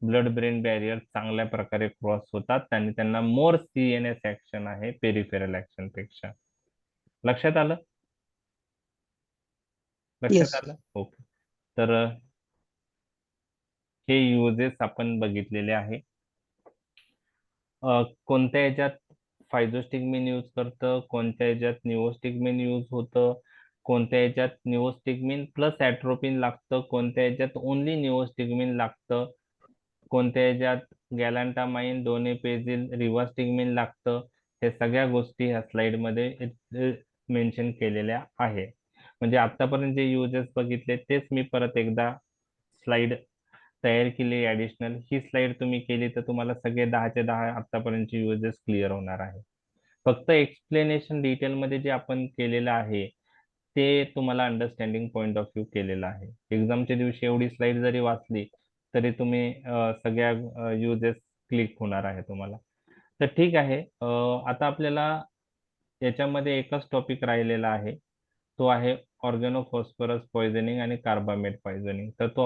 ब्लड ब्रेन बॅरियर चांगल्या प्रकारे क्रॉस होतात आणि त्यांना मोर CNS ऍक्शन आहे पेरिफेरल ऍक्शन पेक्षा. लक्षात आलं? लक्षात आलं? ओके. तर हे युजेस आपण बघितलेले आहे. कोणत्या ह्याच्यात फायझोस्टिग्मिन यूज करतं, कोणत्या ह्याच्यात निओस्टिग्मिन यूज होतं, कोणत्या ह्याच्यात निओस्टिग्मिन प्लस ॲट्रोपिन लागतं, कोणत्या ह्याच्यात ओन्ली निओस्टिग्मिन लागतं, कोणत्या ह्याच्यात गॅलांटामाइन, डोनेपेझिल, रिव्हास्टिग्मिन लागतं, हे सगळ्या गोष्टी ह्या स्लाइडमध्ये मेन्शन केलेल्या आहे. म्हणजे आतापर्यंत जे युजेस बघितले तेच मी परत एकदा स्लाइड तयार केली ऍडिशनल. ही स्लाइड तुम्ही केली तर तुम्हाला सगळे 10चे 10 आतापर्यंतचे युजेस क्लिअर होणार आहे. फक्त एक्सप्लेनेशन डिटेलमध्ये जे आपण केलेलं आहे ते तुम्हाला अंडरस्टँडिंग पॉइंट ऑफ व्ह्यू केलेलं आहे. एक्झामच्या दिवशी एवढी स्लाइड जरी वाचली तरी तुम्ही सगळ्या युजेस क्लिक होणार आहे तुम्हाला. तर ठीक आहे. आता आपल्याला याच्यामध्ये एकच टॉपिक राहिलेला आहे, तो आहे ऑर्गॅनोफॉस्फरस पॉइझनिंग आणि कार्बामेट पॉइझनिंग. तर तो